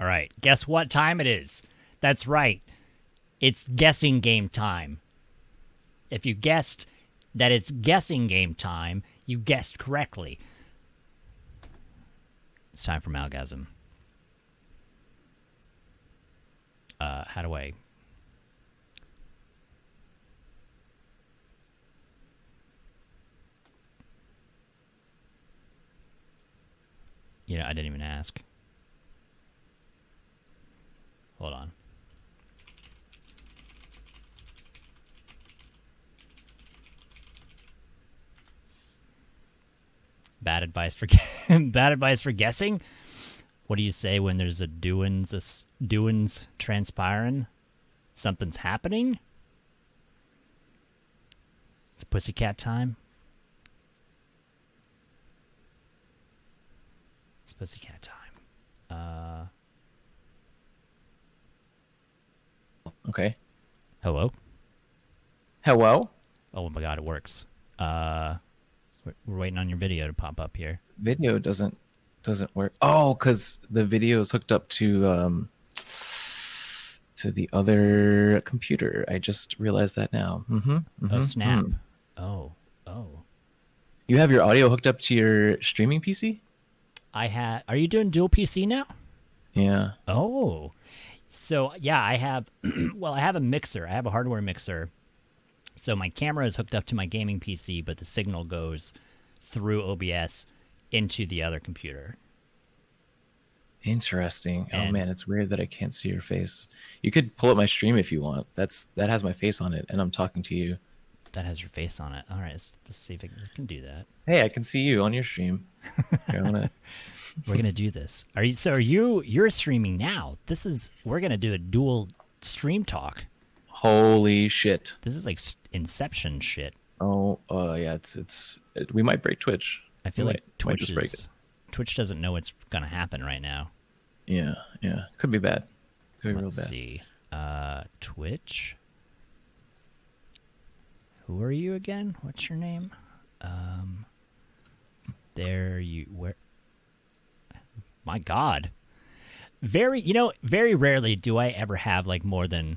All right. Guess what time it is? That's right. It's guessing game time. If you guessed that it's guessing game time, you guessed correctly. It's time for Malgasm. How do I... You know, I didn't even ask. Hold on. Bad advice for bad advice for guessing. What do you say when there's a doings transpiring? Something's happening. It's pussycat time. It's pussycat time. Okay. Hello. Hello. Oh my god, it works. We're waiting on your video to pop up here. Video doesn't work. Oh, because the video is hooked up to the other computer. I just realized that now. Oh snap! Oh. You have your audio hooked up to your streaming PC? Are you doing dual PC now? Yeah. Oh. So yeah, I have. Well, I have a mixer. I have a hardware mixer. So my camera is hooked up to my gaming PC, but the signal goes through OBS into the other computer. Interesting. Oh man, it's weird that I can't see your face. You could pull up my stream if you want. That has my face on it, and I'm talking to you. That has your face on it. All right, let's see if we can do that. Hey, I can see you on your stream. Here, We're gonna do this. You're streaming now? We're gonna do a dual stream talk. Holy shit! This is like Inception shit. Oh, yeah. We might break Twitch. I feel like Twitch doesn't know what's gonna happen right now. Yeah. Could be bad. Could be real bad. Let's see. Twitch. Who are you again? What's your name? Where? My God. Very rarely do I ever have like more than,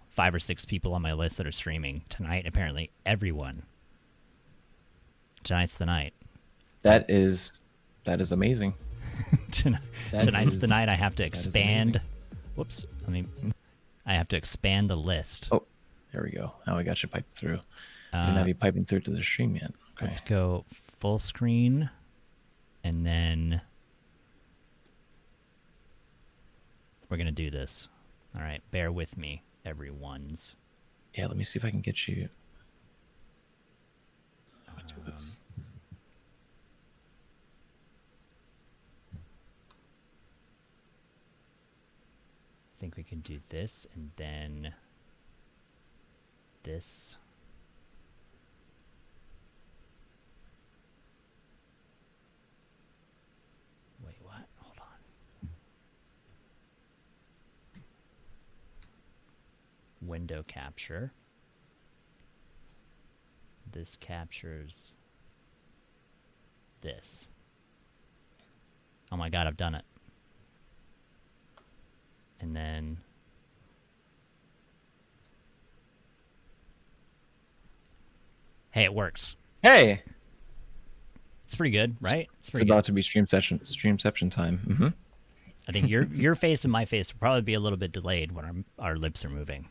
5 or 6 people on my list that are streaming. Tonight, apparently, everyone. Tonight's the night. That is amazing. Tonight's the night I have to expand. Whoops. I have to expand the list. Oh, there we go. Now I got you piped through. I didn't have you piping through to the stream yet. Okay. Let's go full screen. And then we're going to do this. All right. Bear with me, everyone's. Yeah, let me see if I can get you. How do I do this? I think we can do this and then this. Wait, what? Hold on. Window capture. This captures this. Oh my God, I've done it. And then hey, it works. Hey, it's pretty good, right? It's about to be streamception time. Mm-hmm. I think your face and my face will probably be a little bit delayed when our lips are moving.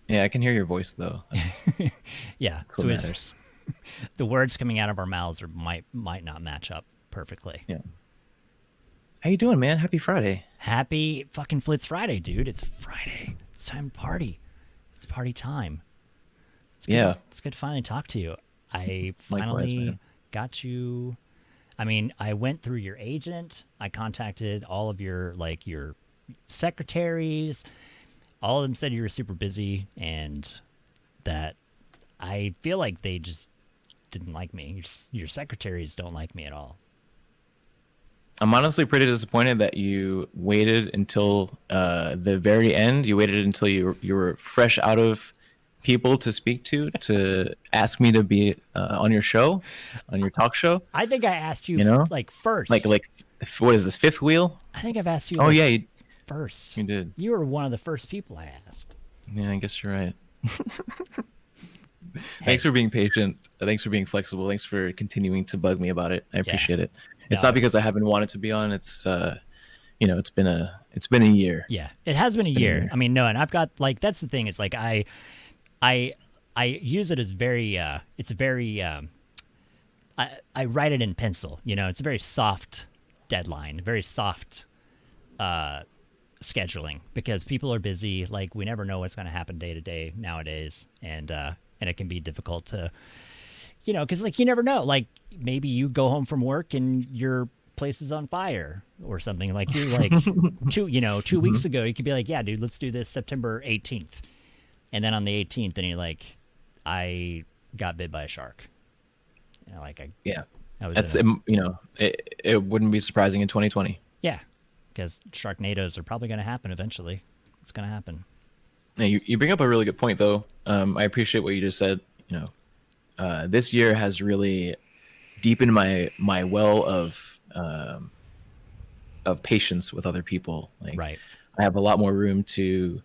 Yeah, I can hear your voice though. That's yeah, so matters. The words coming out of our mouths might not match up perfectly. Yeah. How you doing, man? Happy Friday. Happy fucking Flitz Friday, dude. It's Friday. It's time to party. It's party time. It's good to finally talk to you. I finally got you. I mean, I went through your agent. I contacted all of your secretaries. All of them said you were super busy and that I feel like they just didn't like me. Your secretaries don't like me at all. I'm honestly pretty disappointed that you waited until the very end. You waited until you were fresh out of people to speak to ask me to be on your show, on your talk show. I think I asked you, like first. Like what is this, fifth wheel? I think I've asked you. Oh, yeah. First. You did. You were one of the first people I asked. Yeah, I guess you're right. Hey. Thanks for being patient. Thanks for being flexible. Thanks for continuing to bug me about it. I appreciate it. It's not because I haven't wanted to be on. It's it's been a year. Yeah, it has been a year. I mean, no, and I've got like that's the thing. It's like I use it as very. It's very. I write it in pencil. You know, it's a very soft deadline, very soft scheduling because people are busy. Like we never know what's going to happen day to day nowadays, and it can be difficult to, because like you never know. Like maybe you go home from work and your place is on fire or something. Like you're like 2 weeks ago, you could be like, yeah, dude, let's do this September 18th, and then on the 18th, and you're like, I got bit by a shark. That's it wouldn't be surprising in 2020. Yeah, because Sharknadoes are probably going to happen eventually. It's going to happen. Yeah, you bring up a really good point though. I appreciate what you just said. This year has really deepened my well of patience with other people. Like, right. I have a lot more room to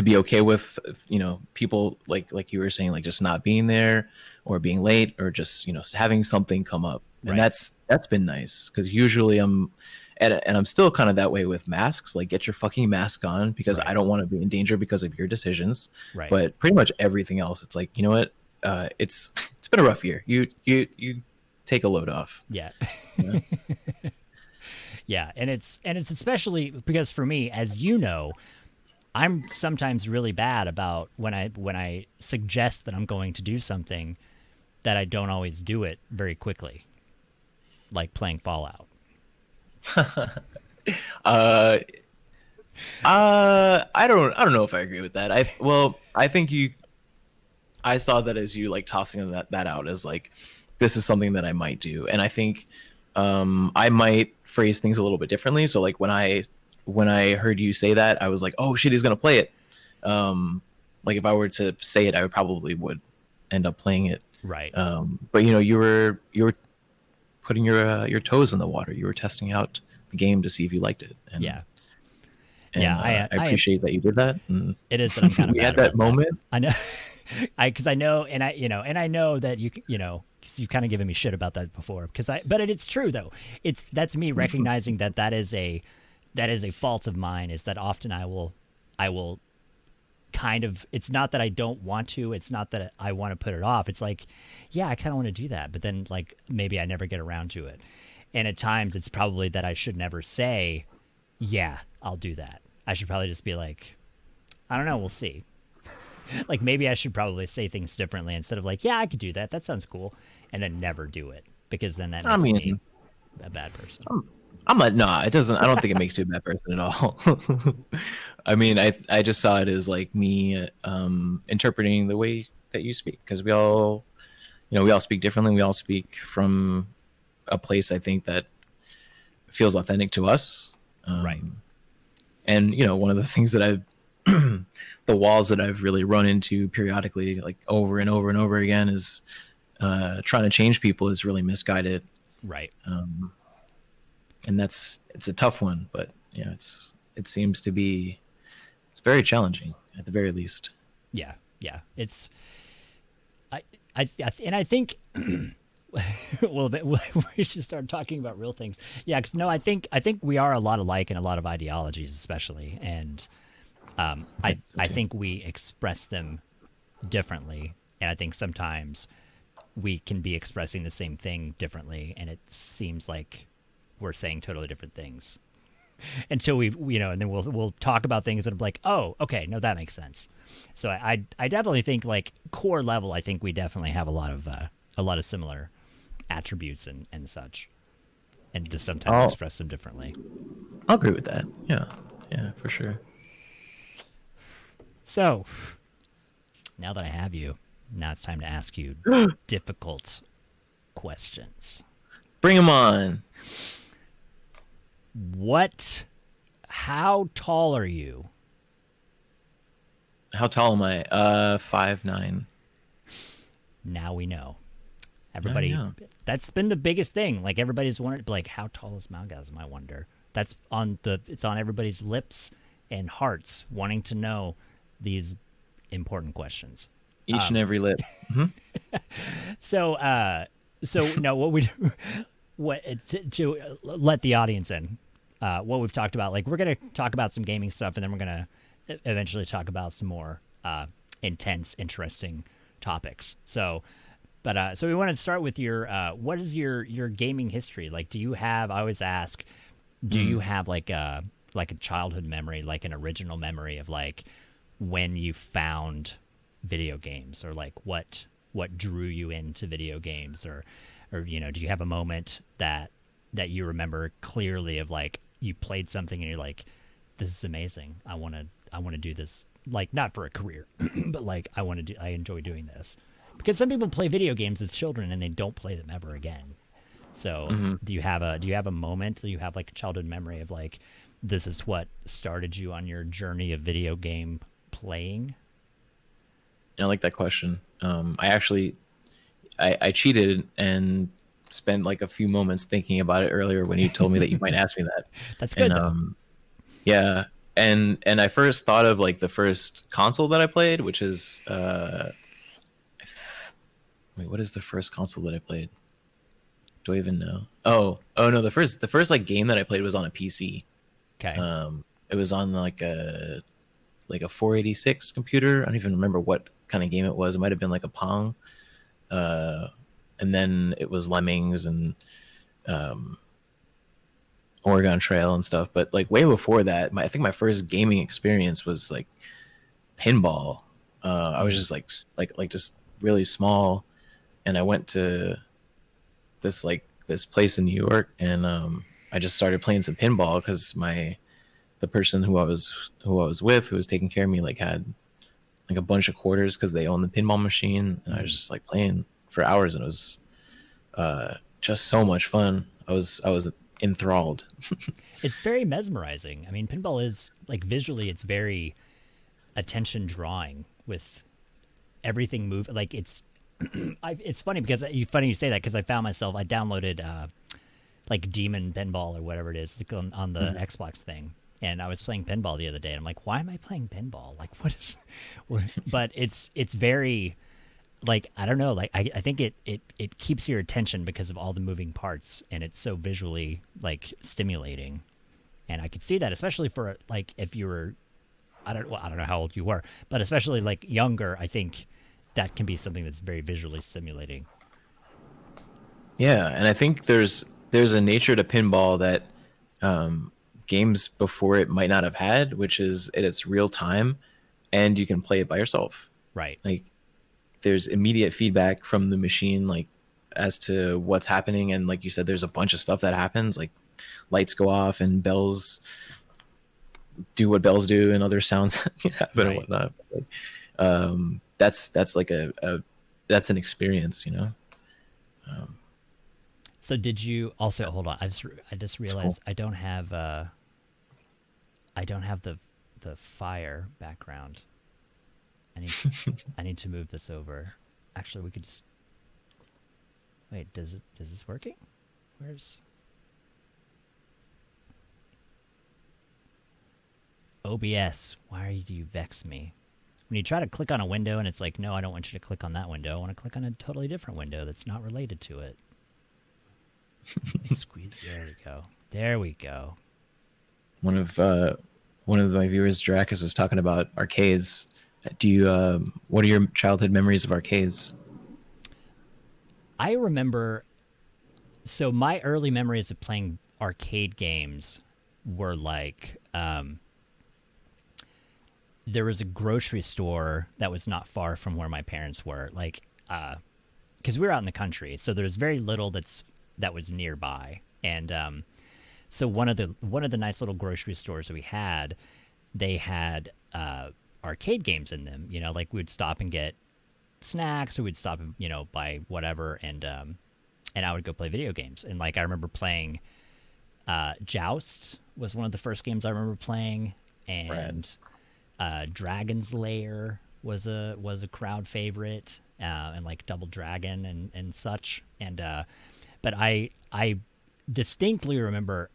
be okay with, people like you were saying, like just not being there or being late or just, having something come up. And that's been nice because usually I'm still kind of that way with masks. Like get your fucking mask on because I don't want to be in danger because of your decisions. Right. But pretty much everything else, it's like, you know what? It's been a rough year. You take a load off. Yeah. Yeah. And it's especially because for me, as you know, I'm sometimes really bad about when I suggest that I'm going to do something that I don't always do it very quickly, like playing Fallout. I don't know if I agree with that. I think I saw that as you like tossing that out as like this is something that I might do, and I think I might phrase things a little bit differently. So like when I heard you say that, I was like, oh shit, he's gonna play it. Like if I were to say it, I would end up playing it. Right. But you were putting your toes in the water. You were testing out the game to see if you liked it. And, I appreciate that you did that. And it is that I'm kind of we bad had that moment. I know, because I know, and I know that because you've kind of given me shit about that before. But it's true though. That's me recognizing that is a fault of mine. Is that often I will kind of, it's not that I don't want to, it's not that I want to put it off. It's like, yeah, I kind of want to do that, but then like maybe I never get around to it. And at times it's probably that I should never say, yeah, I'll do that. I should probably just be like, I don't know, we'll see. Like maybe I should probably say things differently instead of like, yeah, I could do that. That sounds cool. And then never do it because then that makes me a bad person. It doesn't. I don't think it makes you a bad person at all. I mean, I just saw it as like me interpreting the way that you speak because we all speak differently. We all speak from a place I think that feels authentic to us. Right. And one of the things that I've the walls that I've really run into periodically, like over and over and over again, is trying to change people is really misguided. Right. And it's a tough one, but it seems to be, it's very challenging at the very least. Yeah. I think well, we should start talking about real things. Yeah, because I think we are a lot alike in a lot of ideologies, especially, and I think we express them differently, and I think sometimes we can be expressing the same thing differently, and it seems like we're saying totally different things until and then we'll talk about things and I'm like, oh, okay, no, that makes sense. So I definitely think like core level, I think we definitely have a lot of similar attributes and such, and just sometimes express them differently. I'll agree with that. Yeah, for sure. So now that I have you, now it's time to ask you difficult questions. Bring them on. How tall are you? How tall am I? 5'9". Now we know. Everybody, that's been the biggest thing. Like everybody's wondering, like, how tall is Malgasm? I wonder. it's on everybody's lips and hearts, wanting to know these important questions. Each and every lip. Hmm. So, no, what we do, to let the audience in, what we've talked about, like we're gonna talk about some gaming stuff, and then we're gonna eventually talk about some more intense, interesting topics. So, so we want to start with your what is your gaming history? Like, do you have? I always ask, do you have like a childhood memory, like an original memory of like when you found video games, or like what drew you into video games, or do you have a moment that you remember clearly of like you played something and you're like, this is amazing, I want to do this, like not for a career but like I enjoy doing this, because some people play video games as children and they don't play them ever again. So do you have a moment, do you have like a childhood memory of like, this is what started you on your journey of video game playing? I like that question. I cheated and spent like a few moments thinking about it earlier when you told me that you might ask me that. That's good, And though. yeah, and I first thought of like the first console that I played, which is wait, what is the first console that I played? Do I even know? Oh no, the first like game that I played was on a PC. Okay. It was on like a 486 computer. I don't even remember what kind of game it was. It might have been like a Pong. And then it was Lemmings and Oregon Trail and stuff. But like way before that, I think my first gaming experience was like pinball. I was just like just really small, and I went to this place in New York, and I just started playing some pinball because the person who I was with, who was taking care of me, like had like a bunch of quarters because they own the pinball machine, and I was just like playing for hours, and it was just so much fun. I was enthralled. It's very mesmerizing. I mean, pinball is like visually, it's very attention drawing with everything move. Like it's funny because you say that, because I found myself, I downloaded like Demon Pinball or whatever it is, like on the Xbox thing, and I was playing pinball the other day, and I'm like, why am I playing pinball? Like, what is? But it's very, like, I don't know, like I think it keeps your attention because of all the moving parts, and it's so visually like stimulating, and I could see that, especially for like if you were, I don't know how old you were, but especially like younger, I think that can be something that's very visually stimulating. Yeah, and I think there's a nature to pinball that games before it might not have had, which is it's real time, and you can play it by yourself. Right. Like there's immediate feedback from the machine, like as to what's happening, and like you said, there's a bunch of stuff that happens, like lights go off and bells do what bells do, and other sounds happen and whatnot. Like, that's like that's an experience, you know. So did you also, hold on? I just realized cool. I don't have the fire background. I need to move this over. Actually, we could just wait. Does this working? Where's OBS? Why do you vex me? When you try to click on a window and it's like, no, I don't want you to click on that window. I want to click on a totally different window that's not related to it. Squeeze. There we go. There we go. One of my viewers, Dracus, was talking about arcades. Do you? What are your childhood memories of arcades? I remember. So my early memories of playing arcade games were like, there was a grocery store that was not far from where my parents were. Like, because we were out in the country, so there's very little that was nearby, and so one of the nice little grocery stores that we had, they had arcade games in them. You know, like we'd stop and get snacks, or we'd stop and buy whatever, and I would go play video games. And like I remember playing Joust was one of the first games I remember playing, and Dragon's Lair was a crowd favorite, and like Double Dragon and such. And but I distinctly remember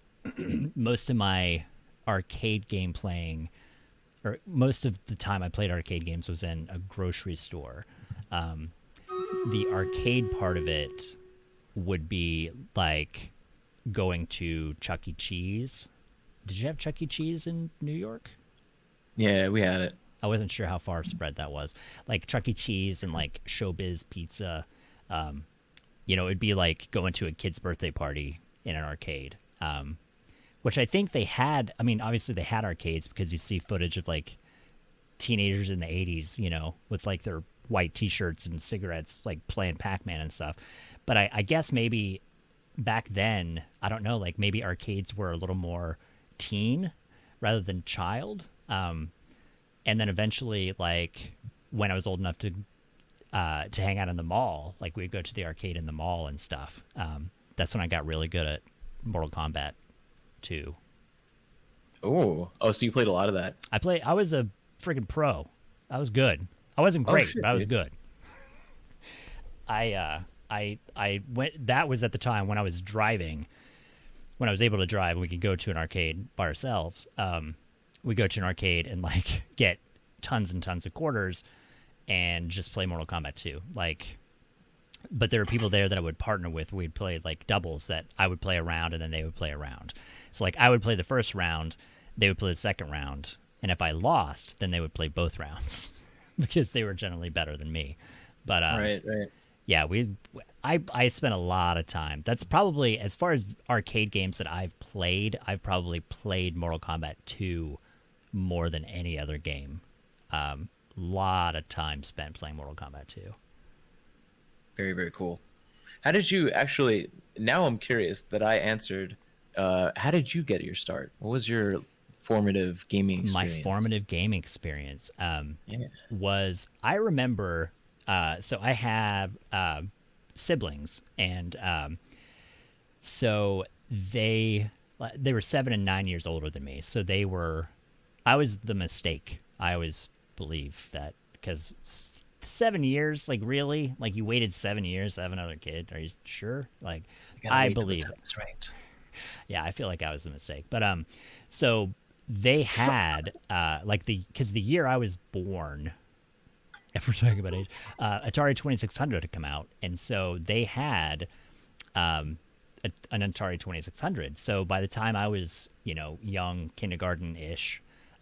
most of my arcade game playing, or most of the time I played arcade games was in a grocery store. The arcade part of it would be like going to Chuck E. Cheese. Did you have Chuck E. Cheese in New York? Yeah, we had it. I wasn't sure how far spread that was. Like Chuck E. Cheese and like Showbiz Pizza. It'd be like going to a kid's birthday party in an arcade. Which I think they had. I mean, obviously they had arcades because you see footage of like teenagers in the 80s, with like their white t-shirts and cigarettes, like playing Pac-Man and stuff. But I guess maybe back then, I don't know, like maybe arcades were a little more teen rather than child. And then eventually, like when I was old enough to hang out in the mall, like we'd go to the arcade in the mall and stuff. That's when I got really good at Mortal Kombat 2. Oh, so you played a lot of that. I was a freaking pro. I was good. I wasn't great, shit, but I was dude. good. I went. That was at the time when I was driving. When I was able to drive, we could go to an arcade by ourselves. We go to an arcade and like get tons and tons of quarters and just play Mortal Kombat 2. Like, but there were people there that I would partner with. We'd play like doubles that I would play a round and then they would play a round. So like I would play the first round, they would play the second round, and if I lost, then they would play both rounds because they were generally better than me. But Right. yeah, I spent a lot of time. That's probably, as far as arcade games that I've probably played Mortal Kombat 2 more than any other game. Lot of time spent playing Mortal Kombat 2. Very, very cool. How did you actually? Now I'm curious that I answered. How did you get your start? What was your formative gaming experience? My formative gaming experience Yeah. was, I remember, so I have siblings, and so they were 7 and 9 years older than me. So I was the mistake. I always believe that, because 7 years, like really, like you waited 7 years to have another kid. Are you sure? Like, I believe that's right. Yeah, I feel like I was a mistake. But so they had because the year I was born, if we're talking about age, Atari 2600 had come out, and so they had an Atari 2600. So by the time I was young, kindergarten-ish,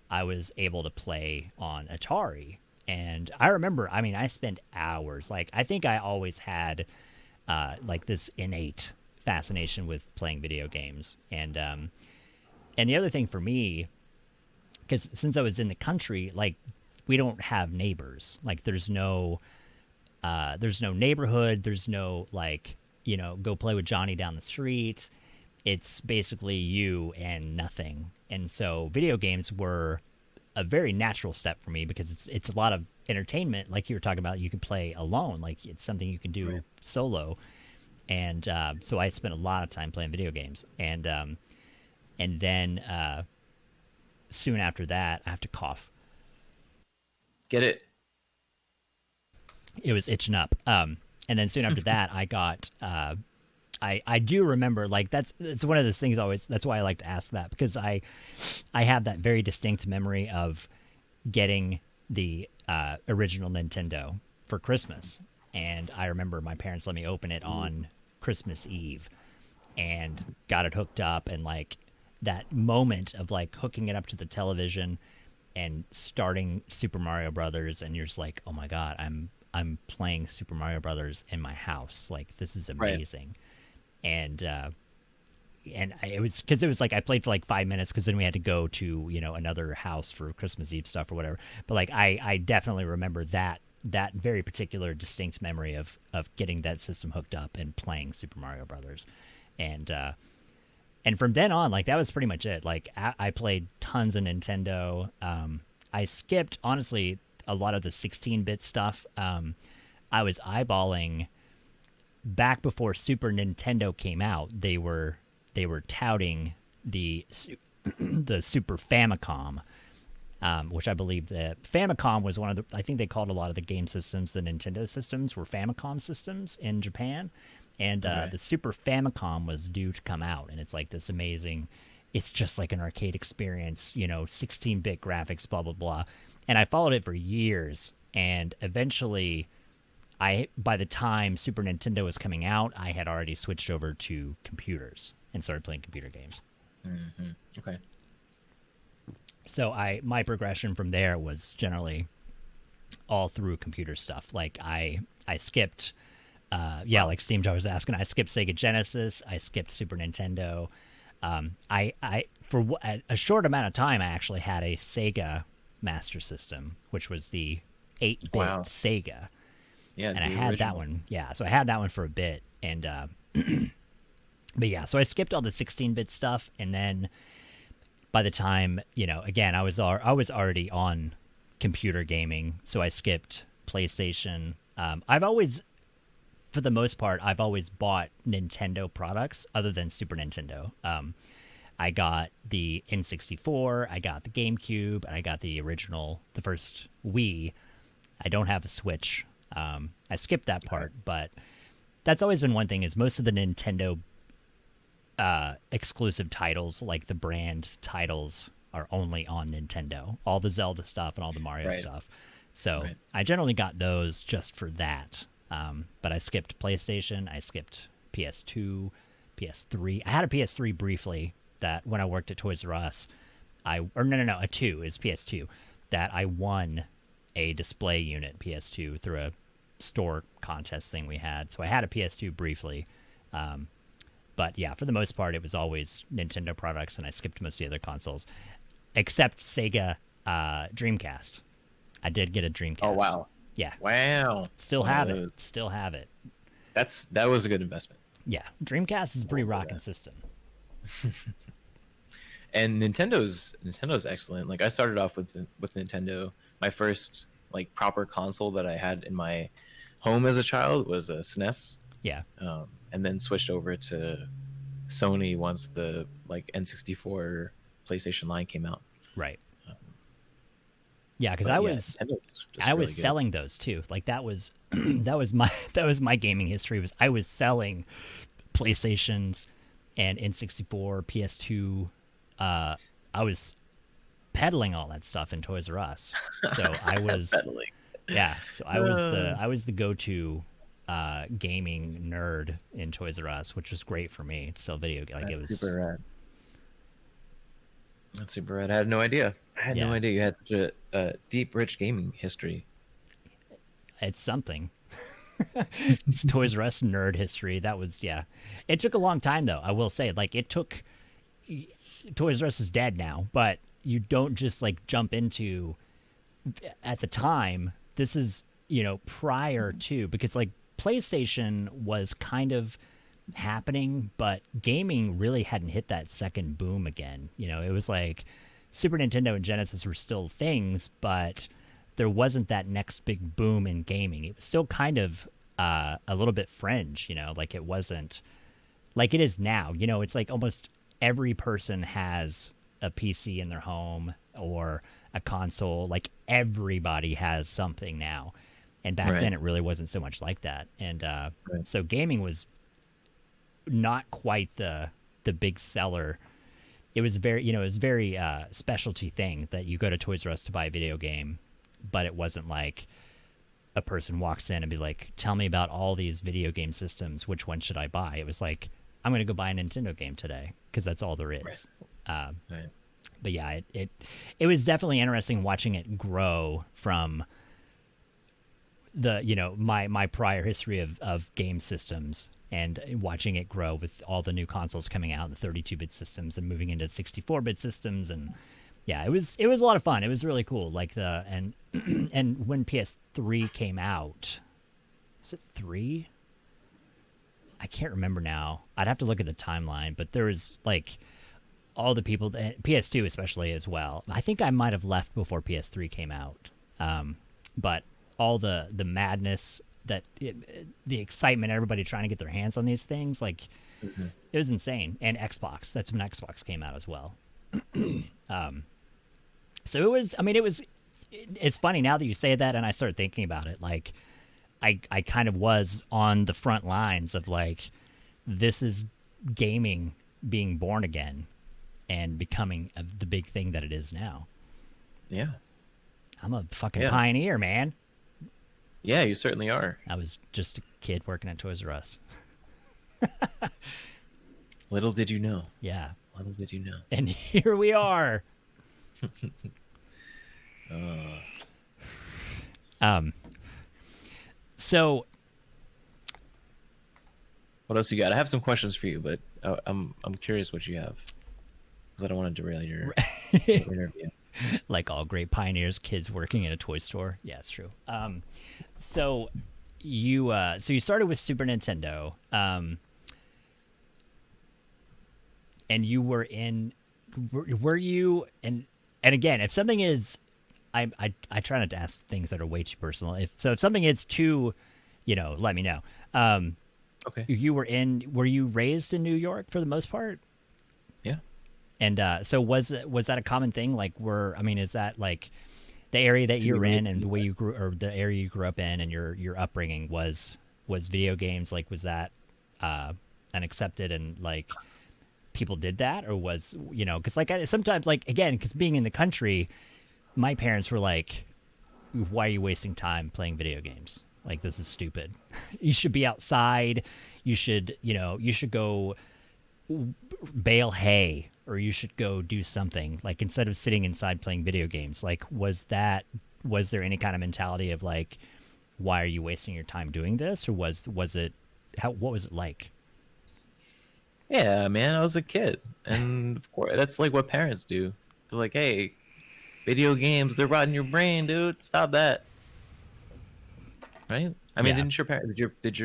I was able to play on Atari. And I remember, I mean, I spent hours. Like, I think I always had like this innate fascination with playing video games. And the other thing for me, because since I was in the country, like, we don't have neighbors. Like, there's no neighborhood. There's no, like, go play with Johnny down the street. It's basically you and nothing. And so video games were a very natural step for me, because it's a lot of entertainment. Like you were talking about, you can play alone. Like, it's something you can do solo. And so I spent a lot of time playing video games. And then soon after that, I have to cough. Get it? It was itching up. And then soon after that, I got. I do remember, like, it's one of those things always. That's why I like to ask that, because I have that very distinct memory of getting the original Nintendo for Christmas, and I remember my parents let me open it on Christmas Eve, and got it hooked up, and like that moment of like hooking it up to the television and starting Super Mario Brothers, and you're just like, oh my god, I'm playing Super Mario Brothers in my house. Like, this is amazing. Right. And it was because it was like I played for like 5 minutes, because then we had to go to another house for Christmas Eve stuff or whatever. But like I definitely remember that very particular distinct memory of getting that system hooked up and playing Super Mario Brothers, and from then on, like, that was pretty much it. Like, I played tons of Nintendo. I skipped, honestly, a lot of the 16-bit stuff. I was eyeballing. Back before Super Nintendo came out, they were touting the Super Famicom, which I believe the Famicom was one of the. I think they called a lot of the game systems, the Nintendo systems, were Famicom systems in Japan, and the Super Famicom was due to come out, and it's like this amazing it's just like an arcade experience, 16-bit graphics, blah blah blah. And I followed it for years, and eventually, by the time Super Nintendo was coming out, I had already switched over to computers and started playing computer games. Mm-hmm. Okay. So my progression from there was generally all through computer stuff. Like I skipped, like Steam Jar was asking, I skipped Sega Genesis, I skipped Super Nintendo. For a short amount of time, I actually had a Sega Master System, which was the 8-bit Sega. Yeah, and I had original. that one. Yeah, so I had that one for a bit, and but yeah, so I skipped all the 16-bit stuff, and then by the time again, I was already on computer gaming, so I skipped PlayStation. I've always, for the most part, I've always bought Nintendo products other than Super Nintendo. I got the N64, I got the GameCube, and I got the first Wii. I don't have a Switch. I skipped that part, but that's always been one thing, is most of the Nintendo exclusive titles, like the brand titles, are only on Nintendo. All the Zelda stuff and all the Mario stuff. So I generally got those just for that. But I skipped PlayStation, I skipped PS2, PS3. I had a PS3 briefly, that when I worked at Toys R Us, a 2 is PS2, that I won a display unit PS2 through a store contest thing we had. So I had a PS2 briefly. But yeah, for the most part, it was always Nintendo products, and I skipped most of the other consoles, except Sega Dreamcast. I did get a Dreamcast. Oh, wow. Yeah. Wow. Still have it. Still have it. That was a good investment. Yeah. Dreamcast is pretty rocking system. And Nintendo's excellent. Like, I started off with Nintendo. My first like proper console that I had in my home as a child was a SNES. Yeah. And then switched over to Sony once the like N64 PlayStation line came out. Right. Yeah, because I was really selling those too. Like that was that was my gaming history. Was I was selling PlayStations and N64, PS2. I was peddling all that stuff in Toys R Us. So I was peddling. Yeah. So I was the go-to gaming nerd in Toys R Us, which was great for me to sell video. Like it was super rad. That's super rad. I had no idea. No idea you had such a deep, rich gaming history. It's something. It's Toys R Us nerd history. That was, yeah. It took a long time, though, I will say. Like, it took... Toys R Us is dead now, but you don't just, like, jump into... At the time, this is, prior to... Because, like, PlayStation was kind of happening, but gaming really hadn't hit that second boom again. It was like Super Nintendo and Genesis were still things, but there wasn't that next big boom in gaming. It was still kind of a little bit fringe, like it wasn't like it is now. It's like almost every person has a PC in their home or a console. Like everybody has something now. And back then it really wasn't so much like that. And so gaming was not quite the big seller. It was very, it was very specialty thing that you go to Toys R Us to buy a video game, but it wasn't like a person walks in and be like, tell me about all these video game systems. Which one should I buy? It was like, I'm going to go buy a Nintendo game today because that's all there is. But yeah, it was definitely interesting watching it grow from the, my prior history of game systems and watching it grow with all the new consoles coming out, the 32-bit systems and moving into 64-bit systems. And yeah, it was a lot of fun. It was really cool. Like and when PS3 came out, was it 3? I can't remember now. I'd have to look at the timeline, but there was like all the people, PS2 especially as well. I think I might have left before PS3 came out. But all the madness, the excitement, everybody trying to get their hands on these things, like it was insane. And Xbox, that's when Xbox came out as well. So it was, it's funny now that you say that and I started thinking about it, like I kind of was on the front lines of like, this is gaming being born again. and becoming the big thing that it is now. Yeah. I'm a fucking pioneer, man. Yeah, you certainly are. I was just a kid working at Toys R Us. Little did you know. Yeah. Little did you know. And here we are. So what else you got? I have some questions for you, but I'm curious what you have, because I don't want to derail your interview. Like all great pioneers, kids working in a toy store. Yeah, it's true. So you started with Super Nintendo, and you were in. Were you and again, if something is, I try not to ask things that are way too personal. If something is too, let me know. Okay. Were you raised in New York for the most part? Yeah. And so was that a common thing? Like, is that like the area that you're in and the way you grew, or the area you grew up in, and your upbringing was video games? Like, was that unaccepted, and like people did that, or was, because like sometimes, like, again, because being in the country, my parents were like, why are you wasting time playing video games? Like, this is stupid. You should be outside. You should go bale hay, or you should go do something, like, instead of sitting inside playing video games. Like, was there any kind of mentality of like, why are you wasting your time doing this? Or what was it like? Yeah, man, I was a kid, and of course that's like what parents do. They're like, hey, video games, they're rotting your brain, dude. Stop that. Right? I mean, didn't your parents, did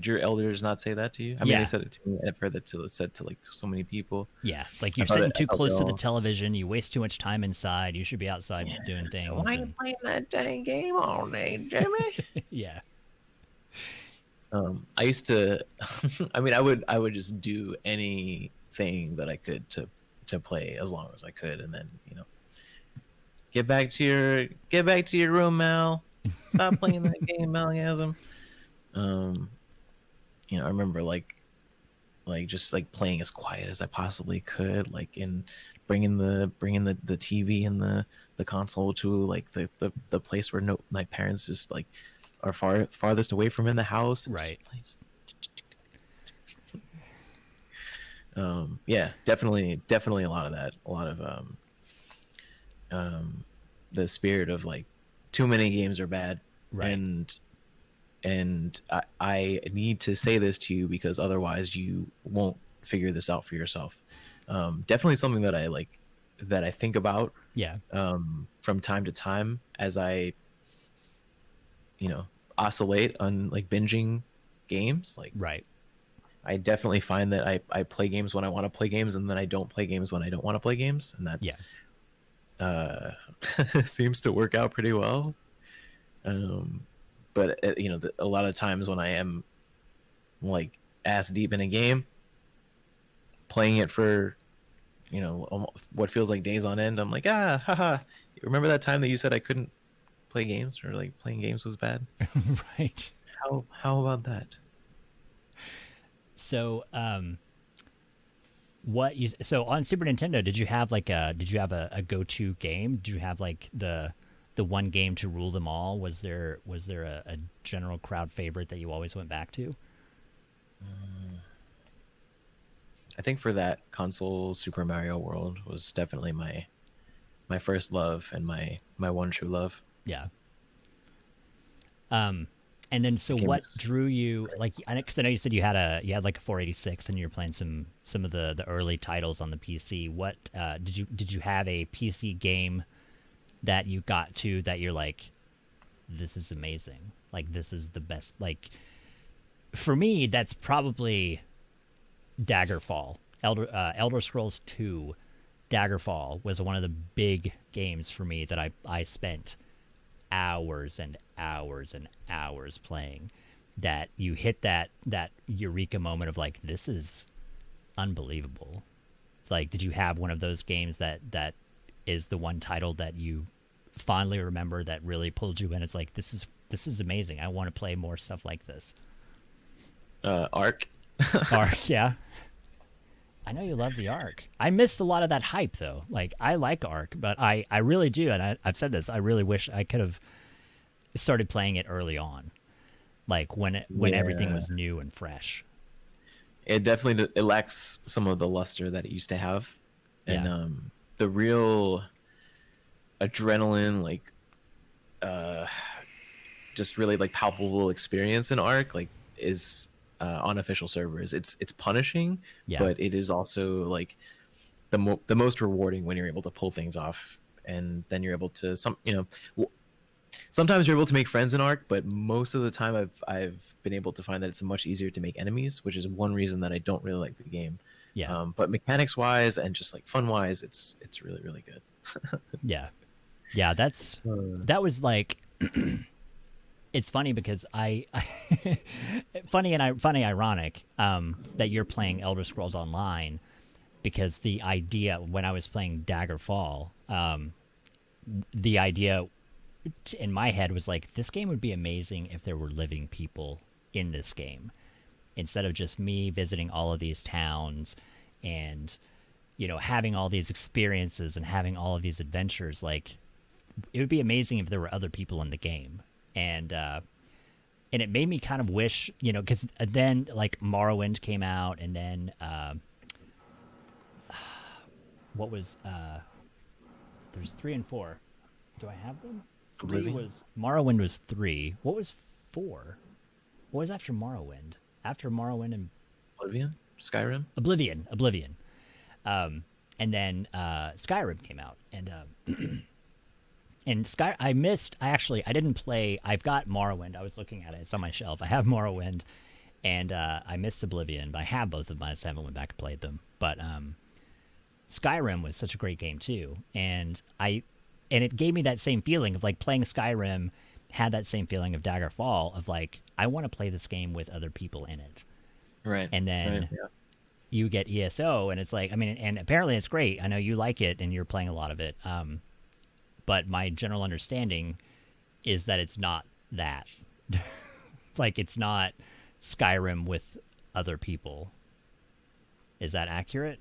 your elders not say that to you? I mean, they said it to me. I've heard that said to like so many people. Yeah, it's like, you're sitting too close to the television. You waste too much time inside. You should be outside doing things. Why are you playing that dang game all day, Jimmy? Yeah. I used to. I mean, I would just do anything that I could to play as long as I could, and then get back to your room, Mal. Stop playing that game, Malgasm. I remember like just like playing as quiet as I possibly could, like in bringing the TV and the console to like the place where my parents just like are farthest away from in the house. Right. Yeah, definitely a lot of that. A lot of the spirit of like, too many games are bad. Right. And I need to say this to you, because otherwise you won't figure this out for yourself. Definitely something that I think about. Yeah. From time to time, as I oscillate on like binging games. Like, right. I definitely find that I play games when I want to play games, and then I don't play games when I don't want to play games, and that seems to work out pretty well. But a lot of times when I am like ass deep in a game, playing it for what feels like days on end, I'm like, haha, remember that time that you said I couldn't play games, or like playing games was bad? Right. How about that? So so on Super Nintendo, did you have a go-to game? Did you have like the one game to rule them all? Was there a general crowd favorite that you always went back to? I think for that console, Super Mario World was definitely my first love, and my one true love. Yeah. And then, so what drew you, like, because I know you said you had like a 486, and you were playing some of the early titles on the PC. What did you have a PC game that you got to that you're like, this is amazing, like, this is the best? Like, for me, that's probably Daggerfall. Elder Scrolls 2 Daggerfall was one of the big games for me that I spent hours and hours and hours playing. That you hit that eureka moment of like, this is unbelievable. Like, did you have one of those games that is the one title that you fondly remember that really pulled you in? It's like, this is amazing. I want to play more stuff like this. Ark. Ark, yeah. I know you love the Ark. I missed a lot of that hype though. Like I like Ark, but I really do, and I've said this. I really wish I could have started playing it early on, like when everything Yeah, was new and fresh. it definitely it lacks some of the luster that it used to have, and Yeah, the real adrenaline, like uh, just really like palpable experience in Arc, like is on official servers. It's punishing, yeah, but it is also like the most rewarding when you're able to pull things off, and then you're able to sometimes you're able to make friends in Arc, but most of the time I've been able to find that it's much easier to make enemies, which is one reason that I don't really like the game. yeah, But mechanics wise and just like fun wise, it's really really good. yeah, yeah. That was like it's funny because funny ironic that you're playing Elder Scrolls Online because the idea when I was playing Daggerfall, the idea in my head was like this game would be amazing if there were living people in this game instead of just me visiting all of these towns and having all these experiences and having all of these adventures. Like it would be amazing if there were other people in the game, and it made me kind of wish, because then like Morrowind came out, and then what was there's 3 and 4. Do I have them? Three Oblivion. was Morrowind was 3. What was 4? What was after Morrowind? After Morrowind and Oblivion, Skyrim. Oblivion, and then Skyrim came out, and Sky. I didn't play. I've got Morrowind. I was looking at it. It's on my shelf. I have Morrowind, and I missed Oblivion, but I have both of them. I just haven't went back and played them. But Skyrim was such a great game too, and it gave me that same feeling of like playing Skyrim had that same feeling of Daggerfall of like I want to play this game with other people in it. Right. And then Right. Yeah. you get ESO, and it's like, I mean, and apparently it's great. I know you like it and you're playing a lot of it. But my general understanding is that it's not that. Like it's not Skyrim with other people. Is that accurate?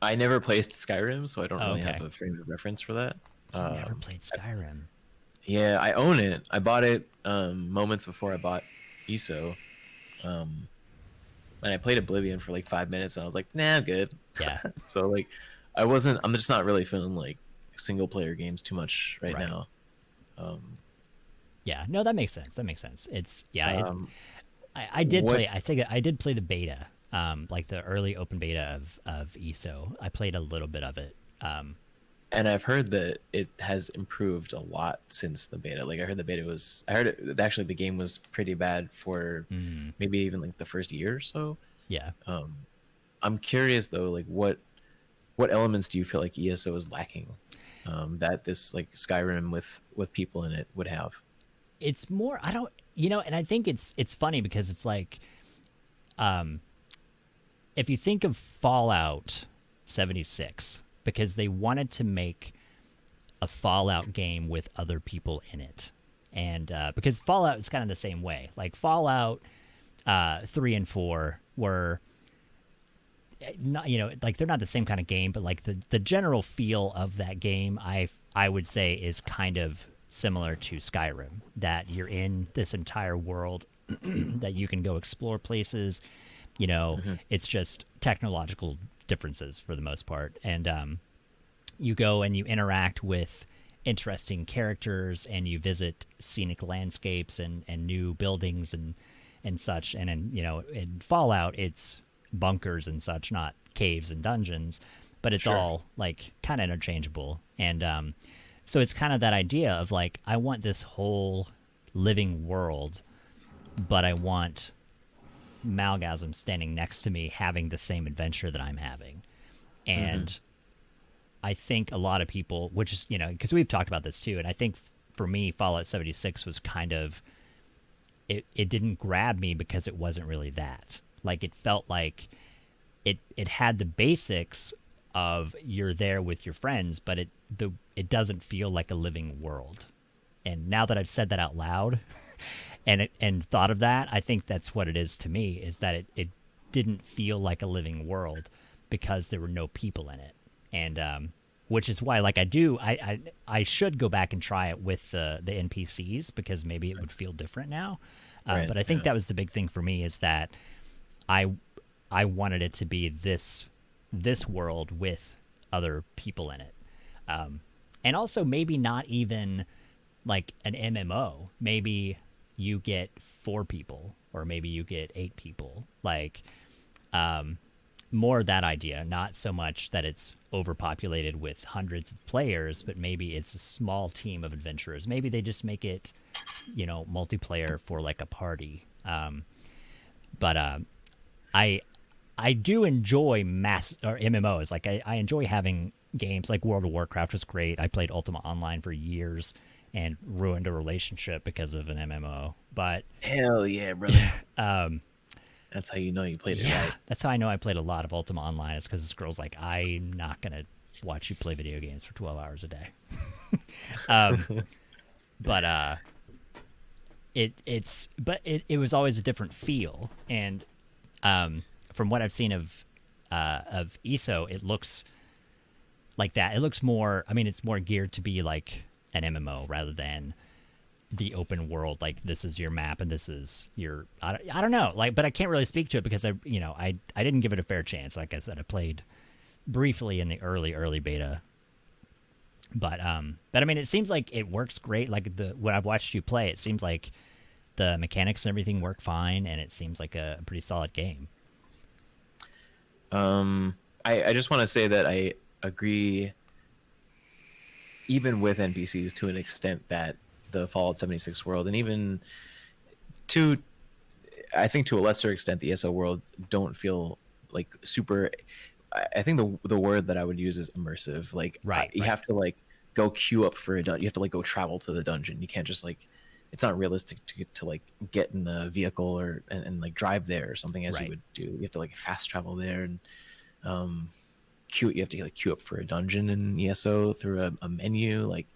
I never played Skyrim, so I don't Oh, really okay. have a frame of reference for that. You've never played Skyrim. Yeah, I own it. I bought it moments before I bought ESO. Um, and I played Oblivion for like 5 minutes, and I was like, "Nah, I'm good." Yeah. So like, I'm just not really feeling like single player games too much right Right. now. Yeah. No, that makes sense. That makes sense. It's yeah. Um, I did what play. I think I did play the beta, like the early open beta of ESO. I played a little bit of it. And I've heard that it has improved a lot since the beta. Like I heard it actually the game was pretty bad for maybe even like the first year or so. Yeah. I'm curious though, like what elements do you feel like ESO is lacking that this like Skyrim with people in it would have? It's more. I don't. And I think it's funny because it's like, if you think of Fallout 76, because they wanted to make a Fallout game with other people in it, and because Fallout is kind of the same way. Like Fallout 3 and 4 were not, like they're not the same kind of game, but like the general feel of that game, I would say is kind of similar to Skyrim. That you're in this entire world that you can go explore places. It's just technological differences for the most part, and you go and you interact with interesting characters, and you visit scenic landscapes and new buildings and such. And in Fallout, it's bunkers and such, not caves and dungeons, but it's Sure. all like kind of interchangeable. And so it's kind of that idea of like I want this whole living world, but I want Malgasm standing next to me having the same adventure that I'm having. And I think a lot of people, which is, because we've talked about this too, and I think for me, Fallout 76 was kind of, it didn't grab me because it wasn't really that. Like it felt like it had the basics of you're there with your friends, but it doesn't feel like a living world. And now that I've said that out loud and thought of that, I think that's what it is to me, is that didn't feel like a living world because there were no people in it. And which is why, like, I should go back and try it with the NPCs, because maybe it would feel different now. Right. But I think that was the big thing for me, is that I I wanted it to be this world with other people in it, and also maybe not even like an MMO. Maybe you get 4 people, or maybe you get 8 people. Like, more that idea, not so much that it's overpopulated with hundreds of players, but maybe it's a small team of adventurers. Maybe they just make it, multiplayer for like a party. But I do enjoy mass or MMOs. Like, I enjoy having games like World of Warcraft was great. I played Ultima Online for years and ruined a relationship because of an MMO. But hell yeah, brother. That's how you know you played it right. That's how I know I played a lot of Ultima Online. It's because this girl's like, I'm not gonna watch you play video games for 12 hours a day. But it was always a different feel. And from what I've seen of ESO, it looks like that. It looks more. I mean, it's more geared to be like an MMO rather than the open world. Like, this is your map and this is your. I don't know. Like, but I can't really speak to it because I didn't give it a fair chance. Like I said, I played briefly in the early beta. But I mean, it seems like it works great. Like, what I've watched you play, it seems like the mechanics and everything work fine, and it seems like a pretty solid game. I just want to say that I agree, even with NPCs, to an extent, that the Fallout 76 world, and even I think to a lesser extent, the ESO world, don't feel like super. I think the word that I would use is immersive. Like, you have to like go queue up for a dungeon. You have to like go travel to the dungeon. You can't just like, it's not realistic to like get in the vehicle and like drive there or something as you would do. You have to like fast travel there, and you have to like queue up for a dungeon in ESO through a menu. Like,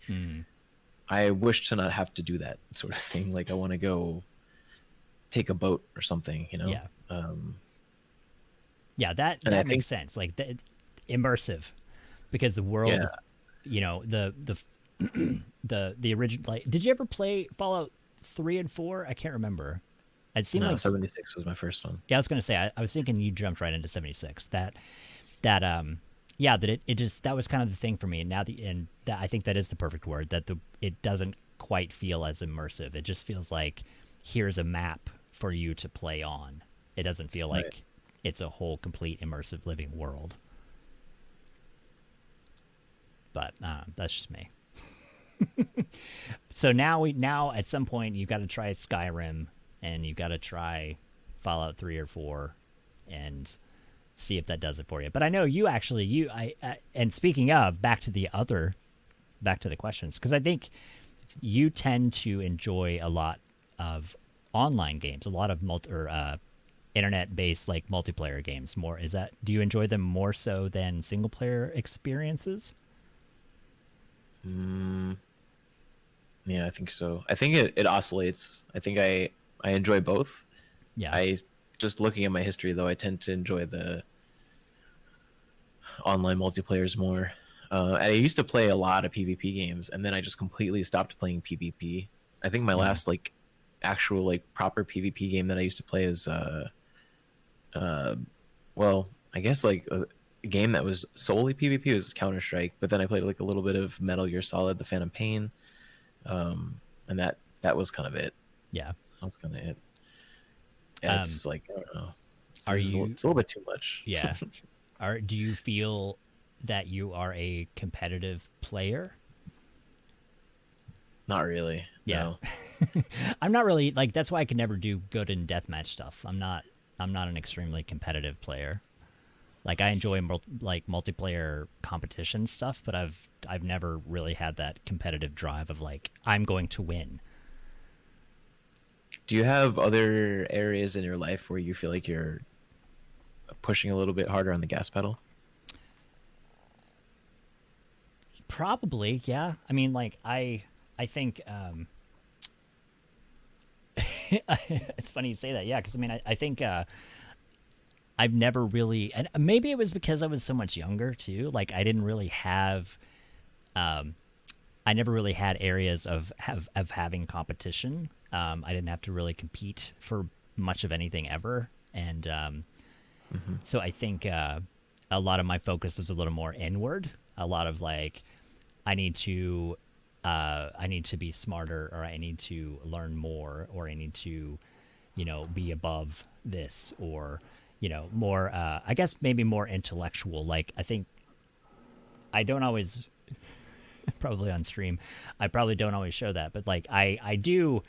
I wish to not have to do that sort of thing. Like, I want to go take a boat or something, Yeah, that makes sense. Like, it's immersive, because the world, the original. Like, did you ever play Fallout 3 and 4? I can't remember. It seemed like 76 was my first one. Yeah, I was gonna say. I was thinking you jumped right into 76. That it just, that was kind of the thing for me. And now I think that is the perfect word. That it doesn't quite feel as immersive. It just feels like, here's a map for you to play on. It doesn't feel like it's a whole complete immersive living world. But that's just me. So now at some point you've got to try Skyrim, and you've got to try Fallout 3 or 4 and see if that does it for you. But I know you actually and speaking of, back to the questions, because I think you tend to enjoy a lot of online games, a lot of internet-based like multiplayer games. Do you enjoy them more so than single-player experiences? Yeah, I think so. I think it oscillates. I think I enjoy both. Yeah. Just looking at my history, though, I tend to enjoy the online multiplayers more. I used to play a lot of PvP games, and then I just completely stopped playing PvP. I think my last like actual like proper PvP game that I used to play is well, I guess like a game that was solely PvP was Counter-Strike, but then I played like a little bit of Metal Gear Solid: The Phantom Pain, and that was kind of it. Yeah, that was kind of it. Yeah, it's like, I don't know. It's a little bit too much. Yeah. Do you feel that you are a competitive player? Not really. Yeah. No. I'm not really, like, that's why I can never do good in deathmatch stuff. I'm not an extremely competitive player. Like, I enjoy multiplayer competition stuff, but I've never really had that competitive drive of like, I'm going to win. Do you have other areas in your life where you feel like you're pushing a little bit harder on the gas pedal? Probably, yeah. I mean, like, I think it's funny you say that, yeah, because I mean, I think I've never really, and maybe it was because I was so much younger too. Like I didn't really have, I never really had areas of having competition. I didn't have to really compete for much of anything ever, and so I think a lot of my focus is a little more inward. A lot of like, I need to be smarter, or I need to learn more, or I need to, be above this, or more. I guess maybe more intellectual. Like I think I don't always, probably on stream, I probably don't always show that, but like I do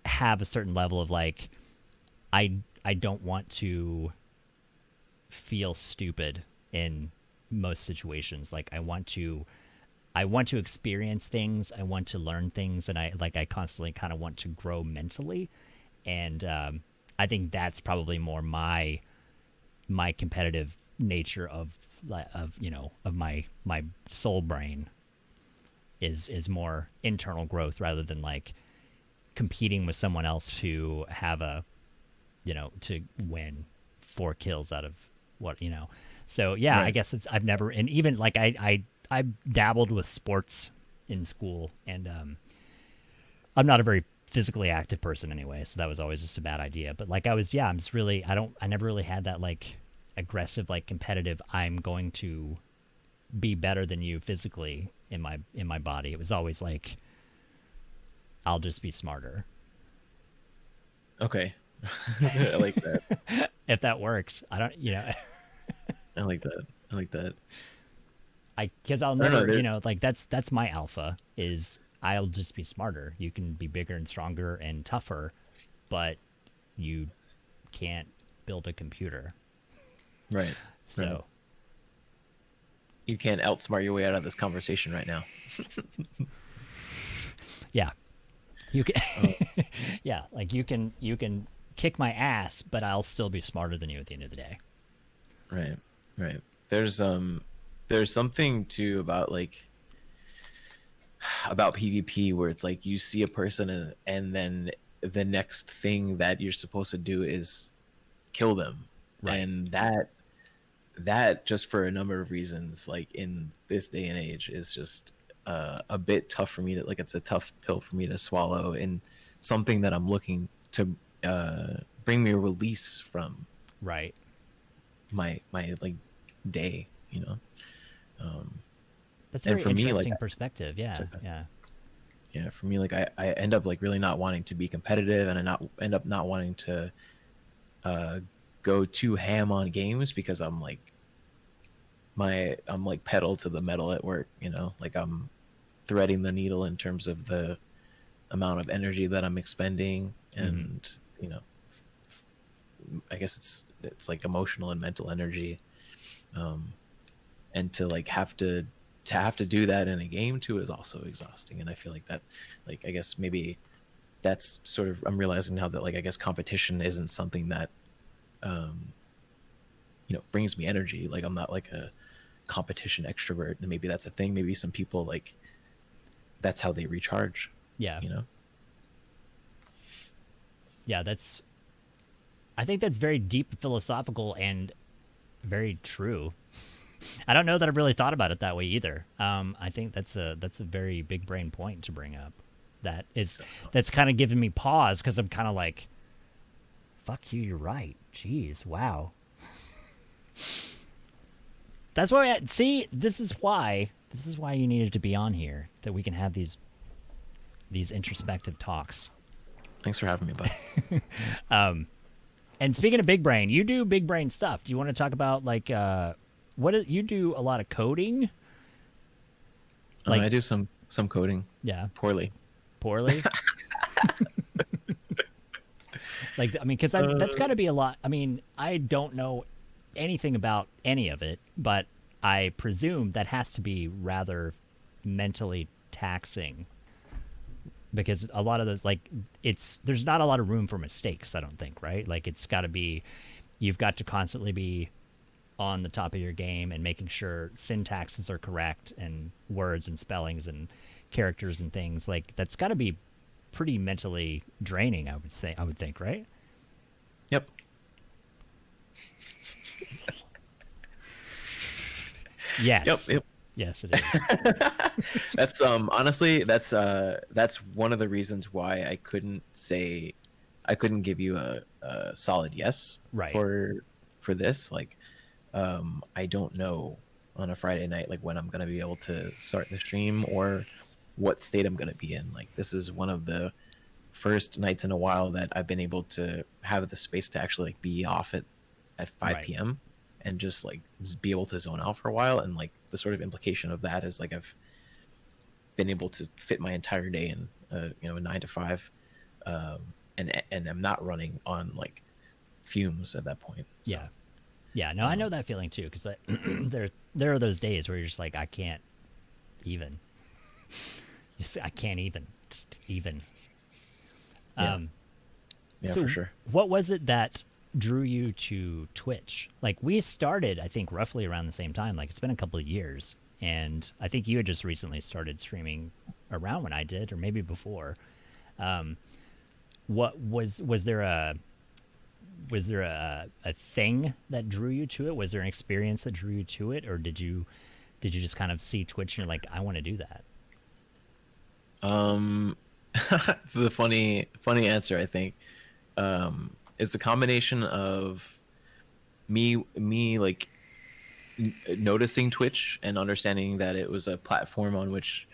have a certain level of like, I don't want to feel stupid in most situations. Like I want to experience things, I want to learn things, and I constantly kind of want to grow mentally, and I think that's probably more my competitive nature of my soul brain is more internal growth rather than like competing with someone else to have a to win 4 kills out of what. So yeah, right. I guess I've never, and even like I dabbled with sports in school, and I'm not a very physically active person anyway, so that was always just a bad idea. But like I'm just really, I never really had that like aggressive, like competitive, I'm going to be better than you physically in my body. It was always like, I'll just be smarter. Okay. I like that. If that works. I don't, I like that. Because I'll never, like that's my alpha, is I'll just be smarter. You can be bigger and stronger and tougher, but you can't build a computer. Right. So right. You can't outsmart your way out of this conversation right now. Yeah. You can yeah, like you can kick my ass, but I'll still be smarter than you at the end of the day. Right. There's something too about PvP where it's like you see a person and then the next thing that you're supposed to do is kill them. Right. And that just for a number of reasons, like in this day and age, is just a bit tough for me to, like, it's a tough pill for me to swallow, and something that I'm looking to bring me a release from. Right. My like day, That's a very interesting perspective. Yeah. Yeah, for me, like I end up like really not wanting to be competitive, and I end up not wanting to go too ham on games, because I'm like pedal to the metal at work, like I'm threading the needle in terms of the amount of energy that I'm expending, and I guess it's like emotional and mental energy, and to like have to do that in a game too is also exhausting. And I feel like that, like, I guess maybe that's sort of, I'm realizing now that, like, I guess competition isn't something that brings me energy. Like, I'm not like a competition extrovert, and maybe that's a thing. Maybe some people, like, that's how they recharge. Yeah. Yeah, I think that's very deep philosophical and very true. I don't know that I've really thought about it that way either. I think that's a very big brain point to bring up. That's kind of giving me pause, because I'm kind of like, fuck you, you're right. Jeez, wow. That's why this is why you needed to be on here, that we can have these introspective talks. Thanks for having me, bud. And speaking of big brain, you do big brain stuff. Do you want to talk about, like, you do a lot of coding? Like, I do some coding. Yeah. Poorly. Like, I mean, because that's got to be a lot. I mean, I don't know anything about any of it, but I presume that has to be rather mentally taxing, because a lot of those, like, there's not a lot of room for mistakes, I don't think, right? Like, it's got to be, you've got to constantly be on the top of your game and making sure syntaxes are correct, and words and spellings and characters and things. Like, that's got to be pretty mentally draining, I would think, right? Yep. Yes. Yep. Yes, it is. That's honestly that's one of the reasons why I couldn't give you a solid yes Right. for this. Like, I don't know on a Friday night like when I'm gonna be able to start the stream or what state I'm gonna be in. Like, this is one of the first nights in a while that I've been able to have the space to actually like be off at 5 Right. p.m. and just be able to zone out for a while. And like the sort of implication of that is like I've been able to fit my entire day in a 9 to 5, and I'm not running on like fumes at that point. So, Yeah. Yeah. No, I know that feeling too, because there are those days where you're just like, I can't even. I can't even. Just even. yeah, yeah, So for sure. what was it that drew you to Twitch? Like, we started, I think, roughly around the same time. Like, it's been a couple of years, and I think you had just recently started streaming around when I did, or maybe before. What was there a thing that drew you to it? Was there an experience that drew you to it, or did you just kind of see Twitch and you're like, I want to do that? It's a funny answer, I think. It's a combination of me like noticing Twitch and understanding that it was a platform on which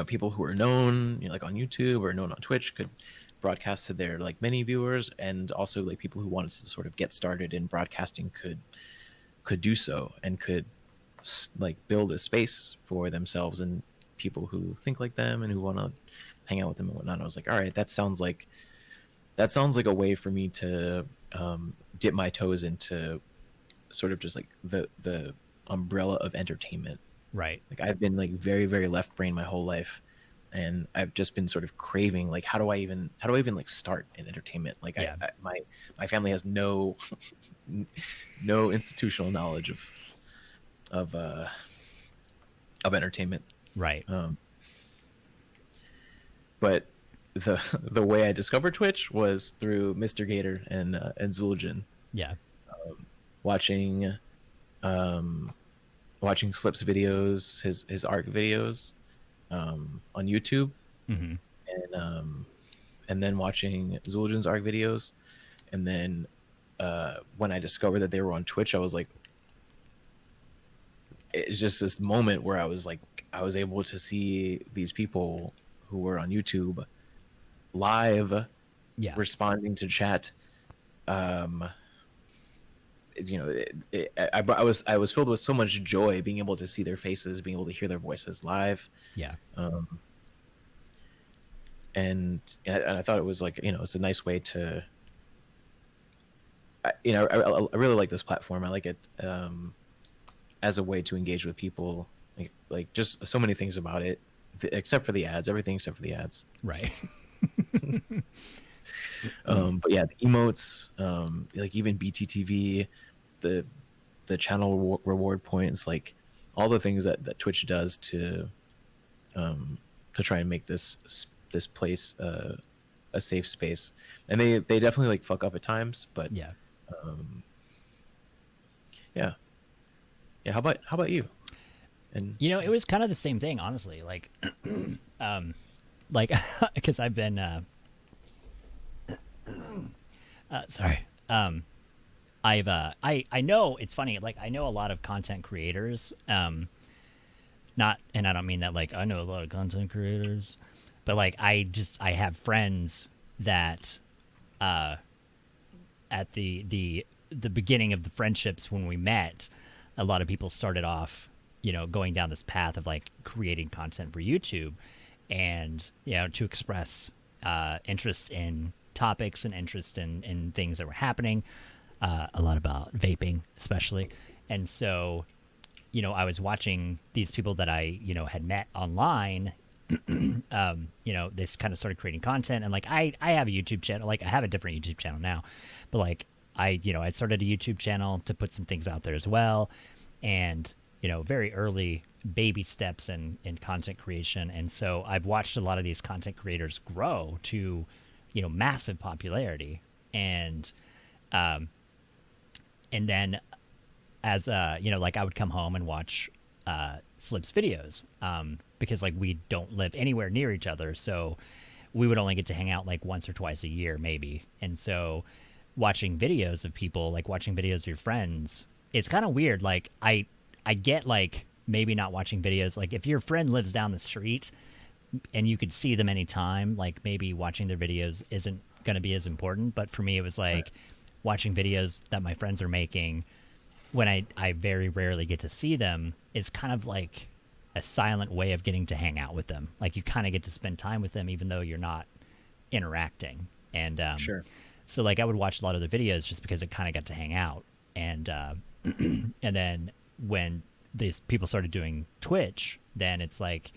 people who are known, like on YouTube or known on Twitch, could broadcast to their like many viewers, and also like people who wanted to sort of get started in broadcasting could do so and could like build a space for themselves and people who think like them and who want to hang out with them and whatnot. I was like, all right, that sounds like a way for me to dip my toes into sort of just like the umbrella of entertainment. Right. Like, I've been like very, very left brain my whole life, and I've just been sort of craving like how do I even like start in entertainment? Like, Yeah. my family has no no institutional knowledge of entertainment. Right. But the way I discovered Twitch was through Mr. Gator and Zul'jin, Yeah. watching watching Slip's videos, his art videos on YouTube, Mm-hmm. and then watching Zul'jin's art videos, and then when I discovered that they were on Twitch, I was like, it's just this moment where I was able to see these people who were on YouTube live, Yeah. responding to chat. I was filled with so much joy being able to see their faces, being able to hear their voices live. Yeah. And I thought it was like, it's a nice way to, I really like this platform. I like it as a way to engage with people. Like just so many things about it, except for the ads. Everything except for the ads. Right. But yeah, the emotes, like even BTTV, the channel reward points, like all the things that Twitch does to try and make this place a safe space. And they definitely like fuck up at times, but Yeah. yeah. How about you? And It was kind of the same thing, honestly. Like, like, because I've been, sorry. I know it's funny. Like, I know a lot of content creators. Not, and I don't mean that like I know a lot of content creators, but like I have friends that, at the beginning of the friendships when we met, a lot of people started off, going down this path of like creating content for YouTube, and to express interest in topics and interest in things that were happening, a lot about vaping especially. And so I was watching these people that I had met online. They kind of started creating content, and like I have a YouTube channel. Like, I have a different YouTube channel now, but like I started a YouTube channel to put some things out there as well, and very early baby steps in content creation. And so I've watched a lot of these content creators grow to massive popularity, and then as like I would come home and watch Slip's videos, because like we don't live anywhere near each other, so we would only get to hang out like once or twice a year maybe. And so watching videos of people, like watching videos of your friends, it's kind of weird. Like I get like maybe not watching videos, like if your friend lives down the street and you could see them anytime, like maybe watching their videos isn't going to be as important. But for me, it was like watching videos that my friends are making when I very rarely get to see them is kind of like a silent way of getting to hang out with them. Like you kind of get to spend time with them even though you're not interacting. And Sure. so like I would watch a lot of their videos just because it kind of got to hang out. And and then when these people started doing Twitch, then it's like,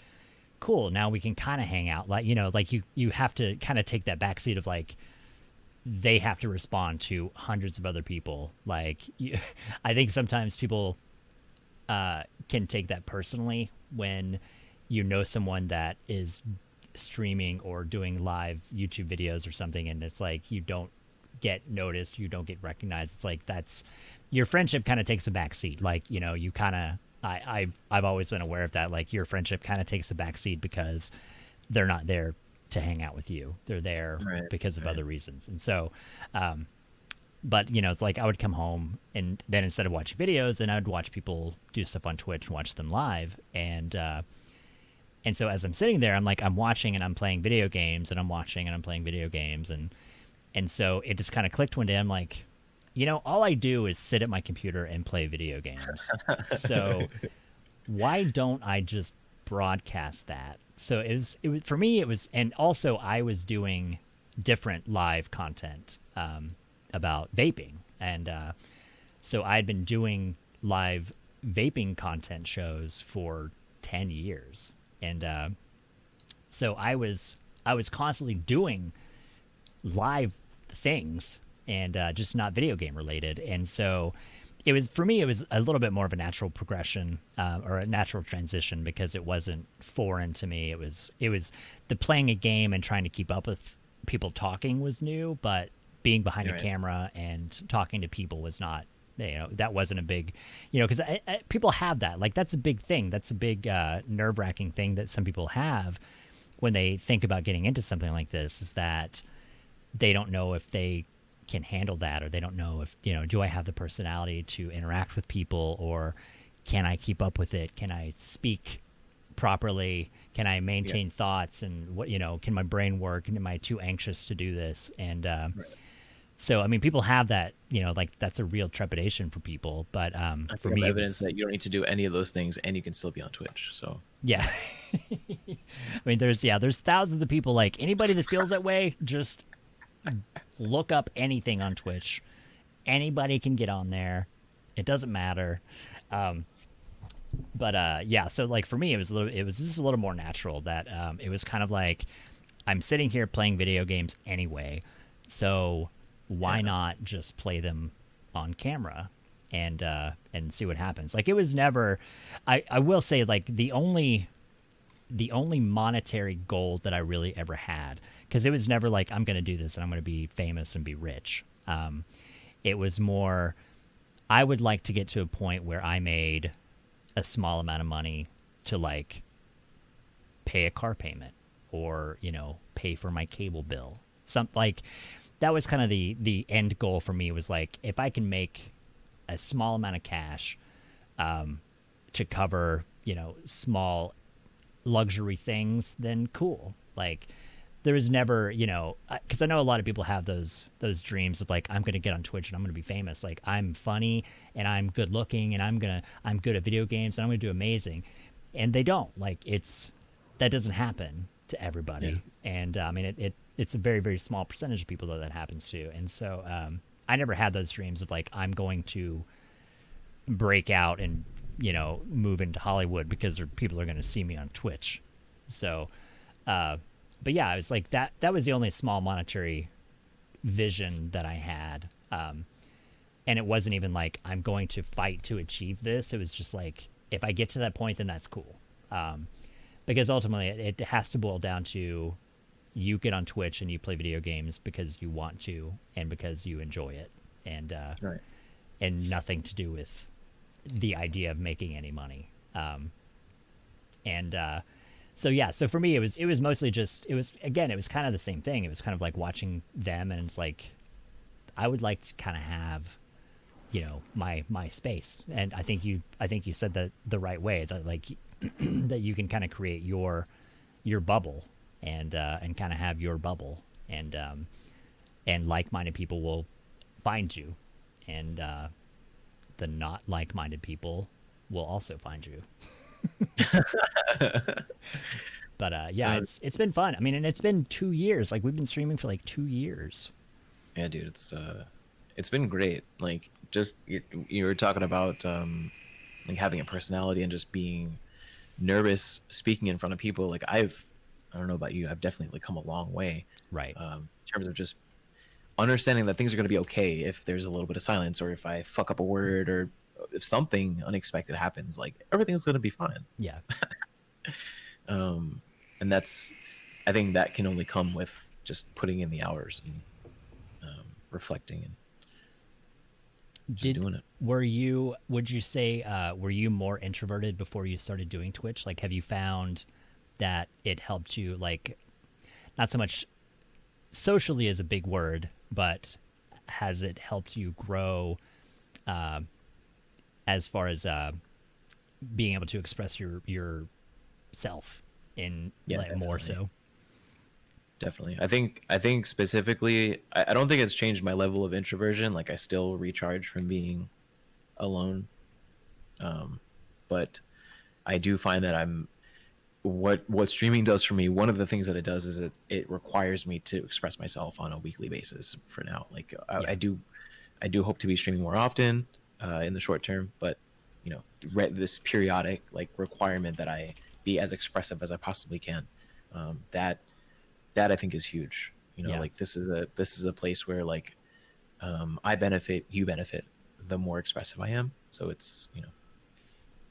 cool, now we can kind of hang out. Like, like you have to kind of take that backseat of like, they have to respond to hundreds of other people. Like, I think sometimes people can take that personally when you know someone that is streaming or doing live YouTube videos or something, and it's like you don't get noticed, you don't get recognized. It's like that's your friendship kind of takes a backseat. Like, you kind of I've always been aware of that. Like your friendship kind of takes a backseat because they're not there to hang out with you. They're there because of other reasons. And so, but it's like I would come home and then instead of watching videos, then I would watch people do stuff on Twitch and watch them live. And so as I'm sitting there, I'm like, I'm watching and I'm playing video games and I'm watching and I'm playing video games. And so it just kind of clicked one day. I'm like, all I do is sit at my computer and play video games. So why don't I just broadcast that? So it was for me, it was, and also I was doing different live content about vaping. And so I'd been doing live vaping content shows for 10 years. And so I was constantly doing live things and just not video game related. And so it was, for me, it was a little bit more of a natural progression or a natural transition because it wasn't foreign to me. It was the playing a game and trying to keep up with people talking was new, but being behind a camera and talking to people was not, that wasn't a big, because people have that. Like, that's a big thing. That's a big nerve-wracking thing that some people have when they think about getting into something like this, is that they don't know if they can handle that, or they don't know if, do I have the personality to interact with people, or can I keep up with it? Can I speak properly? Can I maintain thoughts? And what, can my brain work? And am I too anxious to do this? And so, I mean, people have that, like that's a real trepidation for people. But for me, evidence that you don't need to do any of those things and you can still be on Twitch. So yeah, I mean, there's thousands of people. Like, anybody that feels that way, just look up anything on Twitch. Anybody can get on there. It doesn't matter. But so like for me, it was just a little more natural that it was kind of like, I'm sitting here playing video games anyway, so why not just play them on camera and see what happens? Like, it was never, I will say, like, the only monetary goal that I really ever had, because it was never like, I'm going to do this and I'm going to be famous and be rich. It was more, I would like to get to a point where I made a small amount of money to, like, pay a car payment or, pay for my cable bill. Like, that was kind of the end goal for me, was like, if I can make a small amount of cash to cover, small luxury things, then cool. Like, there was never, because I know a lot of people have those dreams of like, I'm going to get on Twitch and I'm going to be famous. Like, I'm funny and I'm good looking and I'm good at video games and I'm going to do amazing. And they don't. Like, that doesn't happen to everybody. Yeah. And I mean, it's a very, very small percentage of people that happens to. And so I never had those dreams of like, I'm going to break out and, move into Hollywood because people are going to see me on Twitch. So, but yeah, it was like that was the only small monetary vision that I had. And it wasn't even like, I'm going to fight to achieve this. It was just like, if I get to that point, then that's cool. Because ultimately it has to boil down to, you get on Twitch and you play video games because you want to and because you enjoy it, and and nothing to do with the idea of making any money. And so yeah, so for me it was mostly just it was kind of the same thing. It was kind of like watching them, and it's like I would like to kind of have, you know, my space. And I think you said that the right way, that like that you can kind of create your bubble, and kind of have your bubble, and like-minded people will find you, and the not like-minded people will also find you. But yeah, it's been fun. I mean, and it's been 2 years. Like we've been streaming for like 2 years. Yeah, dude, it's been great. Like just you were talking about like having a personality and just being nervous speaking in front of people. Like I don't know about you, I've definitely come a long way. Right. In terms of just understanding that things are going to be okay if there's a little bit of silence, or if I fuck up a word, or if something unexpected happens, like everything's going to be fine. Yeah. And that's, I think that can only come with just putting in the hours and reflecting and just doing it. Would you say, were you more introverted before you started doing Twitch? Like, have you found that it helped you, like, not so much socially is a big word, but has it helped you grow as far as being able to express your self in like, more so? Definitely. I think specifically, I don't think it's changed my level of introversion. Like I still recharge from being alone. But I do find that what streaming does for me, one of the things that it does is it requires me to express myself on a weekly basis for now. Like I do hope to be streaming more often in the short term, but you know, this periodic like requirement that I be as expressive as I possibly can. That I think is huge. You know, like this is a place where like I benefit, you benefit, the more expressive I am. So it's, you know,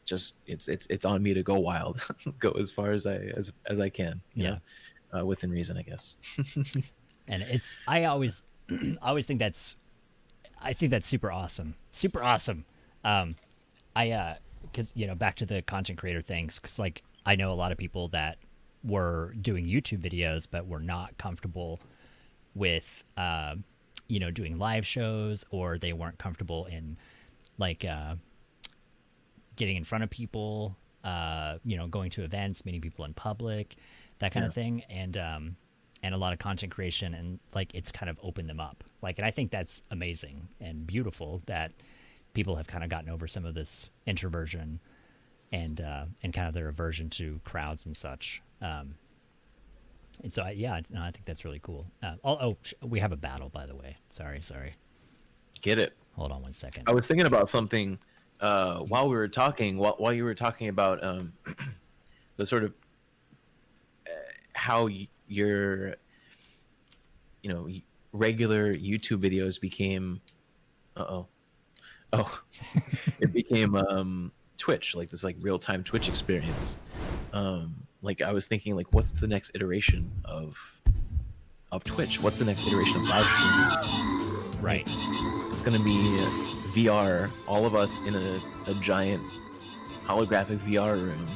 just it's on me to go wild, go as far as I can. You know, within reason, I guess. And I always think that's super awesome, super awesome. Because you know, back to the content creator things, because like I know a lot of people that were doing YouTube videos but were not comfortable with you know, doing live shows, or they weren't comfortable in like getting in front of people, you know, going to events, meeting people in public, that kind of thing. And a lot of content creation, and like it's kind of opened them up. Like, and I think that's amazing and beautiful that people have kind of gotten over some of this introversion and kind of their aversion to crowds and such. And so I think that's really cool. We have a battle, by the way. Sorry. Get it. Hold on one second. I was thinking about something while we were talking. While you were talking about the sort of how your, you know, regular YouTube videos became. It became Twitch, like this like real time Twitch experience. Like I was thinking, like, what's the next iteration of Twitch? What's the next iteration of live streaming? Right. It's gonna be VR. All of us in a giant holographic VR room,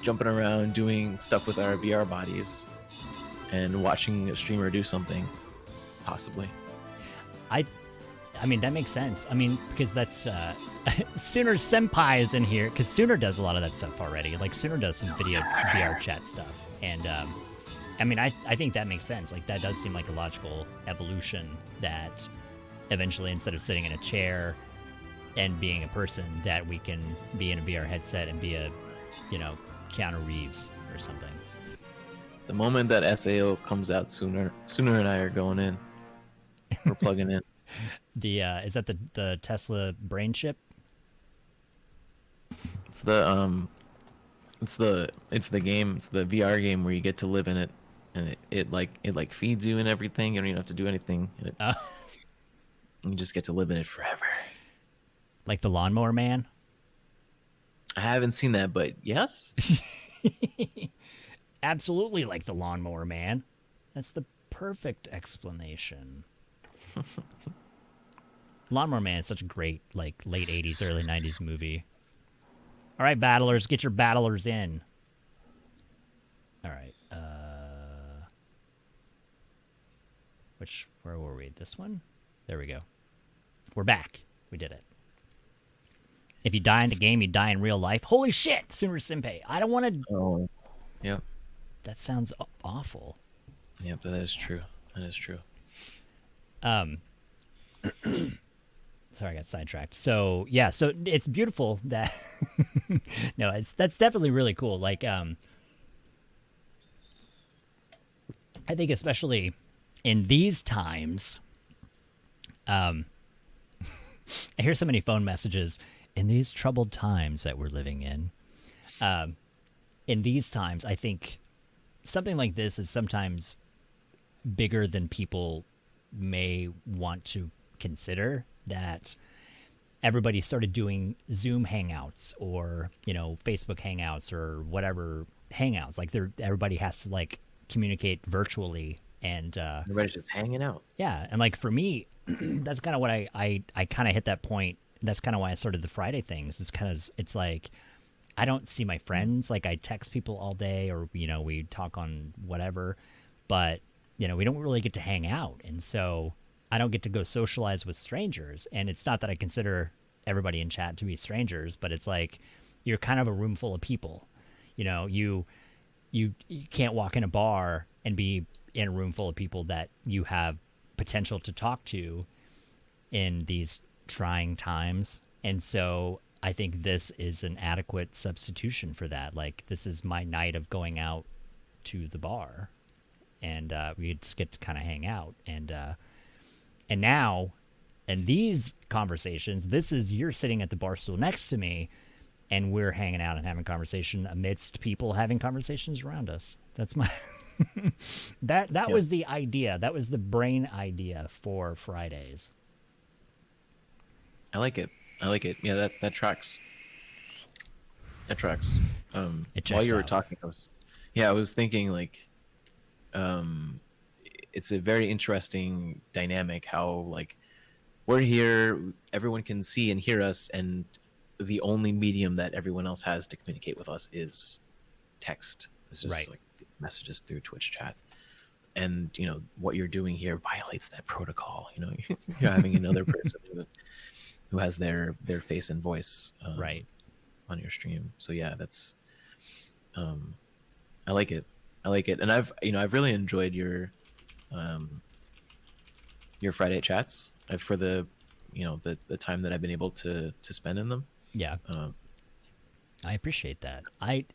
jumping around, doing stuff with our VR bodies, and watching a streamer do something, possibly. I mean, that makes sense. I mean, because that's Sooner Senpai is in here, because Sooner does a lot of that stuff already. Like Sooner does some video VR chat stuff, and I mean, I think that makes sense. Like that does seem like a logical evolution, that eventually, instead of sitting in a chair and being a person, that we can be in a VR headset and be a, you know, Keanu Reeves or something. The moment that SAO comes out, Sooner and I are going in. We're plugging in. Is that the Tesla brain chip? It's the game. It's the VR game where you get to live in it, and it feeds you and everything. You don't even have to do anything. You just get to live in it forever. Like the Lawnmower Man? I haven't seen that, but yes. Absolutely, like the Lawnmower Man. That's the perfect explanation. Lawnmower Man is such a great like late '80s, early '90s movie. All right, battlers, get your battlers in. All right. Where were we? This one? There we go. We're back. We did it. If you die in the game, you die in real life. Holy shit, Summer Senpai. I don't want to. Oh, yep. That sounds awful. Yep, that is true. That is true. Sorry, I got sidetracked. So yeah, so it's beautiful that. No, that's definitely really cool. Like, I think especially in these times, I hear so many phone messages in these troubled times that we're living in. In these times, I think something like this is sometimes bigger than people may want to consider. That everybody started doing Zoom hangouts or Facebook hangouts or whatever hangouts. Like everybody has to like communicate virtually and everybody's just hanging out. Yeah, and like for me, that's kind of what I kind of hit that point. That's kind of why I started the Friday things. Is because it's like I don't see my friends. Like I text people all day, or we talk on whatever, but we don't really get to hang out, and so I don't get to go socialize with strangers. And it's not that I consider everybody in chat to be strangers, but it's like you're kind of a room full of people. You can't walk in a bar and be in a room full of people that you have potential to talk to in these trying times. And so I think this is an adequate substitution for that. Like this is my night of going out to the bar, and we just get to kind of hang out. And now, in these conversations, this is you're sitting at the bar stool next to me, and we're hanging out and having conversation amidst people having conversations around us. That's my that was the idea. That was the brain idea for Fridays. I like it. Yeah, that tracks. That tracks. While you were talking, I was thinking like, it's a very interesting dynamic how like we're here, everyone can see and hear us, and the only medium that everyone else has to communicate with us is text. It's just right. Like messages through Twitch chat. And what you're doing here violates that protocol. You're having another person who has their face and voice right on your stream. So yeah, that's I like it. And I've really enjoyed your Friday chats for the the time that I've been able to spend in them. Yeah. I appreciate that.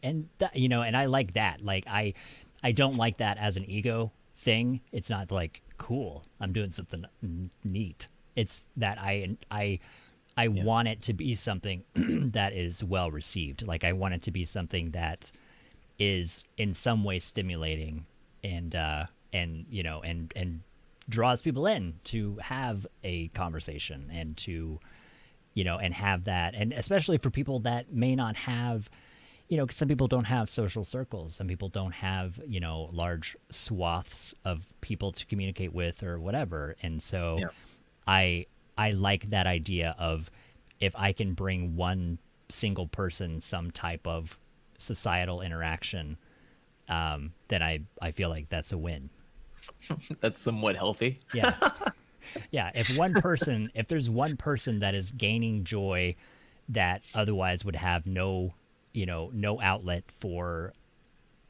And I like that. Like I don't like that as an ego thing. It's not like cool, I'm doing something neat. It's that I want it to be something that is well received. Like I want it to be something that is in some way stimulating and draws people in to have a conversation and to and have that. And especially for people that may not have, some people don't have social circles. Some people don't have, large swaths of people to communicate with or whatever. And so I like that idea of if I can bring one single person some type of societal interaction, then I feel like that's a win. That's somewhat healthy. Yeah. Yeah, if there's one person that is gaining joy that otherwise would have no outlet for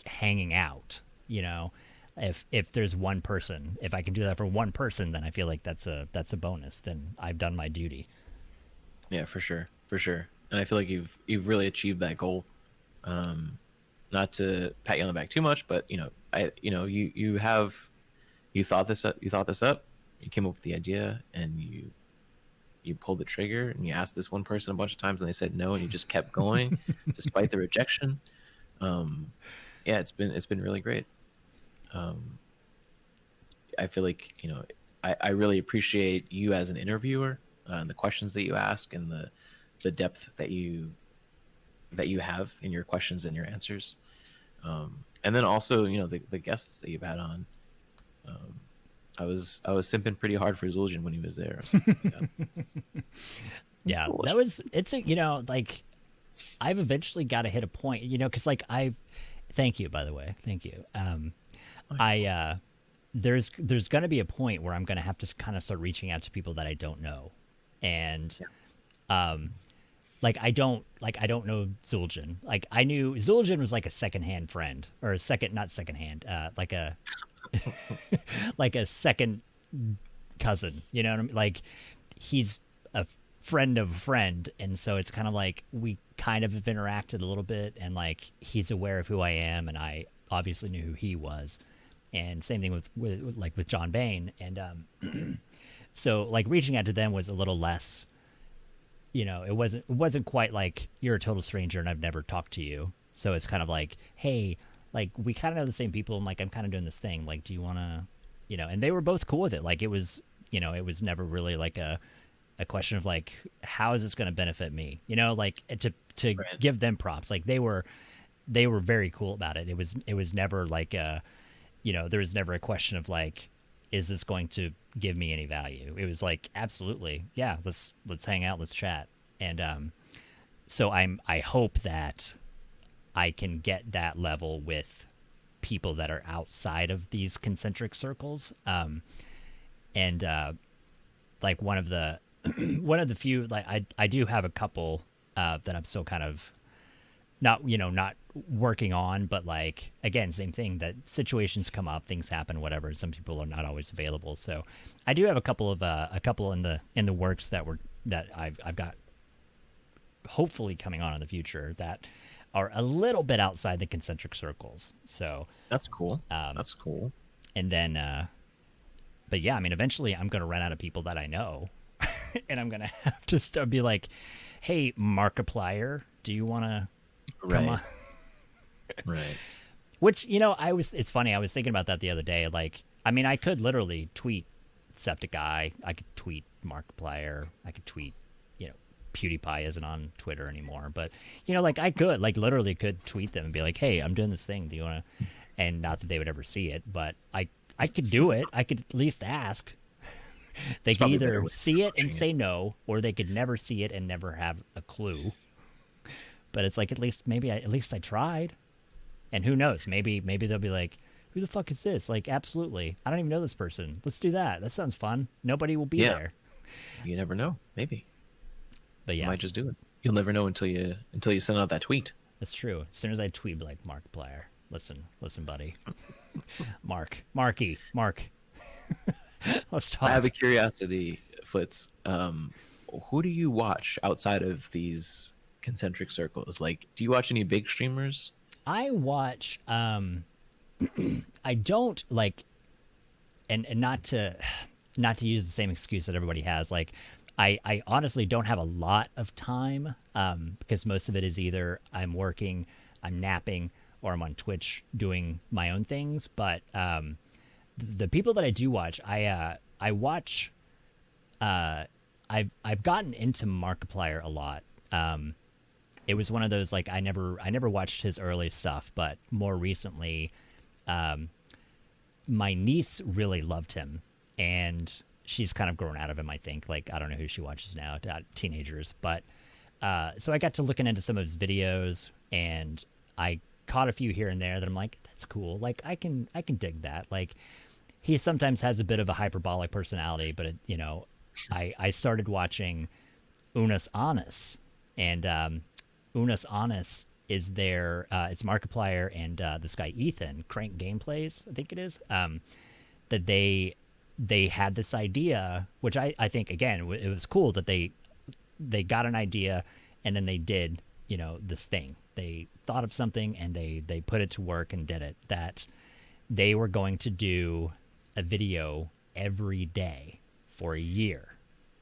hanging out, if there's one person, if I can do that for one person, then I feel like that's a bonus. Then I've done my duty. Yeah, for sure. And I feel like you've really achieved that goal. Not to pat you on the back too much, but you thought this up. You came up with the idea, and you pulled the trigger, and you asked this one person a bunch of times, and they said no, and you just kept going despite the rejection. Yeah, it's been really great. I feel like I really appreciate you as an interviewer, and the questions that you ask, and the depth that you have in your questions and your answers, and then also the guests that you've had on. I was simping pretty hard for Zul'jin when he was there. I was like, Yeah, that was it's a like I've eventually got to hit a point, because like I've thank you by the way, thank you. I there's going to be a point where I'm going to have to kind of start reaching out to people that I don't know, and I don't know Zul'jin. Like I knew Zul'jin was like a secondhand friend or a second not secondhand, like a like a second cousin. You know what I mean? Like he's a friend of a friend, and so it's kind of like we kind of have interacted a little bit, and like he's aware of who I am, and I obviously knew who he was, and same thing with John Bain, and so like reaching out to them was a little less. It wasn't quite like you're a total stranger and I've never talked to you. So it's kind of like, hey, like we kind of know the same people, and like I'm kind of doing this thing. Like, do you want to, And they were both cool with it. Like it was, it was never really like a question of like, how is this going to benefit me? Like to right. give them props. Like they were very cool about it. It was never like there was never a question of like, is this going to give me any value? It was like, absolutely, yeah. Let's hang out, let's chat, and so I hope that I can get that level with people that are outside of these concentric circles, and like one of the one of the few, like I do have a couple that I'm still kind of not working on, but like again, same thing, that situations come up, things happen, whatever, and some people are not always available. So I do have a couple in the works that I've got hopefully coming on in the future that are a little bit outside the concentric circles. So That's cool. That's cool. and then but yeah, I mean eventually I'm gonna run out of people that I know and I'm gonna have to start be like, hey, Markiplier, do you want to come on? Right. Which it's funny. I was thinking about that the other day. Like, I mean, I could literally tweet Septiceye. I could tweet Markiplier. I could tweet, PewDiePie isn't on Twitter anymore. But like I could, like, literally could tweet them and be like, "Hey, I'm doing this thing. Do you want to?" And not that they would ever see it, but I could do it. I could at least ask. They could either see it and say no, or they could never see it and never have a clue. But it's like at least I tried. And who knows? Maybe they'll be like, "Who the fuck is this?" Like, absolutely, I don't even know this person. Let's do that. That sounds fun. Nobody will be there. You never know. Maybe. But yeah, you might just do it. You'll never know until you send out that tweet. That's true. As soon as I tweet, be like, Markiplier, listen, buddy, Mark, let's talk. I have a curiosity, Flitz. Who do you watch outside of these concentric circles? Like, do you watch any big streamers? I watch I don't like and not to use the same excuse that everybody has. Like I honestly don't have a lot of time because most of it is either I'm working, I'm napping, or I'm on Twitch doing my own things. But the people that I do watch, I watch I've gotten into Markiplier a lot. It was one of those, like, I never watched his early stuff, but more recently, my niece really loved him, and she's kind of grown out of him, I think. Like, I don't know who she watches now, teenagers, but so I got to looking into some of his videos, and I caught a few here and there that I'm like, that's cool. Like, I can dig that. Like, he sometimes has a bit of a hyperbolic personality, but I started watching Unus Annus, and Unus Annus is there. It's Markiplier and this guy Ethan, Crank Gameplays, I think it is. That they had this idea, which I think again it was cool that they got an idea and then they did this thing. They thought of something and they put it to work and did it. That they were going to do a video every day for a year.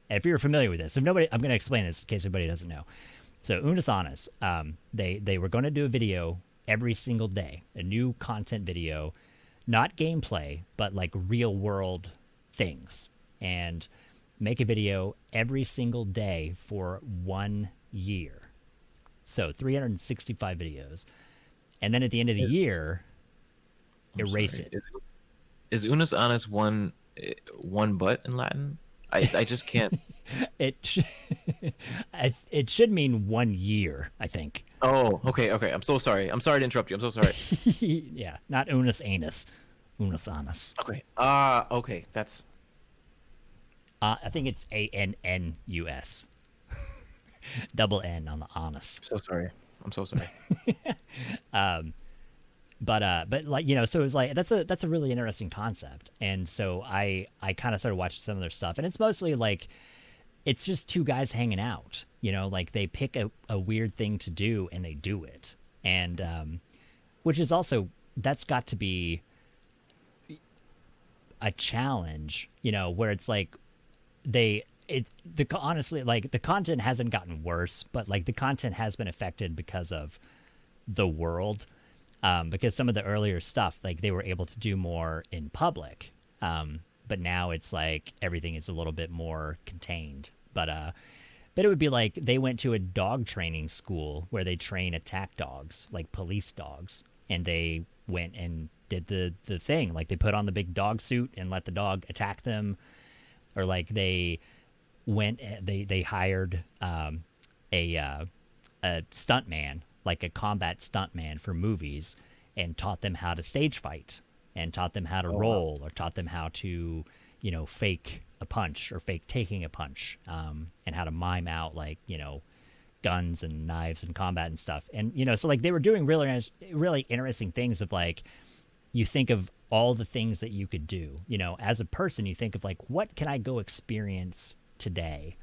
And if you're familiar with this, I'm going to explain this in case anybody doesn't know. So Unus Annus, they were going to do a video every single day, a new content video, not gameplay, but like real world things, and make a video every single day for 1 year. So 365 videos. And then at the end of the year, erase it. Is Unus Annus one one butt in Latin? I just can't. It it should mean 1 year, I think. Oh, okay, okay. I'm so sorry. I'm sorry to interrupt you. I'm so sorry. Yeah, not unus anus, unus anus. Okay. Okay. That's I think it's ANNUS. Double N on the anus. so sorry. I'm so sorry. But like, so it was like that's a really interesting concept. And so I kind of started watching some of their stuff, and it's mostly like it's just two guys hanging out. Like they pick a weird thing to do and they do it, and which is also, that's got to be a challenge. Where it's like honestly, like, the content hasn't gotten worse, but like the content has been affected because of the world. Because some of the earlier stuff, like, they were able to do more in public, but now it's like everything is a little bit more contained. But it would be like they went to a dog training school where they train attack dogs, like police dogs, and they went and did the thing, like they put on the big dog suit and let the dog attack them, or like they hired a stunt man, like a combat stunt man for movies, and taught them how to stage fight, and taught them how to roll, or taught them how to, fake a punch or fake taking a punch, and how to mime out, like, guns and knives and combat and stuff. And, so like they were doing really interesting things of like, you think of all the things that you could do, as a person, you think of like, what can I go experience today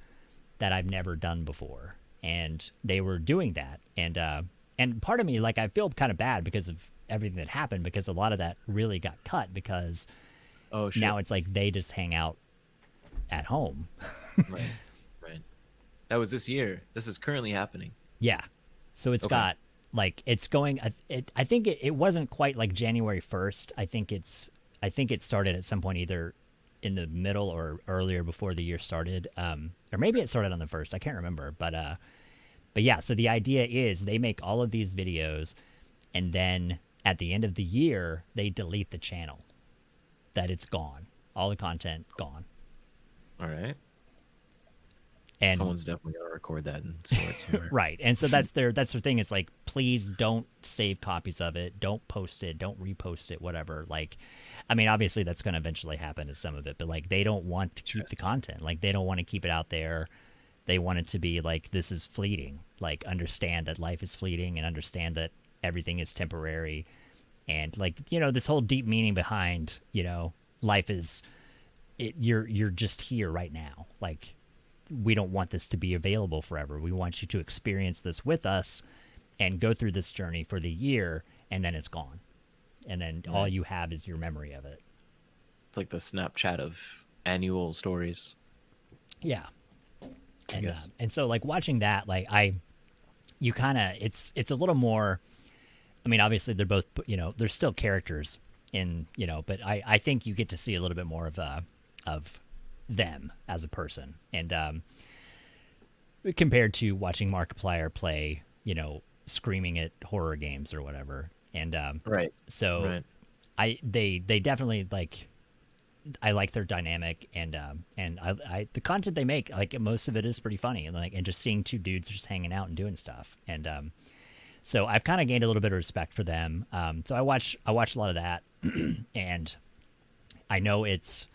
that I've never done before? And they were doing that. And part of me, like, I feel kind of bad because of everything that happened, because a lot of that really got cut, because now it's like they just hang out at home. Right. That was this year. This is currently happening. Yeah. So it's got, like, it's going, I think it wasn't quite like January 1st. I think it started at some point either in the middle or earlier before the year started. Or maybe it started on the 1st. I can't remember. But yeah, so the idea is they make all of these videos, and then at the end of the year, they delete the channel. That it's gone. All the content gone. All right. And someone's definitely gonna record that and store it somewhere. Right. And so that's their thing. It's like, please don't save copies of it. Don't post it. Don't repost it. Whatever. Like, I mean, obviously that's going to eventually happen to some of it, but like they don't want to keep the content. Like they don't want to keep it out there. They want it to be like, this is fleeting. Like, understand that life is fleeting, and understand that everything is temporary. And like, this whole deep meaning behind, life is you're just here right now. Like, we don't want this to be available forever. We want you to experience this with us and go through this journey for the year, and then it's gone. And then all you have is your memory of it. It's like the Snapchat of annual stories. Yeah. And so like watching that, like you kind of, it's a little more, I mean, obviously they're both, they're still characters in, but I think you get to see a little bit more of them as a person, and compared to watching Markiplier play, screaming at horror games or whatever. And right. So they definitely, like, I like their dynamic, and I the content they make, like, most of it is pretty funny, and just seeing two dudes just hanging out and doing stuff. And so I've kind of gained a little bit of respect for them. So I watch a lot of that, and I know it's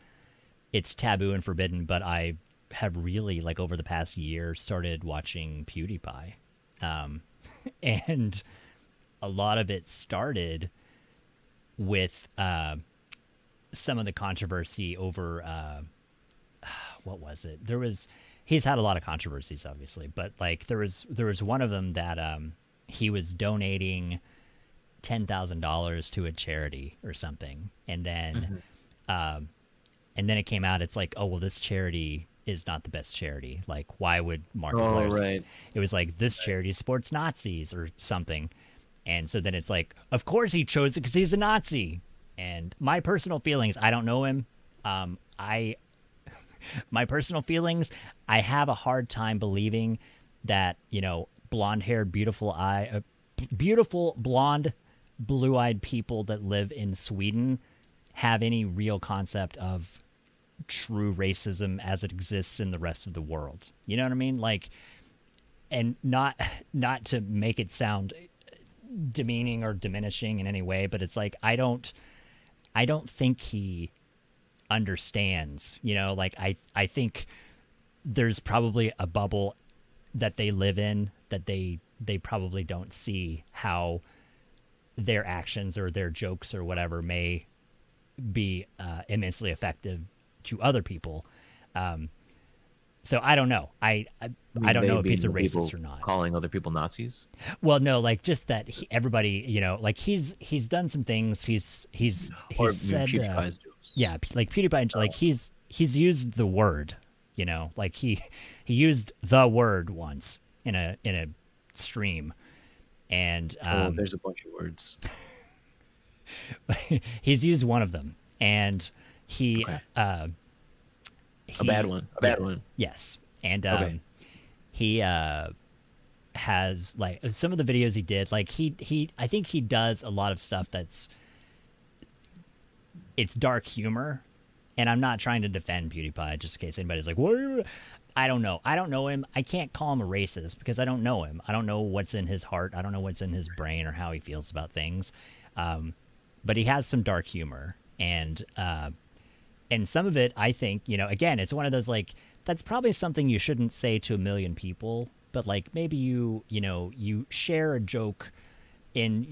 taboo and forbidden, but I have really, like, over the past year, started watching PewDiePie. And a lot of it started with some of the controversy over what was it? He's had a lot of controversies, obviously, but like there was one of them that he was donating $10,000 to a charity or something, and then it came out, it's like, oh well, this charity is not the best charity. Like, why would Markiplier? Oh, right. It was like, this charity supports Nazis or something. And so then it's like, of course he chose it because he's a Nazi. And my personal feelings, I don't know him. My personal feelings, I have a hard time believing that, blonde-haired, beautiful blonde, blue-eyed people that live in Sweden have any real concept of true racism as it exists in the rest of the world. You know what I mean? Like, and not to make it sound demeaning or diminishing in any way, but it's like I don't think he understands. You know, like I think there's probably a bubble that they live in that they probably don't see how their actions or their jokes or whatever may be immensely effective to other people. So I don't know. I don't know if he's a racist or not. Calling other people Nazis? Well, no, like just that everybody, you know, like he's done some things. He's said, yeah, like PewDiePie, like he's used the word, you know, like he used the word once in a stream, and there's a bunch of words. He's used one of them, and he a bad one. A bad one. Yes. And he has, like, some of the videos he did, like I think he does a lot of stuff it's dark humor. And I'm not trying to defend PewDiePie, just in case anybody's like, what? I don't know. I don't know him. I can't call him a racist because I don't know him. I don't know what's in his heart. I don't know what's in his brain or how he feels about things. But he has some dark humor, and some of it, I think, you know, again, it's one of those, like, that's probably something you shouldn't say to a million people, but like maybe you share a joke in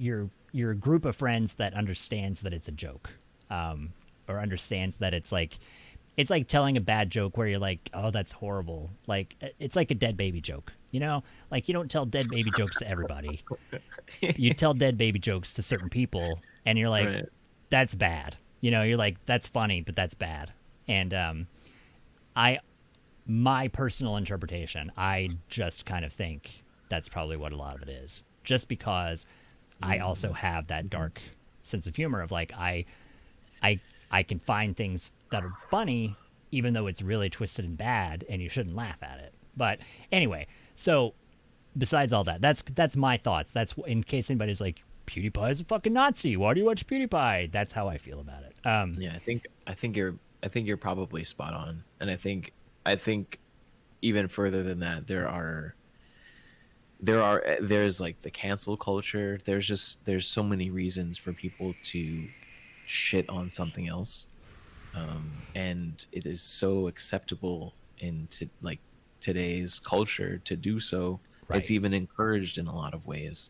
your group of friends that understands that it's a joke, or understands that it's like telling a bad joke where you're like, oh, that's horrible. Like, it's like a dead baby joke, you know? Like, you don't tell dead baby jokes to everybody. You tell dead baby jokes to certain people, and you're like, right, that's bad. You know, you're like, that's funny, but that's bad. And my personal interpretation, I just kind of think that's probably what a lot of it is. Just because I also have that dark sense of humor of, like, I can find things that are funny, even though it's really twisted and bad, and you shouldn't laugh at it. But anyway, so besides all that, that's my thoughts. That's in case anybody's like, PewDiePie is a fucking Nazi. Why do you watch PewDiePie? That's how I feel about it. Yeah, I think you're probably spot on, and I think even further than that, there's like the cancel culture. There's so many reasons for people to shit on something else, and it is so acceptable in today's culture to do so. Right. It's even encouraged in a lot of ways.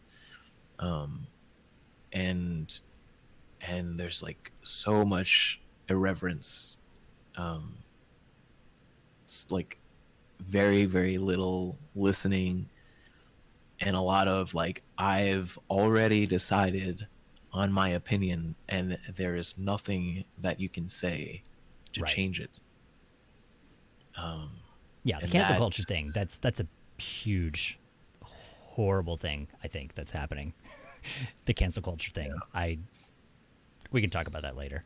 And there's like so much irreverence. It's like very, very little listening, and a lot of like, I've already decided on my opinion, and there is nothing that you can say to change it. Yeah, the cancel culture thing, that's a huge, horrible thing, I think, that's happening. The cancel culture thing. Yeah. We can talk about that later.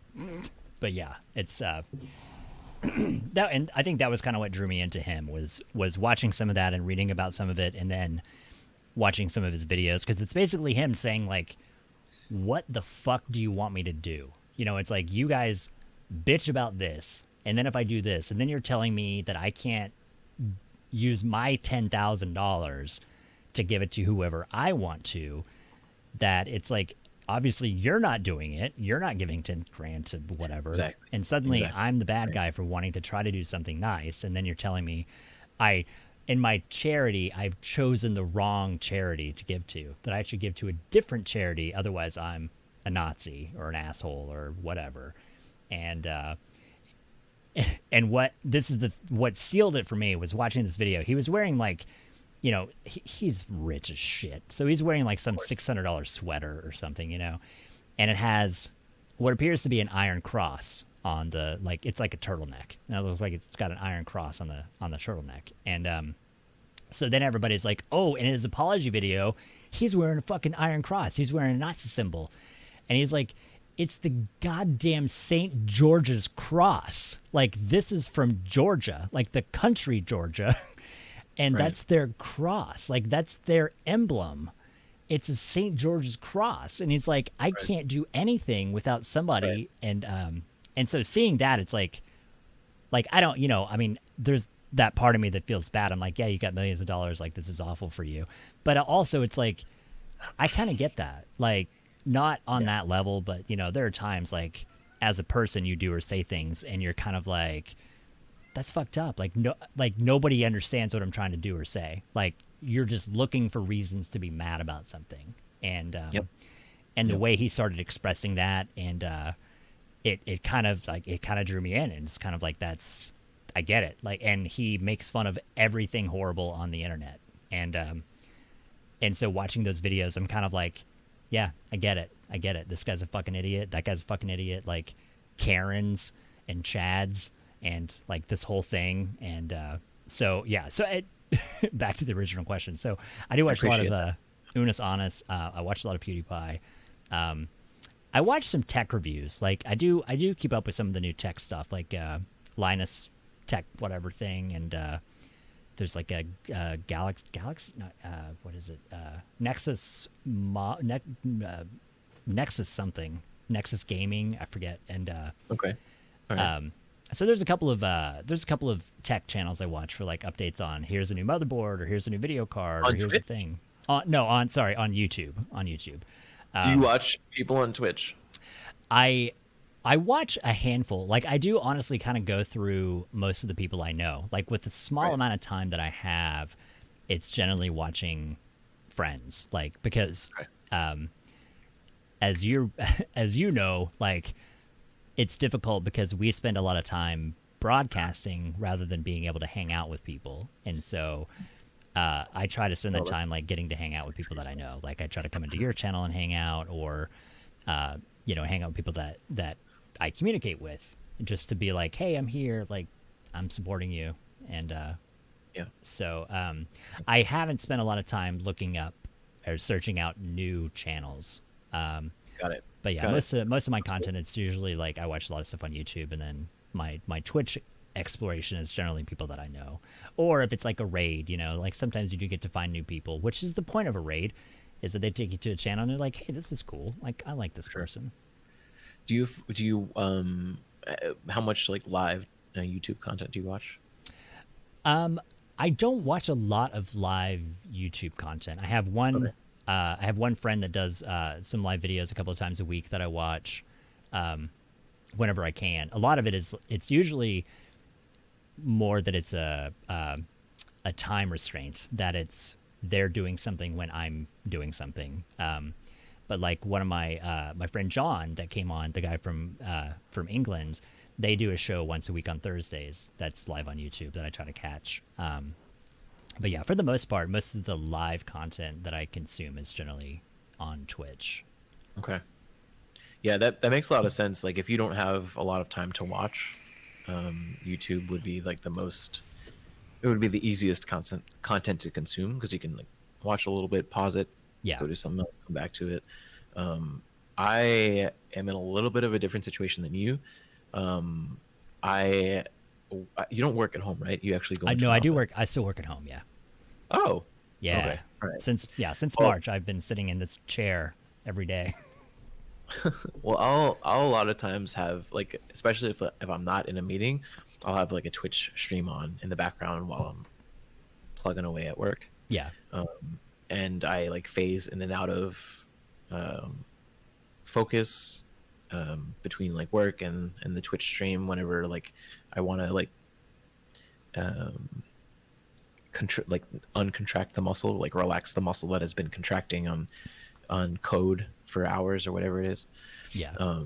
But yeah, it's that, and I think that was kind of what drew me into him was watching some of that and reading about some of it, and then watching some of his videos, because it's basically him saying, like, what the fuck do you want me to do? You know, it's like, you guys bitch about this, and then if I do this, and then you're telling me that I can't use my $10,000 to give it to whoever I want to, that it's like, obviously you're not doing it. You're not giving 10 grand to whatever. Exactly. And suddenly I'm the bad guy for wanting to try to do something nice. And then you're telling me in my charity, I've chosen the wrong charity to give to, that I should give to a different charity. Otherwise I'm a Nazi or an asshole or whatever. And what sealed it for me was watching this video. He was wearing, like, you know, he's rich as shit. So he's wearing like some $600 sweater or something, you know, and it has what appears to be an iron cross on the, like, it's like a turtleneck. And it looks like it's got an iron cross on the turtleneck. And so then everybody's like, oh, in his apology video, he's wearing a fucking iron cross. He's wearing a Nazi symbol. And he's like, it's the goddamn St. George's cross. Like, this is from Georgia, like the country Georgia. And that's their cross. Like, that's their emblem. It's a St. George's cross. And he's like, I can't do anything without somebody. And so seeing that, it's like like, I don't, I mean, there's that part of me that feels bad. I'm like, yeah, you got millions of dollars. Like, this is awful for you. But also, it's like, I kind of get that. Like, not on that level, but, there are times, like, as a person, you do or say things, and you're kind of like, that's fucked up. Like, no, like, nobody understands what I'm trying to do or say. Like, you're just looking for reasons to be mad about something. And, and the way he started expressing that, and it kind of drew me in, and it's kind of like, I get it. Like, and he makes fun of everything horrible on the internet, and so watching those videos, I'm kind of like, yeah, I get it. This guy's a fucking idiot. That guy's a fucking idiot. Like, Karens and Chads and like this whole thing, and so back to the original question. So I do watch a lot of Unis Honest. I watch a lot of PewDiePie. I watch some tech reviews. Like, I do keep up with some of the new tech stuff, like Linus Tech whatever thing, and there's like a Galaxy what is it? Nexus something. Nexus Gaming, I forget. And okay. All right. So there's a couple of tech channels I watch for like updates on, here's a new motherboard, or here's a new video card, or here's a thing. On YouTube. On YouTube. Do you watch people on Twitch? I watch a handful. Like, I do honestly kind of go through most of the people I know. Like, with the small amount of time that I have, it's generally watching friends. Like, because as you know, like, it's difficult because we spend a lot of time broadcasting rather than being able to hang out with people. And so I try to spend that time like getting to hang out with people that I know. Like, I try to come into your channel and hang out, or hang out with people that I communicate with, just to be like, hey, I'm here, like, I'm supporting you. And so I haven't spent a lot of time looking up or searching out new channels. Got it. But yeah, most of my content, it's usually like I watch a lot of stuff on YouTube, and then my Twitch exploration is generally people that I know. Or if it's like a raid, like sometimes you do get to find new people, which is the point of a raid, is that they take you to a channel and they're like, hey, this is cool. Like, I like this person. Do you how much like live YouTube content do you watch? I don't watch a lot of live YouTube content. I have one friend that does some live videos a couple of times a week that I watch whenever I can. A lot of it's usually more that it's a time restraint, that they're doing something when I'm doing something. But like one of my friend John that came on, the guy from England, they do a show once a week on Thursdays that's live on YouTube that I try to catch. But yeah, for the most part, most of the live content that I consume is generally on Twitch. Okay. Yeah, that makes a lot of sense. Like, if you don't have a lot of time to watch, YouTube would be like it would be the easiest content to consume, because you can like watch a little bit, pause it, go do something else, come back to it. I am in a little bit of a different situation than you. You don't work at home, right? You actually go. I do work. I still work at home. Yeah. Oh. Yeah. Okay. All right. Since March, I've been sitting in this chair every day. Well, I'll a lot of times have, like, especially if I'm not in a meeting, I'll have like a Twitch stream on in the background while I'm plugging away at work. Yeah. And I like phase in and out of focus between like work and the Twitch stream whenever like I want to like uncontract the muscle, like relax the muscle that has been contracting on code for hours or whatever it is. Yeah.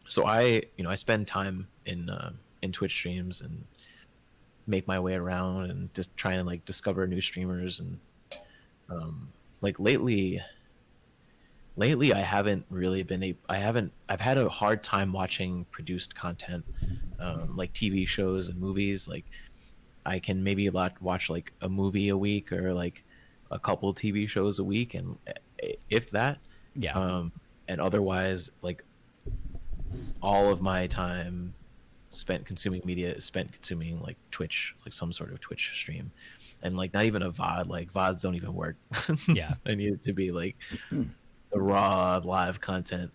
So I spend time in Twitch streams and make my way around and just try and like discover new streamers. And like lately I haven't really been I've had a hard time watching produced content, like TV shows and movies. Like, I can maybe watch like a movie a week, or like a couple TV shows a week, and if that. Yeah. And otherwise, like, all of my time spent consuming media is spent consuming like Twitch, like some sort of Twitch stream, and like not even a VOD. Like, VODs don't even work. Yeah. I need it to be like the raw live content.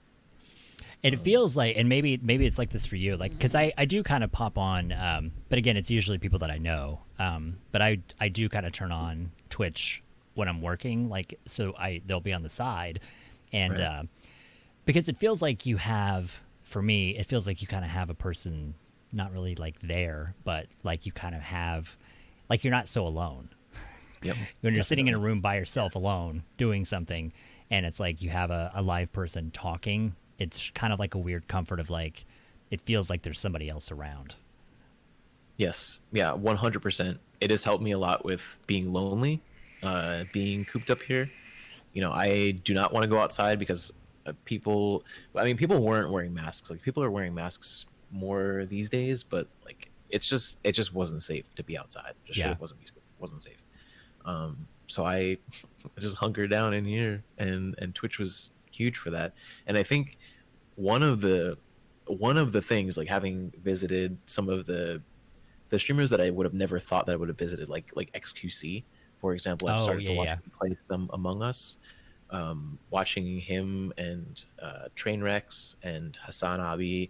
It feels like, and maybe it's like this for you, like, because I do kind of pop on, but again, it's usually people that I know. But I do kind of turn on Twitch when I'm working, like, so they'll be on the side, and Right. because it feels like you have, for me, it feels like you kind of have a person, not really like there, but like you kind of have, like you're not so alone. Yep. When you're sitting in a Definitely. room by yourself alone doing something, and it's like you have a live person talking, it's kind of like a weird comfort of like, it feels like there's somebody else around. Yes. Yeah. 100%. It has helped me a lot with being lonely, being cooped up here. I do not want to go outside because people. I mean, people weren't wearing masks. Like people are wearing masks more these days, but like it just wasn't safe to be outside. Just Yeah. straight wasn't safe. So I just hunkered down in here, and Twitch was huge for that. And I think one of the one of the things, like having visited some of the streamers that I would have never thought that I would have visited, like XQC, for example. I've Oh started yeah, to watch yeah, him play some Among Us. Watching him and Trainwrecks and Hassan Abi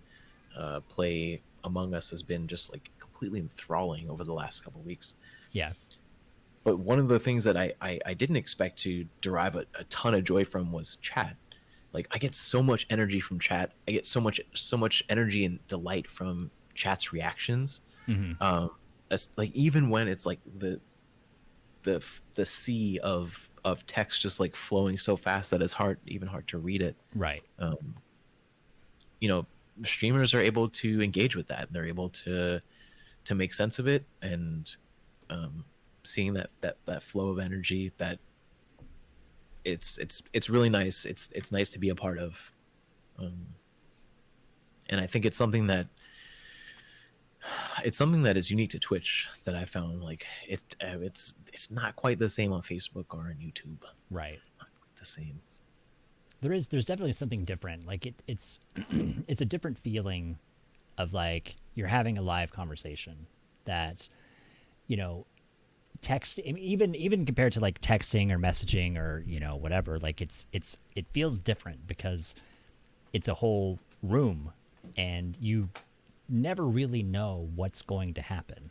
play Among Us has been just like completely enthralling over the last couple of weeks. yeah, But one of the things that I didn't expect to derive a ton of joy from was chat. Like I get so much energy from chat. I get so much energy and delight from chat's reactions. hmm, Um, like even when it's like the the sea of text just like flowing so fast that it's hard to read it. right, Um, you know, Streamers are able to engage with that. They're able to make sense of it, and um, seeing that flow of energy, that it's really nice. It's nice to be a part of, um, and I think it's something that is unique to Twitch that I found. Like it's not quite the same on Facebook or on YouTube. right. Not quite the same. There's definitely something different. Like it's it's a different feeling of like you're having a live conversation that, you know, text, I mean, even compared to like texting or messaging or whatever, like it feels different because it's a whole room and you never really know what's going to happen.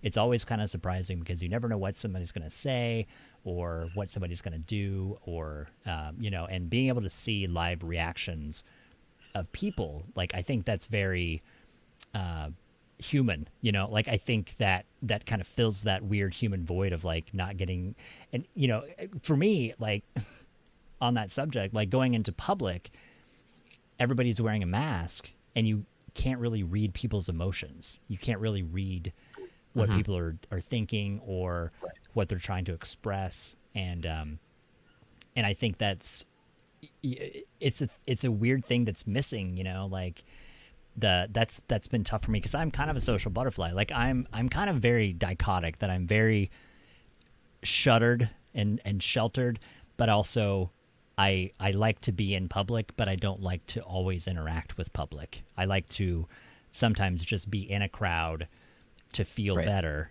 It's always kind of surprising because you never know what somebody's going to say or what somebody's going to do, or and being able to see live reactions of people, like I think that's very human. Like I think that kind of fills that weird human void of like not getting. And for me, like on that subject, like going into public, everybody's wearing a mask and you can't really read people's emotions. You can't really read what Mm-hmm. people are thinking or what they're trying to express. And I think it's a weird thing that's missing, like that's been tough for me because I'm kind of a social butterfly. Like I'm kind of very dichotic, that I'm very shuttered and sheltered, but also I like to be in public, but I don't like to always interact with public. I like to sometimes just be in a crowd to feel Right. better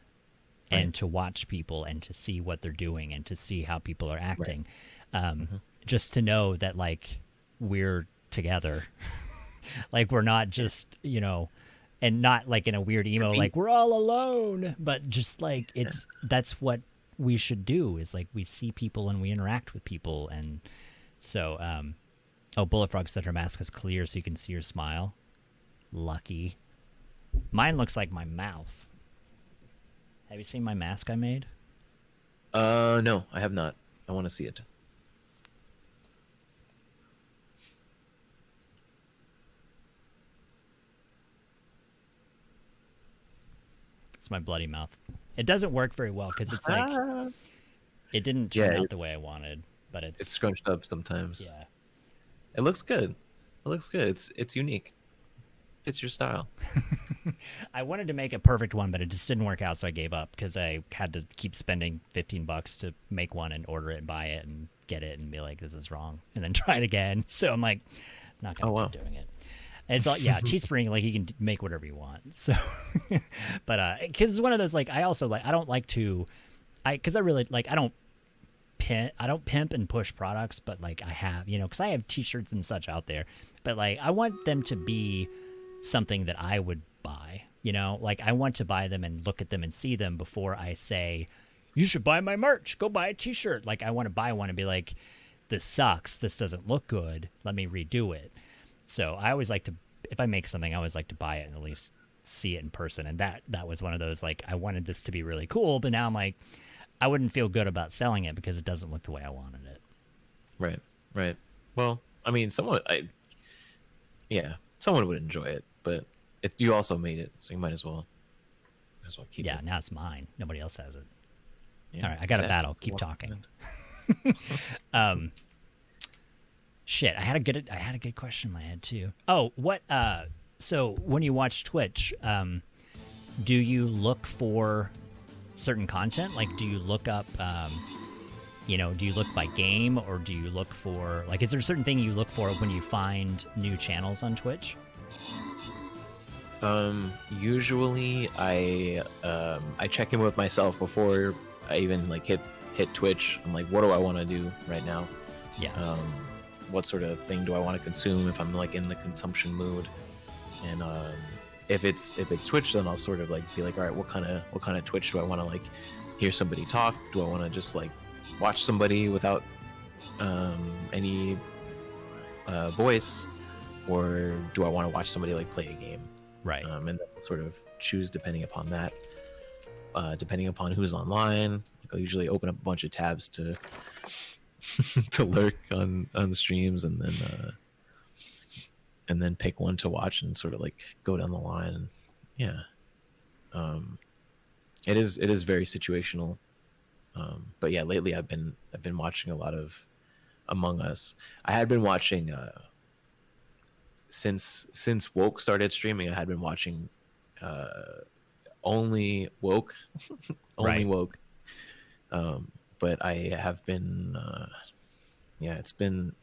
Right. and to watch people and to see what they're doing and to see how people are Right. acting. Mm-hmm. Just to know that like we're together. Like we're not just, and not like in a weird To emo, be. like we're all alone, but just like Yeah. that's what we should do, is like we see people and we interact with people. And so, oh, Bullfrog said her mask is clear so you can see her smile. Lucky. Mine looks like my mouth. Have you seen my mask I made? No, I have not. I want to see it. It's my bloody mouth. It doesn't work very well because it's like it didn't Yeah, turn out the it's way I wanted, but it's it's scrunched up sometimes. yeah. It looks good. It looks good. It's unique. Fits your style. I wanted to make a perfect one, but it just didn't work out, so I gave up because I had to keep spending $15 to make one and order it, buy it, and get it, and be like, "This is wrong," and then try it again. So I'm like, not Oh gonna wow. keep doing it. And it's all yeah, Teespring, like you can make whatever you want. So, but because it's one of those like I also like I don't like to, because I really like I don't pimp and push products, but like I have because I have T-shirts and such out there. but like I want them to be something that I would buy. You know, like I want to buy them and look at them and see them before I say, you should buy my merch. Go buy a t-shirt. Like I want to buy one and be like, this sucks. This doesn't look good. Let me redo it. So I always like to, if I make something, I always like to buy it and at least see it in person. And that was one of those, like, I wanted this to be really cool, but now I'm like, I wouldn't feel good about selling it because it doesn't look the way I wanted it. Right. Well, I mean, someone would enjoy it, but you also made it, so you might as well keep it. Yeah, now it's mine. Nobody else has it. Yeah, all right, I got a battle. Keep talking. Shit, I had a good question in my head too. Oh, what? So when you watch Twitch, do you look for certain content? Like, do you look up, do you look by game, or do you look for, like, is there a certain thing you look for when you find new channels on Twitch? Usually I check in with myself before I even like hit Twitch. I'm like, what do I want to do right now? Yeah. What sort of thing do I want to consume if I'm like in the consumption mood? And if it's Twitch, then I'll sort of like be like, all right, what kind of Twitch do I want to like hear somebody talk? Do I want to just like watch somebody without any voice, or do I want to watch somebody like play a game? Right. And then sort of choose depending upon that. Depending upon who's online, like I'll usually open up a bunch of tabs to to lurk on the streams, and then pick one to watch and sort of like go down the line. Yeah. It is very situational. But yeah, lately I've been watching a lot of Among Us. I had been watching since Woke started streaming. I had been watching only Woke, Right. Woke. But I have been it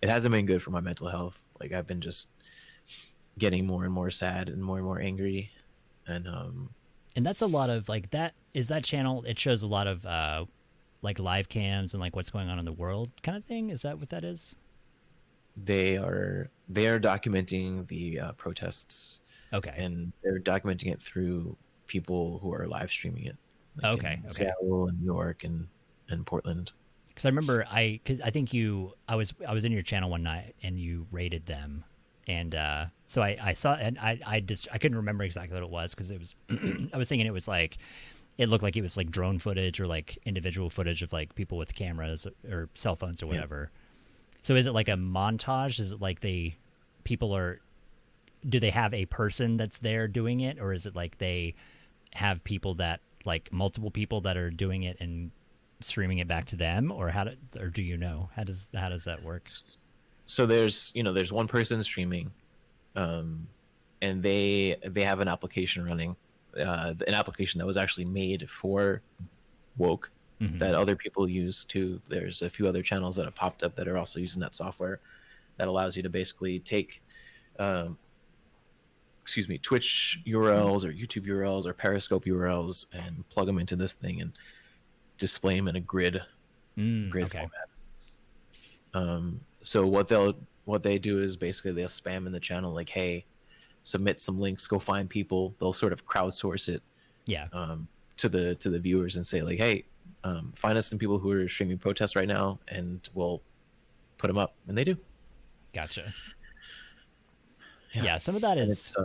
hasn't been good for my mental health. Like I've been just getting more and more sad and more angry, and that's a lot of like that. Is that channel? It shows a lot of like live cams and like what's going on in the world kind of thing. Is that what that is? They are documenting the protests. Okay. And they're documenting it through people who are live streaming it. Like okay. Seattle and New York and Portland. Because I remember I think I was in your channel one night and you rated them, and so I saw, and I couldn't remember exactly what it was because it was I was thinking it was like, it looked like it was like drone footage or like individual footage of like people with cameras or cell phones or whatever. Yeah. So is it like a montage? Is it like do they have a person that's there doing it, or is it like they have people that, like, multiple people that are doing it and streaming it back to them, or do you know how does that work? So there's one person streaming, and they have an application running, an application that was actually made for Woke, mm-hmm. that other people use too. There's a few other channels that have popped up that are also using that software that allows you to basically take Twitch URLs or YouTube URLs or Periscope URLs and plug them into this thing and display them in a grid okay. format. So what they do is basically they'll spam in the channel like, hey, submit some links, go find people. They'll sort of crowdsource it, to the viewers and say like, hey, find us some people who are streaming protests right now, and we'll put them up, and they do. Gotcha. Yeah, some of that is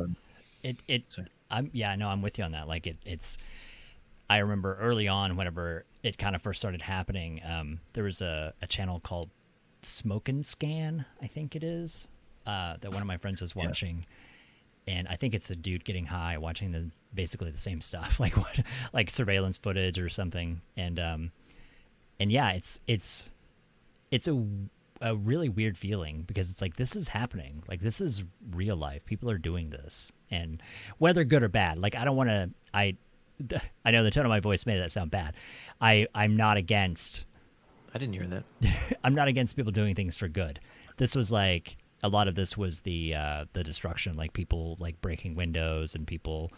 I'm with you on that. Like it's I remember early on, whenever it kind of first started happening, there was a channel called Smoke and Scan, I think it is, that one of my friends was watching, and I think it's a dude getting high watching basically the same stuff, like surveillance footage or something, and yeah, it's a really weird feeling because it's like, this is happening, like this is real life, people are doing this, and whether good or bad, like I don't want to, I know the tone of my voice made that sound bad. I'm not against, I didn't hear that. I'm not against people doing things for good. This was like, a lot of this was the destruction, like people like breaking windows and people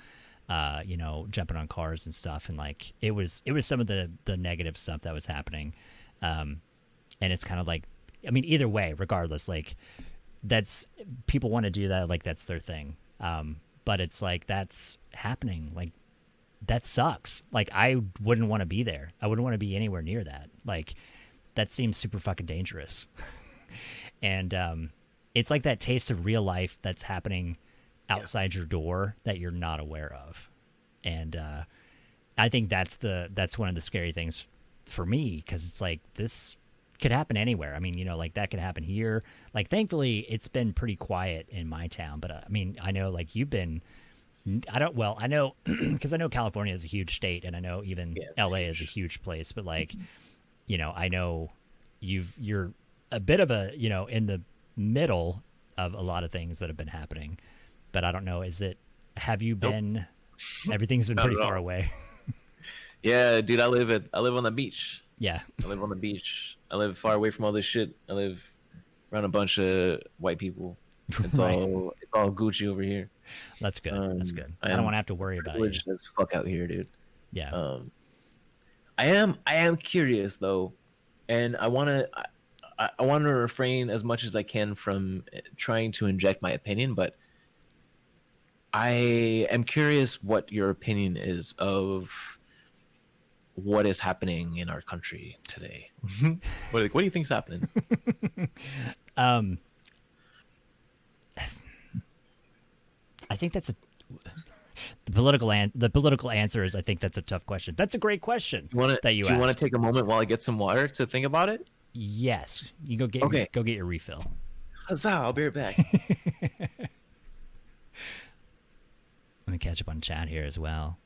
jumping on cars and stuff, and like it was some of the negative stuff that was happening, and it's kind of like, I mean, either way, regardless, like that's people want to do that, like that's their thing. But it's like that's happening. Like that sucks. Like I wouldn't want to be there. I wouldn't want to be anywhere near that. Like that seems super fucking dangerous. And it's like that taste of real life that's happening outside your door that you're not aware of. And I think that's one of the scary things for me, because it's like this could happen anywhere. I mean, you know, like that could happen here. Like thankfully it's been pretty quiet in my town, but I mean, I know like you've been, I know because I know California is a huge state, and I know even LA is a huge place, but like, you know, I know you're a bit of a, you know, in the middle of a lot of things that have been happening, but I don't know, have you been, everything's been pretty far away. Yeah, dude, I live on the beach. Yeah. I live on the beach. I live far away from all this shit. I live around a bunch of white people. It's right. It's all Gucci over here. That's good. That's good. I don't want to have to worry about it. As fuck out here, dude. Yeah. I am curious though, and I want to refrain as much as I can from trying to inject my opinion, but I am curious what your opinion is of what is happening in our country today. What do you think's happening? I think that's the political answer is, I think that's a tough question. That's a great question. Do you want to take a moment while I get some water to think about it? Yes. You go get your refill. Huzzah, I'll be right back. Let me catch up on chat here as well.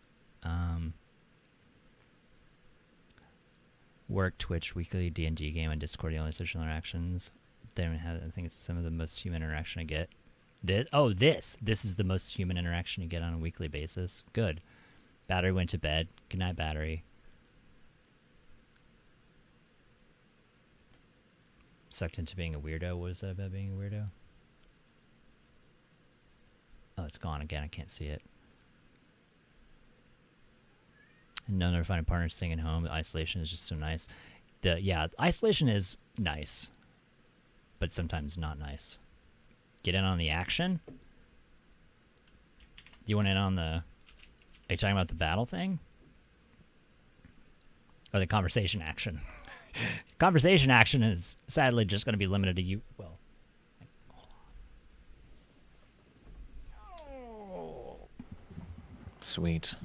Work, Twitch, weekly D&D game, on Discord, the only social interactions. They don't have, I think it's some of the most human interaction I get. This is the most human interaction you get on a weekly basis. Good. Battery went to bed. Good night, Battery. Sucked into being a weirdo. What is that about being a weirdo? Oh, it's gone again. I can't see it. No, never find a partner staying at home. The isolation is just so nice. Isolation is nice, but sometimes not nice. Get in on the action? You want in on the... Are you talking about the battle thing? Or the conversation action? Conversation action is sadly just going to be limited to you. Well, sweet.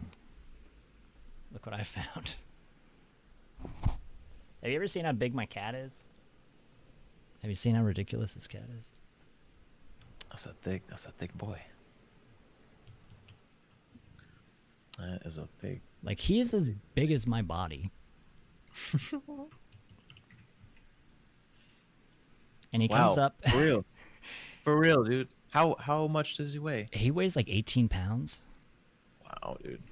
Look what I found. Have you ever seen how big my cat is? Have you seen how ridiculous this cat is? That's a thick boy. That is a thick... Like, he is as big as my body. And he comes up... For real. For real, dude. How much does he weigh? He weighs like 18 pounds. Wow, dude.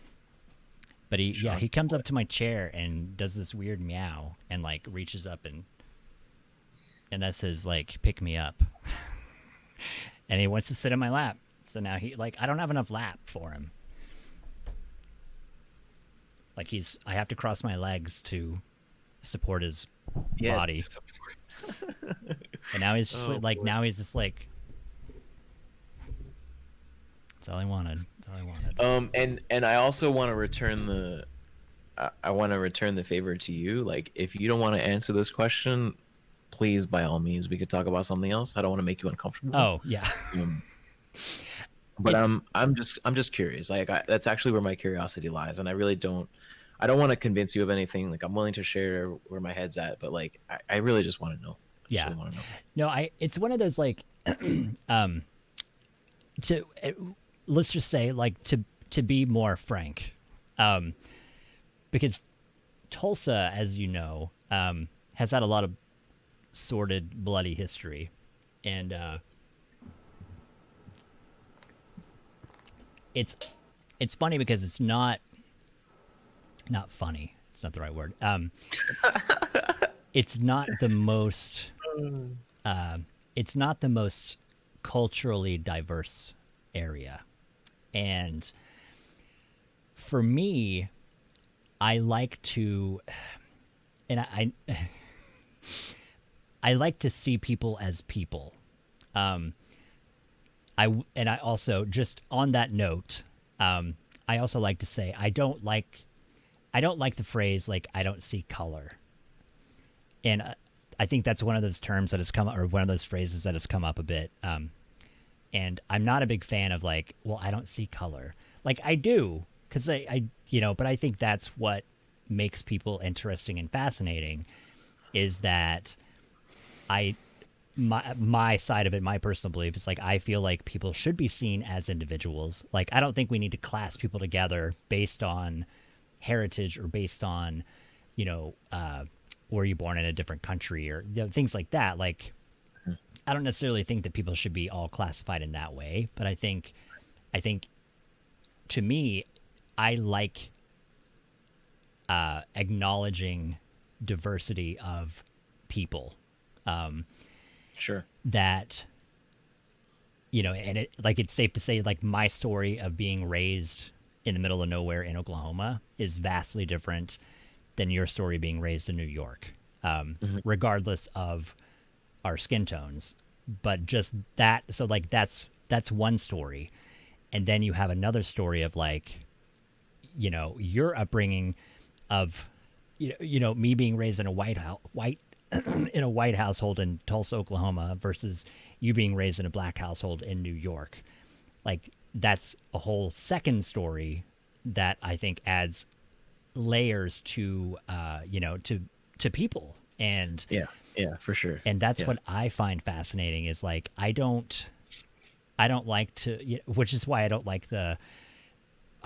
But he comes up to my chair and does this weird meow and like reaches up and that's his like pick me up. And he wants to sit in my lap. So now I don't have enough lap for him. Like I have to cross my legs to support his body. And now he's just that's all I wanted. And I also want to return the favor to you. Like, if you don't want to answer this question, please, by all means, we could talk about something else. I don't want to make you uncomfortable. Oh yeah. But I'm just curious. Like, that's actually where my curiosity lies, and I don't want to convince you of anything. Like, I'm willing to share where my head's at, but like, I really just want to know. Yeah. Really want to know. No, it's one of those like, let's just say, like, to be more frank, because Tulsa, as you know, has had a lot of sordid, bloody history, and it's funny because it's not funny. It's not the right word. It's not the most. It's not the most culturally diverse area. And for me, I like to, and I like to see people as people. I also, just on that note, I also like to say I don't like the phrase like I don't see color, and I think that's one of those terms that has come, or one of those phrases that has come up a bit. And I'm not a big fan of like, well, I don't see color. Like I do, because I but I think that's what makes people interesting and fascinating, is that my side of it, my personal belief is like, I feel like people should be seen as individuals. Like, I don't think we need to class people together based on heritage or based on, were you born in a different country, or things like that. Like, I don't necessarily think that people should be all classified in that way, but I think to me, I like acknowledging diversity of people. Sure. That, and it's safe to say, like, my story of being raised in the middle of nowhere in Oklahoma is vastly different than your story being raised in New York, regardless of our skin tones. But just that, so like that's one story, and then you have another story of like, your upbringing of, me being raised in a white in a white household in Tulsa, Oklahoma, versus you being raised in a black household in New York. Like, that's a whole second story that I think adds layers to to people. And yeah, for sure. And that's what I find fascinating, is like, I don't like to, which is why I don't like I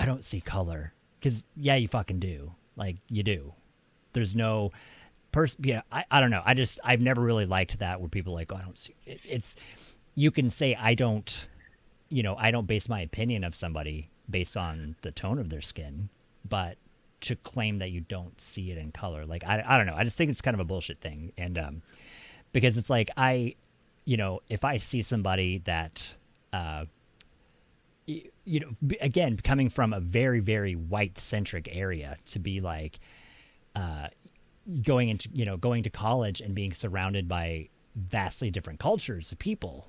don't see color, because you fucking do. Like, you do. There's no I don't know. I've never really liked that, where people are like, oh, I don't see it. It's, you can say I don't base my opinion of somebody based on the tone of their skin, but to claim that you don't see it in color, like, I don't know. I just think it's kind of a bullshit thing. And because it's like, if I see somebody that again, coming from a very, very white centric area, to be like going to college and being surrounded by vastly different cultures of people,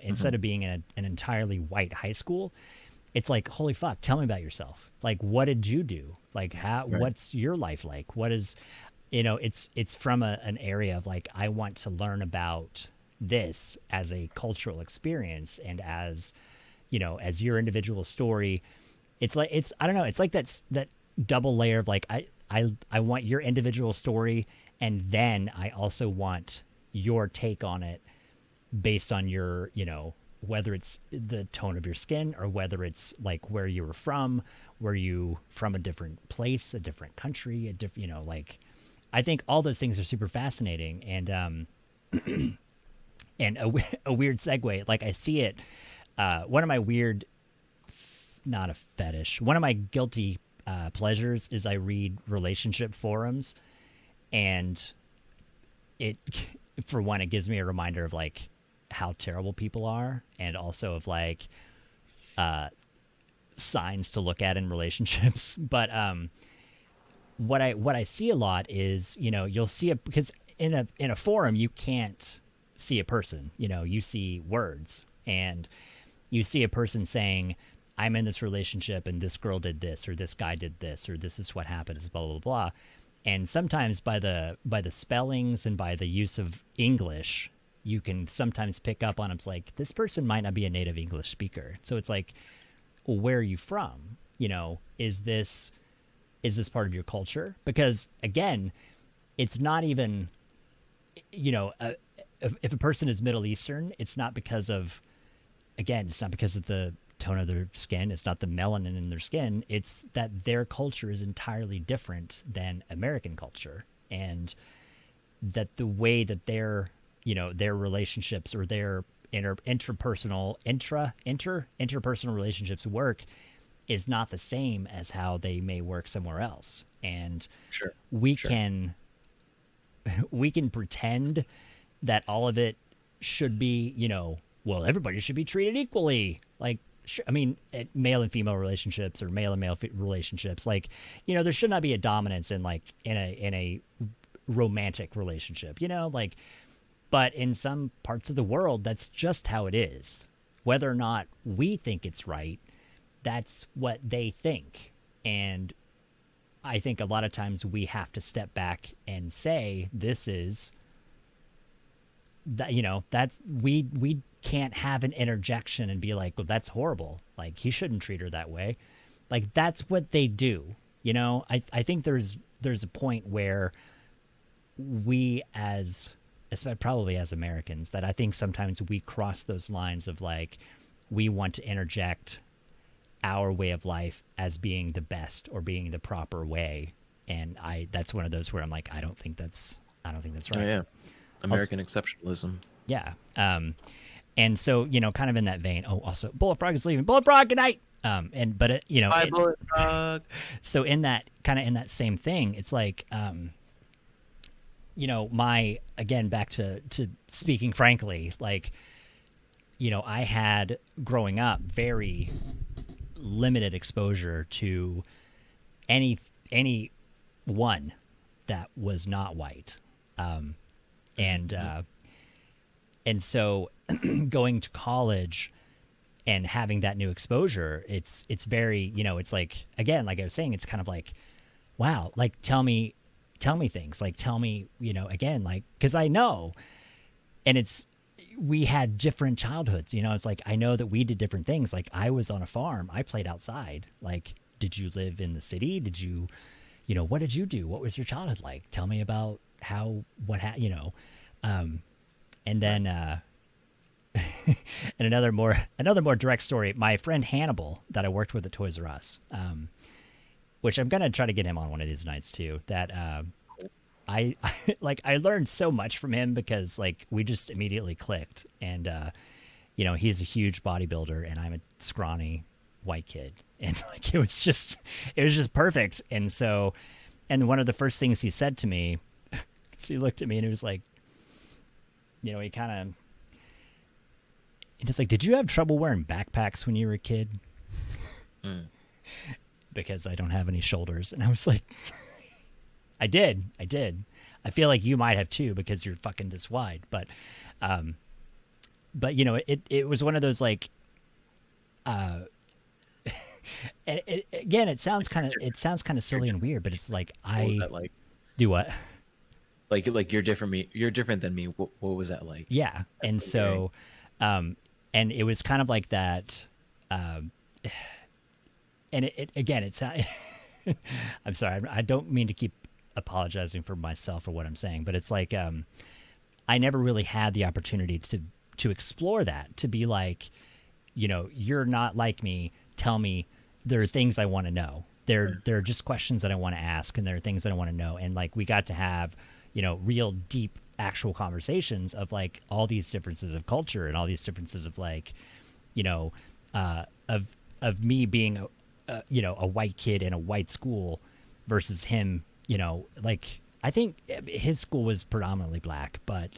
instead of being in an entirely white high school, it's like, holy fuck, tell me about yourself. Like, what did you do? Like, what's your life like? What is, it's from an area of like, I want to learn about this as a cultural experience, and as, as your individual story. It's like, I don't know. It's like that double layer of like, I want your individual story, and then I also want your take on it based on your, whether it's the tone of your skin, or whether it's like where you were you from a different place, a different country, a different, like, I think all those things are super fascinating. And and a weird segue, like, I see it, one of my weird, not a fetish, one of my guilty pleasures is I read relationship forums, and it, for one, it gives me a reminder of like how terrible people are, and also of like signs to look at in relationships. But what I see a lot is, you'll see it, because in a forum you can't see a person, you see words, and you see a person saying, I'm in this relationship and this girl did this, or this guy did this, or this is what happened, is blah, blah, blah. And sometimes by the spellings and by the use of English, you can sometimes pick up on, it's like, this person might not be a native English speaker. So it's like, well, where are you from? Is this part of your culture? Because again, it's not even, if a person is Middle Eastern, it's not because of the tone of their skin. It's not the melanin in their skin. It's that their culture is entirely different than American culture, and that the way that their relationships, or their interpersonal relationships work is not the same as how they may work somewhere else. And we can pretend that all of it should be, well, everybody should be treated equally. Like, I mean, male and female relationships, or male and male relationships, like, there should not be a dominance in like in a romantic relationship, like, But in some parts of the world, that's just how it is. Whether or not we think it's right, that's what they think. And I think a lot of times we have to step back and say, this is that, that's we can't have an interjection and be like, well, that's horrible. Like, he shouldn't treat her that way. Like, that's what they do. I think there's a point where we probably as Americans, that I think sometimes we cross those lines of like, we want to interject our way of life as being the best or being the proper way. And that's one of those where I'm like, I don't think that's right. Oh, yeah. American exceptionalism. Yeah. And so, kind of in that vein, also Bullet Frog is leaving. Bullet Frog, good night. Bye, Bullet Frog. So in that same thing, it's like, again, back to speaking frankly, like, I had growing up very limited exposure to anyone that was not white. And so going to college and having that new exposure, it's very, it's like, again, like I was saying, it's kind of like, wow, like, tell me things, like, tell me, again, like, cause I know, and we had different childhoods, it's like, I know that we did different things. Like, I was on a farm, I played outside. Like, did you live in the city? Did you, what did you do? What was your childhood like? Tell me about and then, and another more direct story. My friend Hannibal that I worked with at Toys R Us, which I'm gonna try to get him on one of these nights too. That I learned so much from him because like we just immediately clicked, and he's a huge bodybuilder and I'm a scrawny white kid, and like it was just perfect. And so, and one of the first things he said to me, he looked at me and he was like, he kind of. And it's like, did you have trouble wearing backpacks when you were a kid? Because I don't have any shoulders. And I was like, I did. I feel like you might have too, because you're fucking this wide. But it was one of those like, again, it sounds kind of silly and weird, but it's like, what was that like? Do what? Like you're different. You're different than me. What was that like? Yeah. And so, and it was kind of like that, and it's, I'm sorry, I don't mean to keep apologizing for myself or what I'm saying, but it's like, I never really had the opportunity to explore that, to be like, you're not like me, tell me, there are things I want to know. There are just questions that I want to ask, and there are things that I want to know. And like, we got to have, real deep actual conversations of like all these differences of culture and all these differences of like, of me being a white kid in a white school versus him, like, I think his school was predominantly black, but,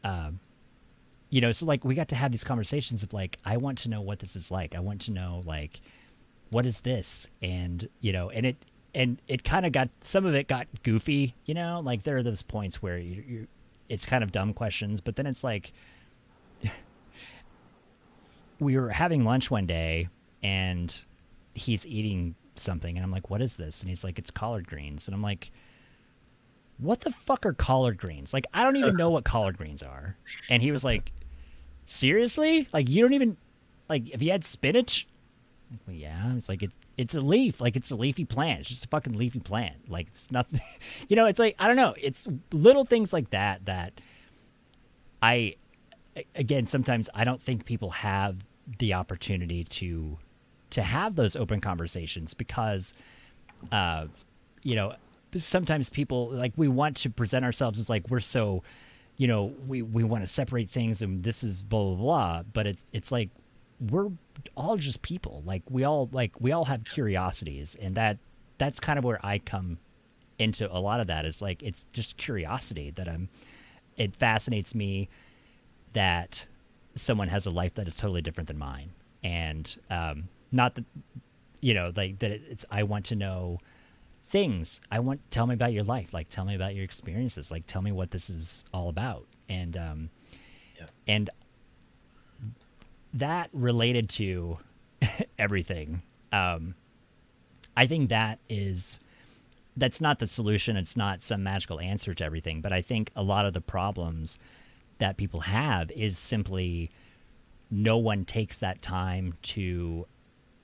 so like we got to have these conversations of like, I want to know what this is like. I want to know, like, what is this? And, and it kind of some of it got goofy, like there are those points where it's kind of dumb questions, but then it's like, we were having lunch one day and he's eating something and I'm like, what is this? And he's like, it's collard greens. And I'm like, what the fuck are collard greens? Like, I don't even know what collard greens are. And he was like, seriously? Like, you don't even, like, have you had spinach? Well, yeah. It's like, it's a leaf. Like, it's a leafy plant. It's just a fucking leafy plant. Like, it's nothing, it's like, I don't know. It's little things like that again, sometimes I don't think people have the opportunity to have those open conversations because, sometimes people, like, we want to present ourselves as like, we're so, we want to separate things and this is blah, blah, blah. But it's like, we're all just people. Like, we all have curiosities, and that's kind of where I come into a lot of that, is like, it's just curiosity that it fascinates me that someone has a life that is totally different than mine. And, not that, like that it's, I want to know things. Tell me about your life. Like, tell me about your experiences. Like, tell me what this is all about. And that related to everything. I think that's not the solution. It's not some magical answer to everything. But I think a lot of the problems that people have is simply no one takes that time to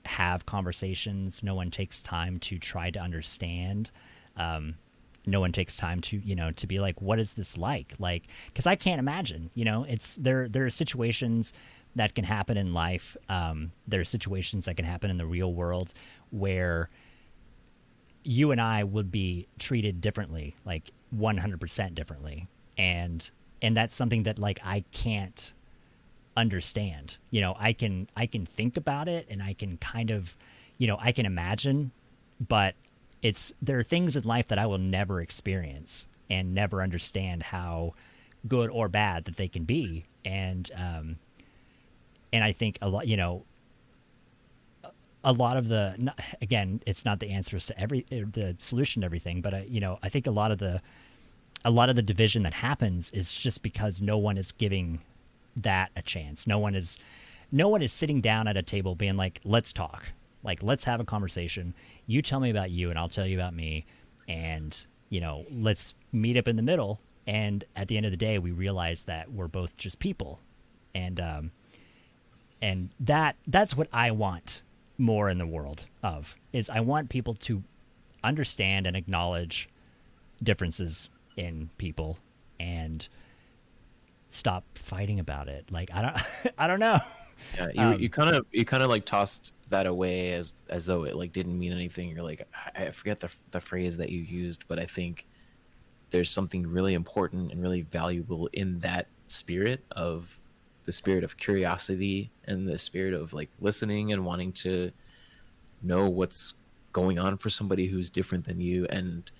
have conversations. No one takes time to try to understand. No one takes time to, to be like, what is this like? Like, because I can't imagine, there are situations that can happen in life. There are situations that can happen in the real world where you and I would be treated differently, like 100% differently. And that's something that like I can't understand. I can think about it, and I can kind of, I can imagine, but there are things in life that I will never experience and never understand how good or bad that they can be. And I think a lot of again, it's not the answers to the solution to everything, but I think a lot of the division that happens is just because no one is giving that a chance. No one is sitting down at a table being like, let's talk. Like, let's have a conversation. You tell me about you and I'll tell you about me. And, let's meet up in the middle. And at the end of the day, we realize that we're both just people. And that's what I want more in the world is I want people to understand and acknowledge differences in people and stop fighting about it. Like, I don't know. Yeah, you kind of like tossed that away as though it like didn't mean anything. You're like, I forget the phrase that you used, but I think there's something really important and really valuable in that spirit of the spirit of curiosity and the spirit of like listening and wanting to know what's going on for somebody who's different than you, and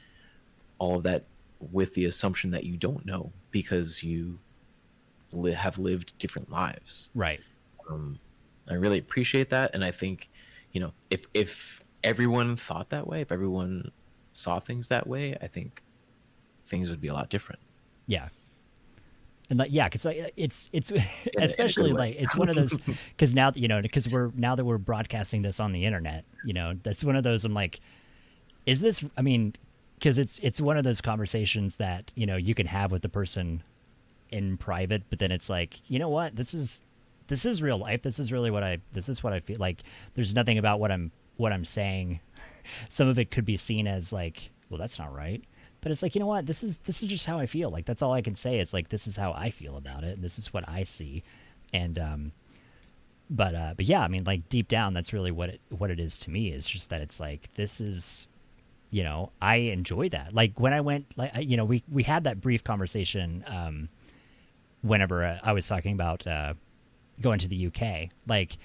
all of that with the assumption that you don't know because you have lived different lives. Right. I really appreciate that. And I think, if everyone thought that way, if everyone saw things that way, I think things would be a lot different. Yeah. And like, yeah, cause like it's especially like, it's one of those, cause now, now that we're broadcasting this on the internet, that's one of those, I'm like, is this, I mean, cause it's one of those conversations that, you can have with the person in private, but then it's like, you know what, this is real life. This is really what I feel like. There's nothing about what I'm saying. Some of it could be seen as like, well, that's not right. But it's like, you know what, this is just how I feel. Like, that's all I can say. It's like, this is how I feel about it. And this is what I see. And, but yeah, I mean, like deep down, that's really what it is to me, is just that it's like, this is, I enjoy that. Like when I went, like, we had that brief conversation, whenever I was talking about, going to the UK, like,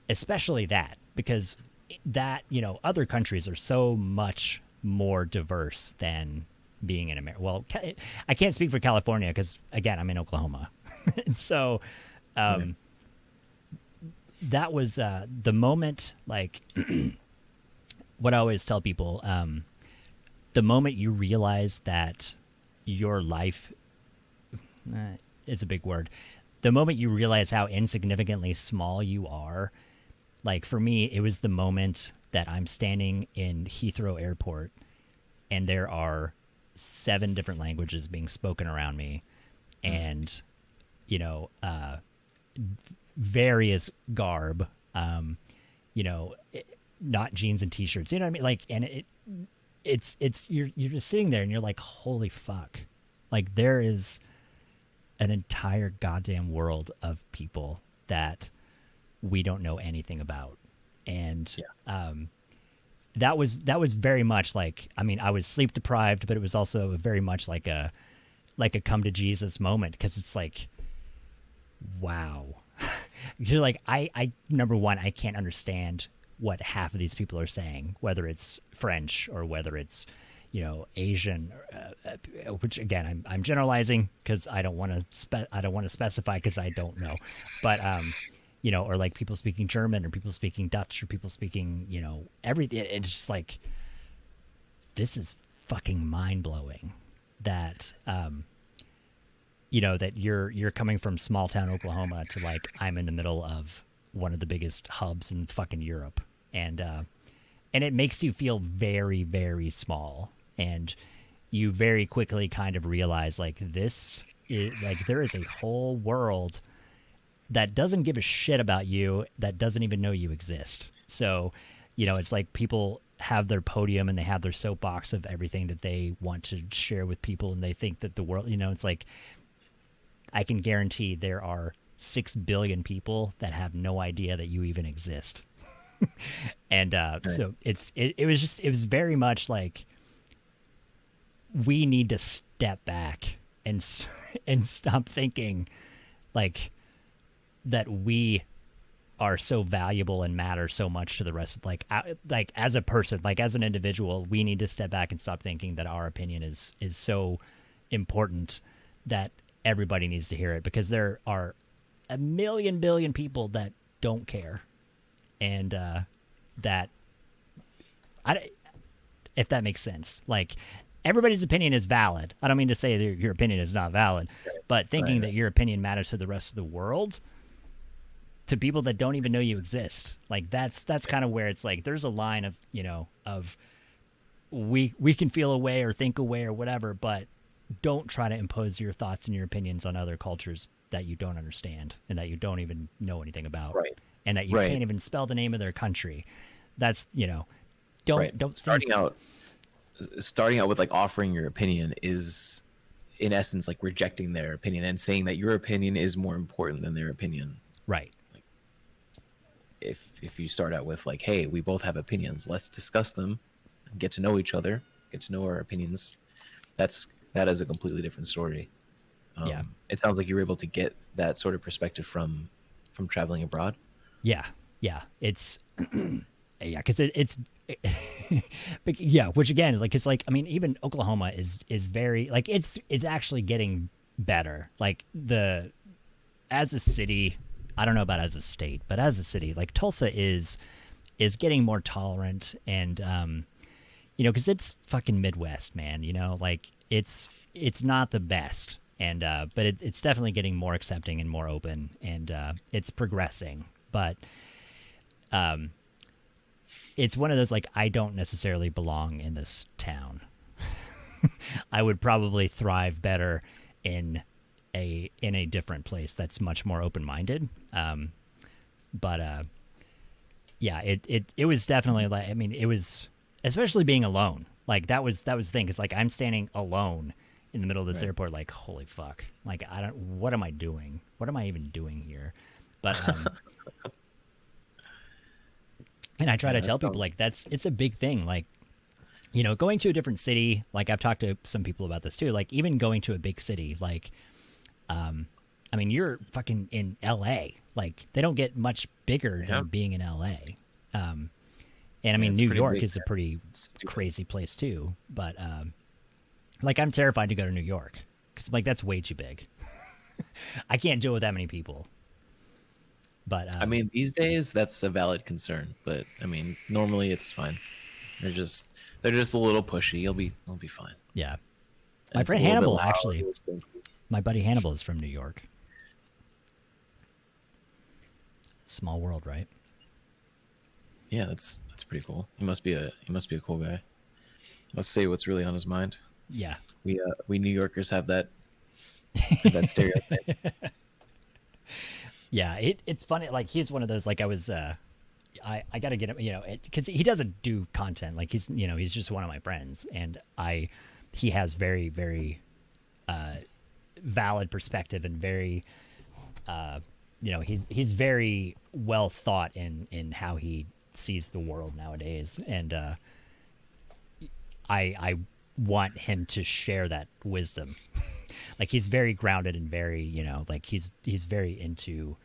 especially that, because that, other countries are so much more diverse than being in America. Well, I can't speak for California because, again, I'm in Oklahoma. And so that was the moment, like, what I always tell people, the moment you realize that your life is a big word. The moment you realize how insignificantly small you are, like for me, it was the moment that I'm standing in Heathrow Airport and there are 7 different languages being spoken around me, and, various garb, not jeans and t-shirts, you know what I mean? Like, and you're just sitting there and you're like, holy fuck. Like, there is an entire goddamn world of people that we don't know anything about. And that was very much like, I mean, I was sleep deprived, but it was also very much like a come to Jesus moment, because it's like, wow. You're like, I number one, I can't understand what half of these people are saying, whether it's French or whether it's, Asian, which again, I'm generalizing because I don't want to specify because I don't know, but or like people speaking German or people speaking Dutch or people speaking, everything. It's just like, this is fucking mind-blowing that you know, that you're coming from small town Oklahoma to like I'm in the middle of one of the biggest hubs in fucking Europe, and it makes you feel very, very small, and you very quickly kind of realize like like there is a whole world that doesn't give a shit about you, that doesn't even know you exist. So, you know, it's like people have their podium and they have their soapbox of everything that they want to share with people, and they think that the world, you know, it's like I can guarantee there are 6 billion people that have no idea that you even exist. And right. So it was very much like we need to step back and stop thinking like that we are so valuable and matter so much to the rest of like as a person, like as an individual, we need to step back and stop thinking that our opinion is so important that everybody needs to hear it, because there are a million billion people that don't care, and that if that makes sense, like everybody's opinion is valid. I don't mean to say that your opinion is not valid, but thinking that your opinion matters to the rest of the world, to people that don't even know you exist, like that's kind of where it's like there's a line of, you know, of we can feel a way or think a way or whatever, but don't try to impose your thoughts and your opinions on other cultures that you don't understand and that you don't even know anything about, right. And that you can't even spell the name of their country. That's, you know, don't starting out with like offering your opinion is in essence like rejecting their opinion and saying that your opinion is more important than their opinion. Right. Like if you start out with like, hey, we both have opinions, let's discuss them and get to know each other, get to know our opinions, that is a completely different story. Yeah. It sounds like you were able to get that sort of perspective from traveling abroad. Yeah. It's yeah, because it's but yeah, which again, like it's like, I mean, even Oklahoma is very like it's actually getting better. Like as a city, I don't know about as a state, but as a city, like Tulsa is getting more tolerant, and you know, because it's fucking Midwest, man. You know, like it's not the best, and but it's definitely getting more accepting and more open, and it's progressing. But it's one of those like I don't necessarily belong in this town. I would probably thrive better in a different place that's much more open minded. But yeah, it was definitely like, I mean, it was, especially being alone. Like that was the thing. It's like I'm standing alone in the middle of this airport, like holy fuck. Like what am I doing? What am I even doing here? But and I try to tell people like it's a big thing. Like, you know, going to a different city, like I've talked to some people about this too, like even going to a big city, like I mean, you're fucking in LA. Like they don't get much bigger than being in LA. And I mean, New York is a pretty crazy place too. But like I'm terrified to go to New York because like that's way too big. I can't deal with that many people. But I mean, these days that's a valid concern. But I mean, normally it's fine. They're just a little pushy. You'll be fine. Yeah. My friend Hannibal, actually, my buddy Hannibal is from New York. Small world, right? Yeah, that's pretty cool. He must be a cool guy. Let's say what's really on his mind. Yeah. We New Yorkers have that stereotype. Yeah, it's funny. Like he's one of those. Like I was, I got to get him. You know, because he doesn't do content. Like he's just one of my friends, and he has very very valid perspective and very, he's very well thought in how he sees the world nowadays, and I want him to share that wisdom. Like he's very grounded and very, like he's very into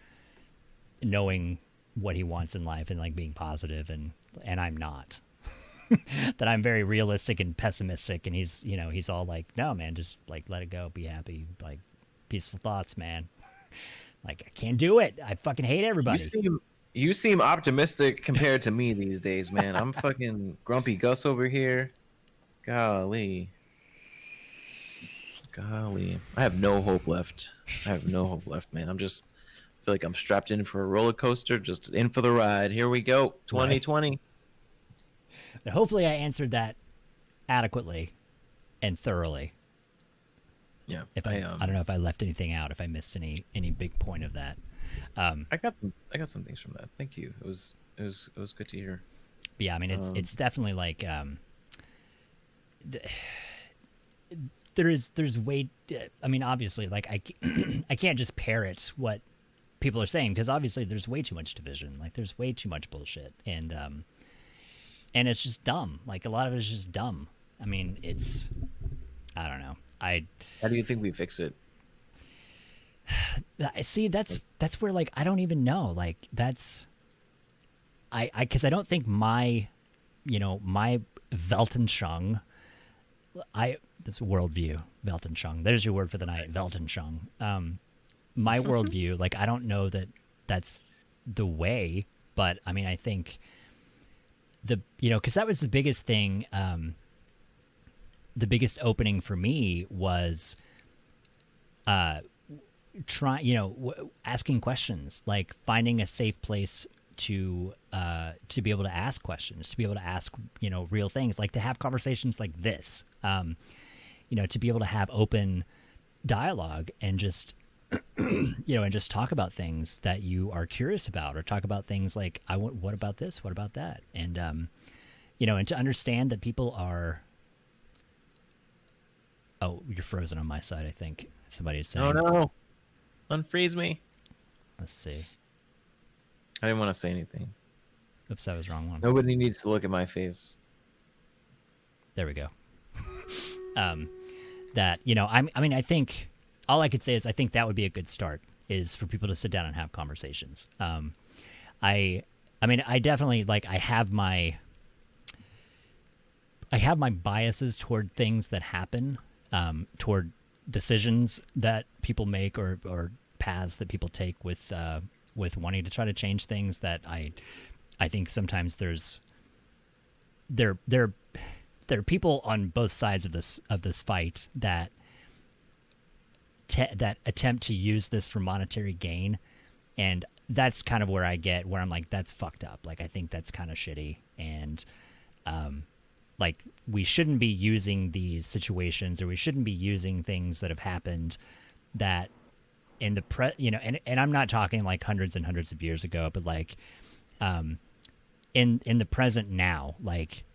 knowing what he wants in life and like being positive, and I'm not. That I'm very realistic and pessimistic, and he's all like, no man, just like let it go, be happy, like peaceful thoughts, man. Like I can't do it. I fucking hate everybody. You seem optimistic compared to me these days, man. I'm fucking grumpy Gus over here. Golly. Golly. I have no hope left. I have no hope left, man. I feel like I'm strapped in for a roller coaster, just in for the ride. Here we go. 2020. Right. But hopefully I answered that adequately and thoroughly. Yeah. If I don't know if I left anything out, if I missed any big point of that. I got some things from that. Thank you. It was good to hear. But yeah, I mean it's definitely like there's way. I mean, obviously, like I can't just parrot what people are saying because obviously there's way too much division. Like there's way too much bullshit, and it's just dumb. Like a lot of it is just dumb. I mean, I don't know. How do you think we fix it? I see. That's where like I don't even know. Like that's because I don't think my Weltanschauung. This worldview, Weltanschauung. There's your word for the night, Weltanschauung. My worldview, like I don't know that that's the way, but I mean I think because that was the biggest thing. The biggest opening for me was asking questions, like finding a safe place to be able to ask questions, to be able to ask real things, like to have conversations like this, to be able to have open dialogue and just and just talk about things that you are curious about, or talk about things like what about this, what about that, and and to understand that people are. Oh, you're frozen on my side, I think. Somebody is saying. Oh, no. Unfreeze me. Let's see. I didn't want to say anything. Oops, that was the wrong one. Nobody needs to look at my face. There we go. I think all I could say is I think that would be a good start, is for people to sit down and have conversations. I definitely, like, I have my biases toward things that happen, toward decisions that people make, or paths that people take with wanting to try to change things. That I think sometimes there are people on both sides of this fight that attempt to use this for monetary gain, and that's kind of where I'm like, that's fucked up. Like I think that's kind of shitty, and like we shouldn't be using these situations, or we shouldn't be using things that have happened that in the and I'm not talking like hundreds and hundreds of years ago, but like in the present now, like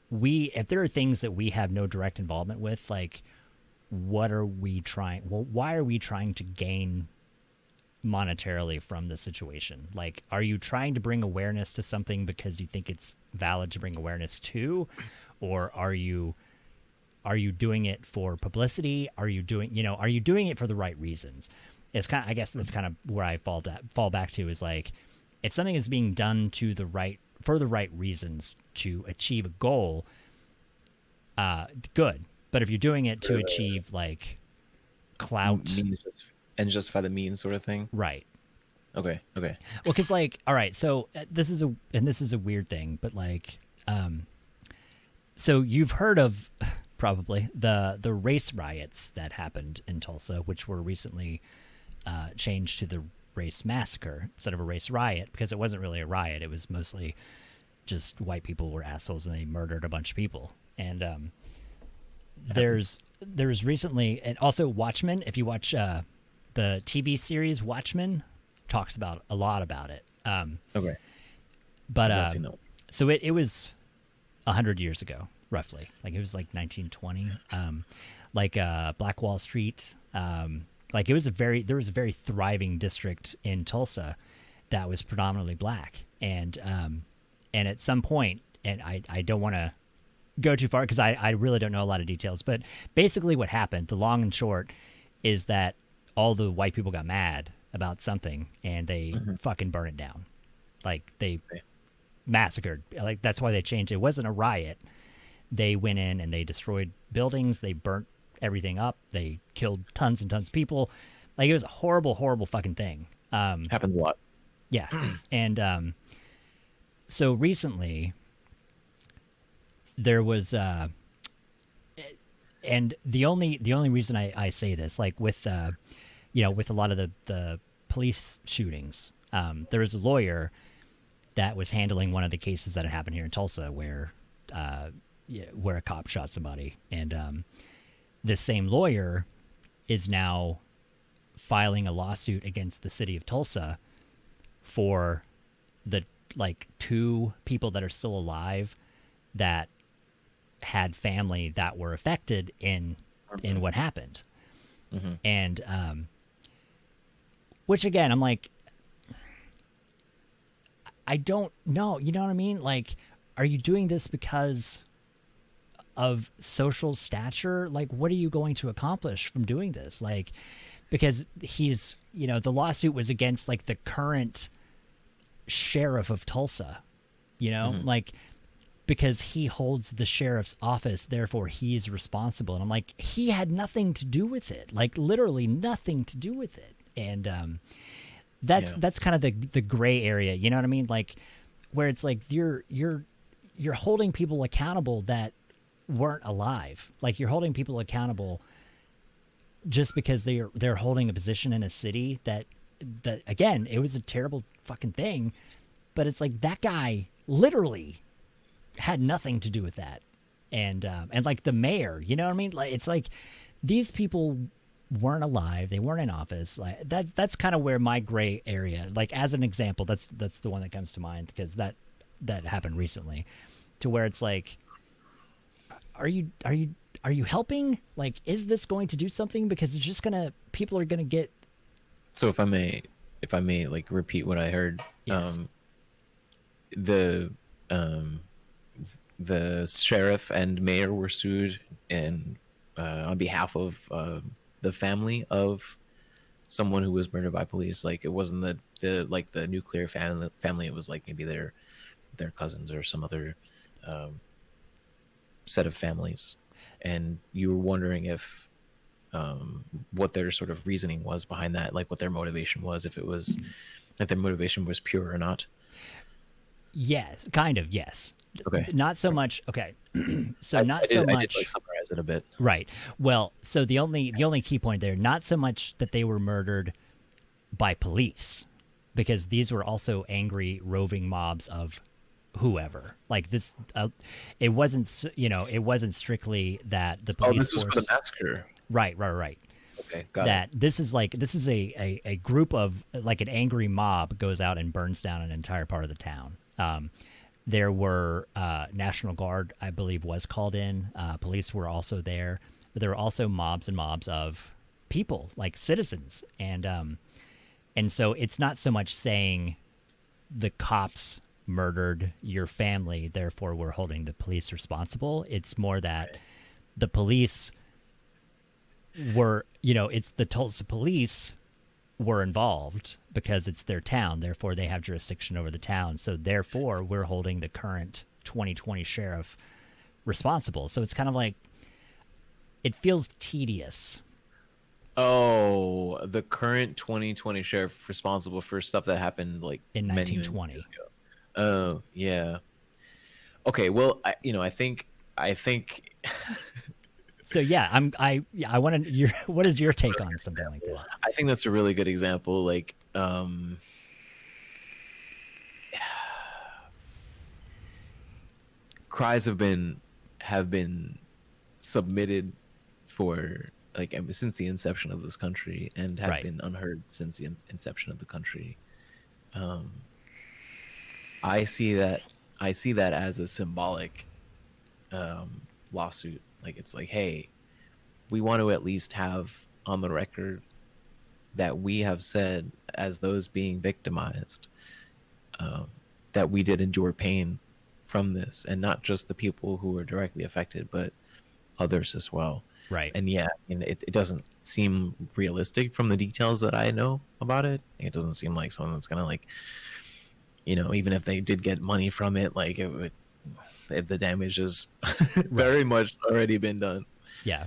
if there are things that we have no direct involvement with, like why are we trying to gain monetarily from the situation? Like, are you trying to bring awareness to something because you think it's valid to bring awareness to, or are you doing it for publicity? Are you doing it for the right reasons? I guess that's kind of where I fall back to, is like, if something is being done for the right reasons to achieve a goal, good. But if you're doing it to achieve like clout and justify the means, sort of thing, right? Okay. Well, because like, all right, so this is a weird thing, but like, so you've heard of probably the race riots that happened in Tulsa, which were recently changed to the race massacre instead of a race riot, because it wasn't really a riot. It was mostly just white people were assholes and they murdered a bunch of people. And there's recently, and also Watchmen, if you watch the TV series Watchmen, talks about a lot about it. Okay. But so it was 100 years ago, roughly. Like it was like 1920. Like Black Wall Street. Like there was a very thriving district in Tulsa that was predominantly black. And at some point, and I don't want to go too far because I really don't know a lot of details, but basically what happened, the long and short, is that all the white people got mad about something and they fucking burned it down. Like they massacred. Like that's why they changed it. It wasn't a riot. They went in and they destroyed buildings. They burnt everything up. They killed tons and tons of people. Like it was a horrible, horrible fucking thing. Happens a lot. Yeah. And so recently there was and the only reason I say this, like with with a lot of the police shootings, there was a lawyer that was handling one of the cases that had happened here in Tulsa where a cop shot somebody, and this same lawyer is now filing a lawsuit against the city of Tulsa for the two people that are still alive that had family that were affected in what happened. Mm-hmm. And which again, I'm like, I don't know, you know what I mean? Like, are you doing this because of social stature? Like, what are you going to accomplish from doing this? Like, because he's, the lawsuit was against like the current sheriff of Tulsa, mm-hmm. like, because he holds the sheriff's office, therefore he's responsible. And I'm like, he had nothing to do with it, like literally nothing to do with it. And that's kind of the gray area, you know what I mean? Like, where it's like you're holding people accountable that weren't alive. Like, you're holding people accountable just because they're holding a position in a city that again, it was a terrible fucking thing, but it's like that guy literally had nothing to do with that. And like the mayor, you know what I mean? Like, it's like these people weren't alive, they weren't in office. Like that's kind of where my gray area, like as an example, that's the one that comes to mind, because that happened recently, to where it's like, are you helping? Like, is this going to do something? Because it's just people are gonna get. So if I may like repeat what I heard, yes. The sheriff and mayor were sued and on behalf of the family of someone who was murdered by police. Like, it wasn't the nuclear family. It was like maybe their cousins or some other set of families. And you were wondering if what their sort of reasoning was behind that, like what their motivation was, if their motivation was pure or not. Yes, kind of, yes. Okay. Not so much. Okay. So I did like summarize it a bit. Right. Well, so the only key point there, not so much that they were murdered by police, because these were also angry roving mobs of whoever. Like this, it wasn't strictly that the police this was force. for the massacre. Right. Okay, got that it. This is a group of, like, an angry mob goes out and burns down an entire part of the town. There were National Guard, I believe, was called in. Police were also there. But there were also mobs and mobs of people, like citizens. And so it's not so much saying the cops murdered your family, therefore we're holding the police responsible. It's more that the police were, it's the Tulsa police were involved because it's their town, therefore they have jurisdiction over the town, so therefore we're holding the current 2020 sheriff responsible. So it's kind of like, it feels tedious. Oh, the current 2020 sheriff responsible for stuff that happened like in 1920. Oh, yeah. Okay, well, I think So yeah, I want to. What is your take on something like that? I think that's a really good example. Like, cries have been submitted for like since the inception of this country, and have been unheard since the inception of the country. I see that as a symbolic lawsuit. Like, it's like, hey, we want to at least have on the record that we have said, as those being victimized, that we did endure pain from this, and not just the people who were directly affected, but others as well. Right. And yeah, it doesn't seem realistic from the details that I know about it. It doesn't seem like someone that's gonna, like, even if they did get money from it, like, it would, if the damage is very much already been done. Yeah.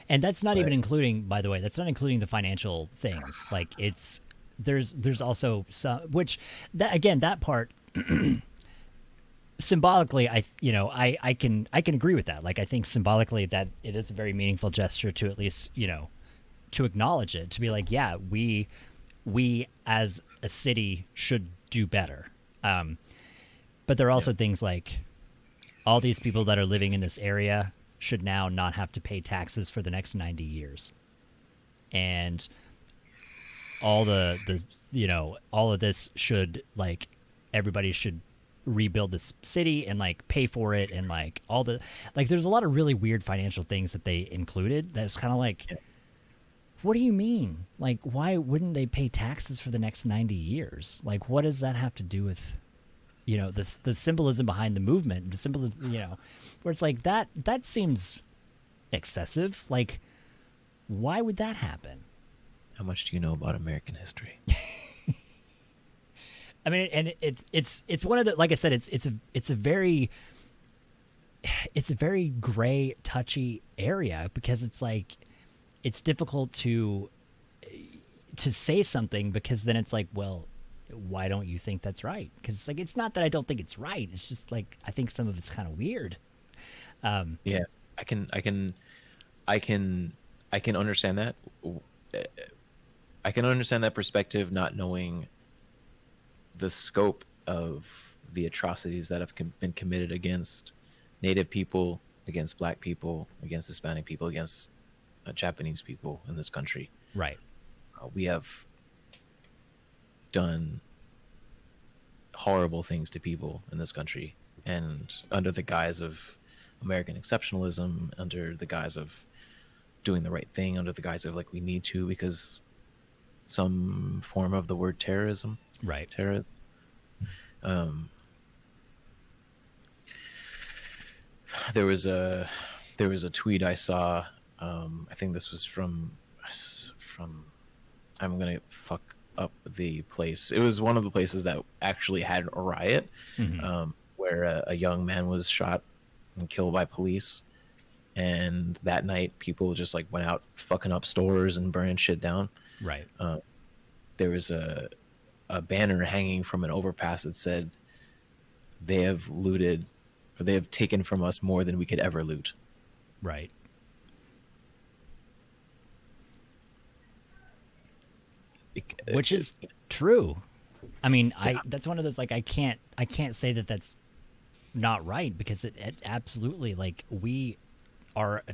And that's not even including, by the way, that's not including the financial things. Like, there's also some, which that, again, that part. symbolically, I can agree with that. Like, I think symbolically that it is a very meaningful gesture to at least, to acknowledge it, to be like, yeah, we as a city should do better. But there are also things like all these people that are living in this area should now not have to pay taxes for the next 90 years. And all all of this should, like, everybody should rebuild this city and like pay for it, and like all the, like, there's a lot of really weird financial things that they included that's kind of like, what do you mean? Like, why wouldn't they pay taxes for the next 90 years? Like, what does that have to do with, the symbolism behind the movement, the symbolism, where it's like that seems excessive. Like, why would that happen? How much do you know about American history? I mean, and it's one of the, like I said, it's a very gray, touchy area, because it's like, it's difficult to say something, because then it's like, well, why don't you think that's right? Because it's like, it's not that I don't think it's right. It's just like, I think some of it's kind of weird. Yeah, I can understand that. I can understand that perspective, not knowing the scope of the atrocities that have been committed against Native people, against Black people, against Hispanic people, against Japanese people in this country. Right. We have done horrible things to people in this country, and under the guise of American exceptionalism, under the guise of doing the right thing, under the guise of, like, we need to, because some form of the word terrorism. Right. Terrorism. There was a tweet I saw. I think this was from I'm gonna fuck up the place. It was one of the places that actually had a riot, where a young man was shot and killed by police. And that night, people just like went out fucking up stores and burning shit down. Right. There was a banner hanging from an overpass that said, "They have looted, or they have taken from us more than we could ever loot." Right. Which is true. I mean, that's one of those, like, I can't say that that's not right, because it absolutely, like, we are a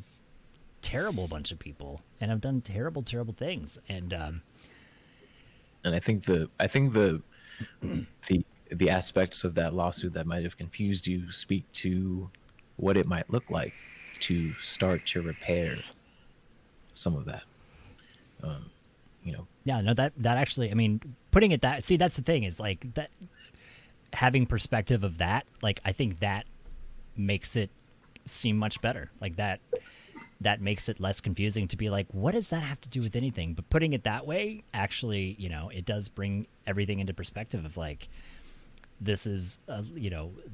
terrible bunch of people and have done terrible things, and I think the aspects of that lawsuit that might have confused you speak to what it might look like to start to repair some of that. Yeah, no, that actually, I mean, putting it that, see, that's the thing, is like, that having perspective of that, like, I think that makes it seem much better. Like, that makes it less confusing to be like, what does that have to do with anything? But putting it that way, actually, it does bring everything into perspective of, like, this is,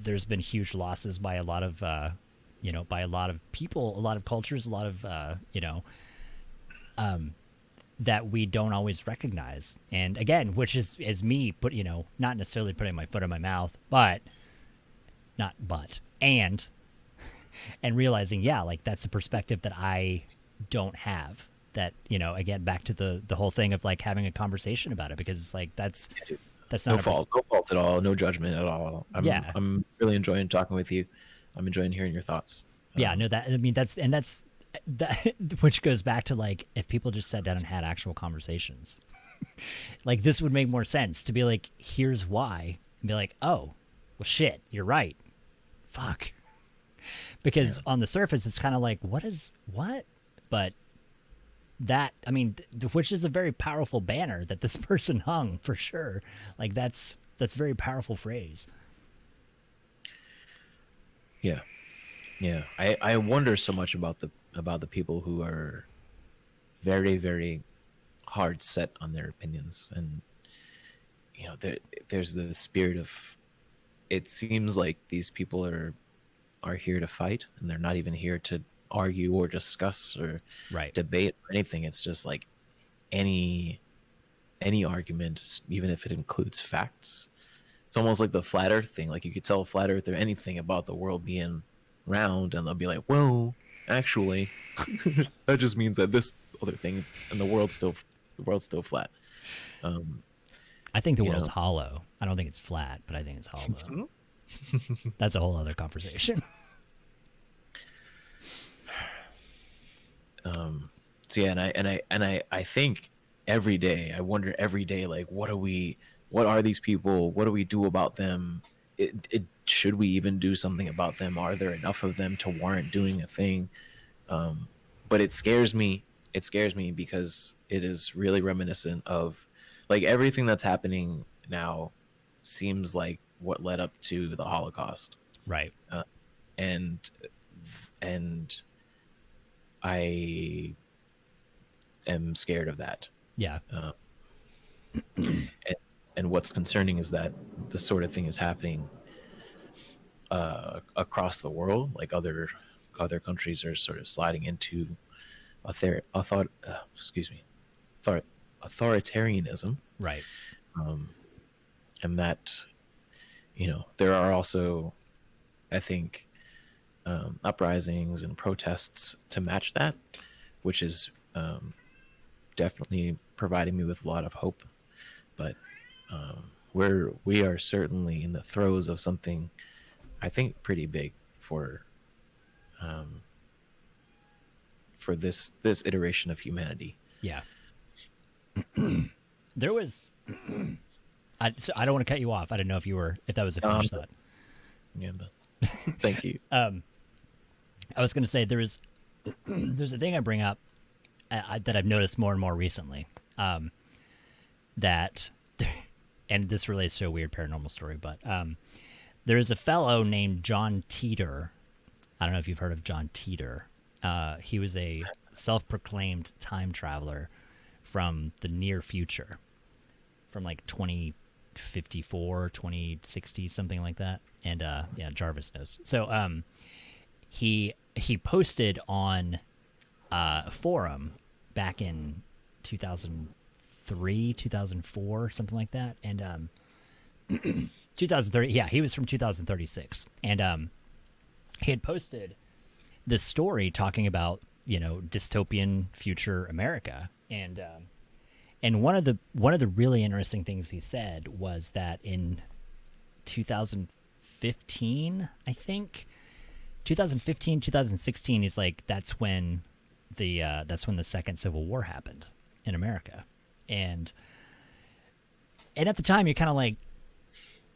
there's been huge losses by a lot of, by a lot of people, a lot of cultures, a lot of, that we don't always recognize. And again, which is me not necessarily putting my foot in my mouth, and realizing, yeah, like, that's a perspective that I don't have, that, again, back to the whole thing of, like, having a conversation about it, because it's like, that's not no fault at all, no judgment at all. I'm really enjoying talking with you. I'm enjoying hearing your thoughts. Yeah, no, that, I mean, that's that, which goes back to, like, if people just sat down and had actual conversations, like, this would make more sense to be like, here's why, and be like, oh, well, shit, you're right, fuck, because on the surface it's kind of like, what, but that, I mean, which is a very powerful banner that this person hung, for sure. Like, that's very powerful phrase. Yeah, I wonder so much about the people who are very, very hard set on their opinions, and there's the spirit of, it seems like these people are here to fight, and they're not even here to argue or discuss or debate or anything. It's just like any argument, even if it includes facts, It's almost like the flat Earth thing. Like you could tell a flat Earth or anything about the world being round, and they'll be like, "Well, actually, that just means that this other thing and the world's still flat." I think the world's hollow. I don't think it's flat, but I think it's hollow. That's a whole other conversation. So yeah, I think every day, I wonder every day, like, what are these people? What do we do about them? Should we even do something about them? Are there enough of them to warrant doing a thing? But it scares me. It scares me because it is really reminiscent of, like, everything that's happening now seems like what led up to the Holocaust. Right. And I am scared of that. Yeah. And what's concerning is that this sort of thing is happening across the world. Like other countries are sort of sliding into authoritarianism. Right. And that, there are also, I think, uprisings and protests to match that, which is definitely providing me with a lot of hope. But we are certainly in the throes of something, I think, pretty big for this iteration of humanity. Yeah. There was. I don't want to cut you off. I didn't know if that was a finished thought. Yeah, but thank you. I was going to say there's a thing I bring up that I've noticed more and more recently. That, and this relates to a weird paranormal story, but there is a fellow named John Teeter. I don't know if you've heard of John Teeter. He was a self-proclaimed time traveler from the near future, from like 2054, 2060, something like that. And yeah, Jarvis knows. So he posted on a forum back in 2003, 2004, something like that. And 2030, yeah, he was from 2036. And he had posted this story talking about, dystopian future America. And one of the really interesting things he said was that in 2015, I think 2015, 2016, he's like, that's when the Second Civil War happened in America. And at the time you're kind of like,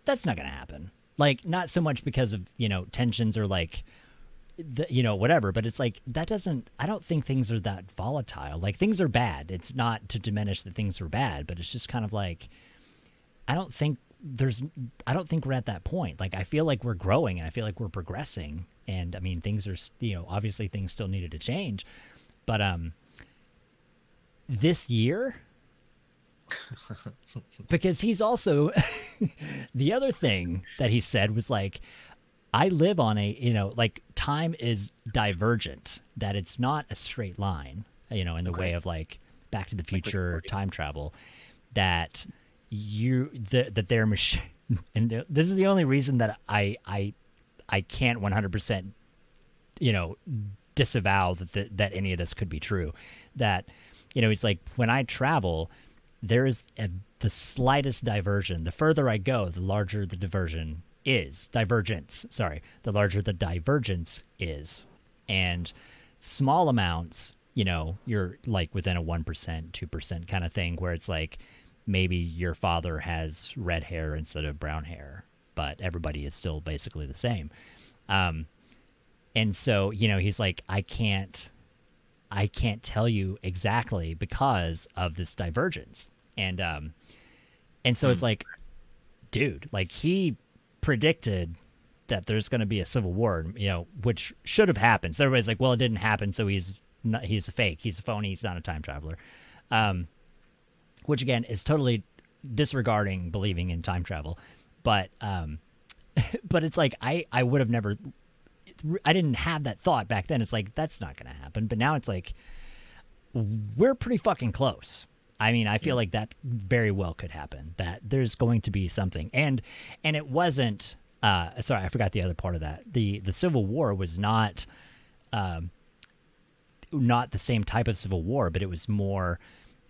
that's not going to happen. Like, not so much because of, tensions or like, whatever, but it's like, that doesn't, I don't think things are that volatile. Like, things are bad. It's not to diminish that things are bad, but it's just kind of like, I don't think we're at that point. Like, I feel like we're growing and I feel like we're progressing. And I mean, things are, obviously things still needed to change, but, this year, because he's also, the other thing that he said was like, I live on a, like, time is divergent, that it's not a straight line, in the way of like Back to the Future, time travel, that that their machine, and this is the only reason that I can't 100%, disavow that any of this could be true. That, it's like, when I travel, there is the slightest diversion. The further I go, the larger the divergence, the larger the divergence is. And small amounts, you're like within a 1%, 2% kind of thing, where it's like, maybe your father has red hair instead of brown hair, but everybody is still basically the same. And so, he's like, I can't tell you exactly because of this divergence. And so it's like, dude, like, he predicted that there's going to be a civil war, which should have happened. So everybody's like, well, it didn't happen, so he's a fake, he's a phony, he's not a time traveler. Which again is totally disregarding believing in time travel. But but it's like, I would have never, I didn't have that thought back then. It's like, that's not going to happen. But now it's like, we're pretty fucking close. I mean, I feel like that very well could happen. That there's going to be something, and it wasn't. Sorry, I forgot the other part of that. The Civil War was not the same type of civil war, but it was more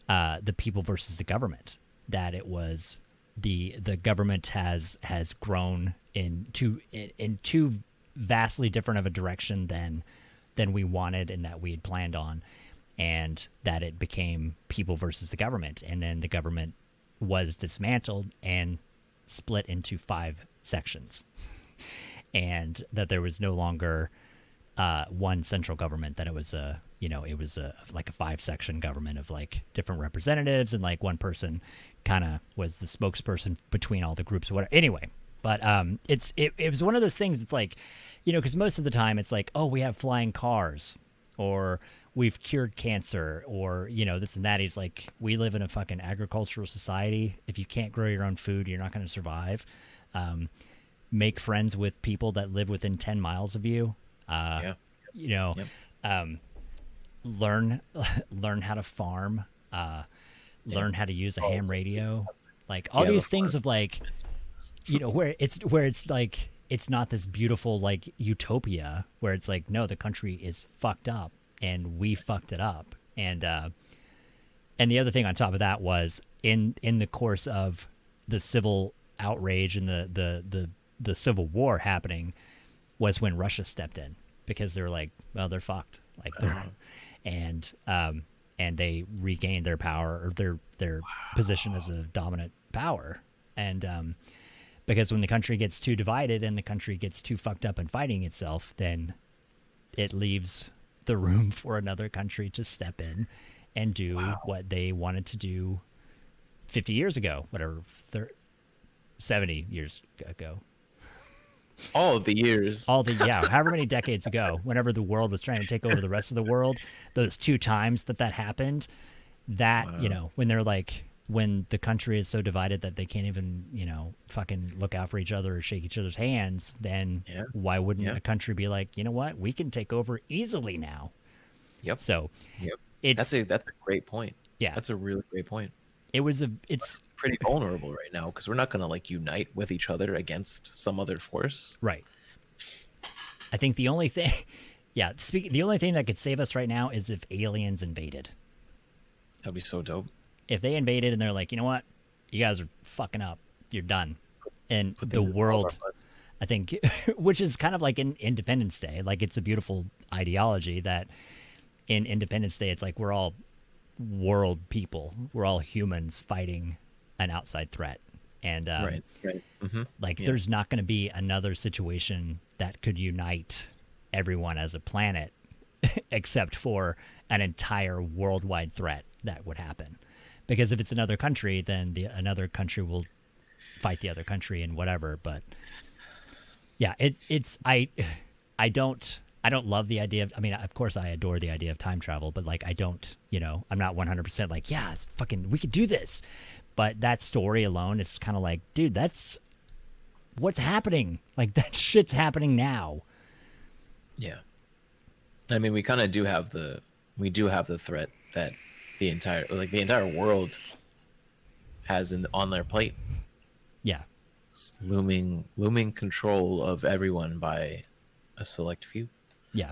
the people versus the government. That it was the government has grown in too vastly different of a direction than we wanted and that we had planned on, and that it became people versus the government, and then the government was dismantled and split into 5 sections, and that there was no longer one central government, that it was like a 5-section government of like different representatives, and like one person kind of was the spokesperson between all the groups or whatever. Anyway, but it was one of those things. It's like, because most of the time it's like, oh, we have flying cars, or we've cured cancer, or this and that. He's like, we live in a fucking agricultural society. If you can't grow your own food, you're not going to survive. Make friends with people that live within 10 miles of you. Learn how to farm, learn how to use a ham radio, like all these things of like, where it's like, it's not this beautiful like utopia where it's like, no, the country is fucked up and we fucked it up. And the other thing on top of that was in the course of the civil outrage and the civil war happening was when Russia stepped in, because they're like, well, they're fucked. Like and they regained their power, or their position as a dominant power. And because when the country gets too divided and the country gets too fucked up and fighting itself, then it leaves the room for another country to step in and do what they wanted to do 50 years ago, whatever, 70 years ago. All the years. However many decades ago, whenever the world was trying to take over the rest of the world, those 2 times that happened, that, when they're like, when the country is so divided that they can't even, fucking look out for each other or shake each other's hands, then why wouldn't a country be like, you know what, we can take over easily now? Yep. So that's a great point. Yeah. That's a really great point. It's pretty vulnerable right now, because we're not going to like unite with each other against some other force. Right. I think the only thing, the only thing that could save us right now is if aliens invaded. That'd be so dope. If they invaded and they're like, you know what, you guys are fucking up, you're done. And the world, I think, which is kind of like in Independence Day, like it's a beautiful ideology that in Independence Day, it's like we're all world people, we're all humans fighting an outside threat. And right. Mm-hmm. Like there's not going to be another situation that could unite everyone as a planet except for an entire worldwide threat that would happen. Because if it's another country, then another country will fight the other country and whatever. But yeah, I don't love the idea of, I mean, of course I adore the idea of time travel, but like I don't, I'm not 100% like, yeah, it's fucking, we could do this. But that story alone, it's kind of like, dude, that's what's happening. Like that shit's happening now. Yeah. I mean, we kind of do have the threat that the entire world has on their plate. Yeah. It's looming control of everyone by a select few. Yeah.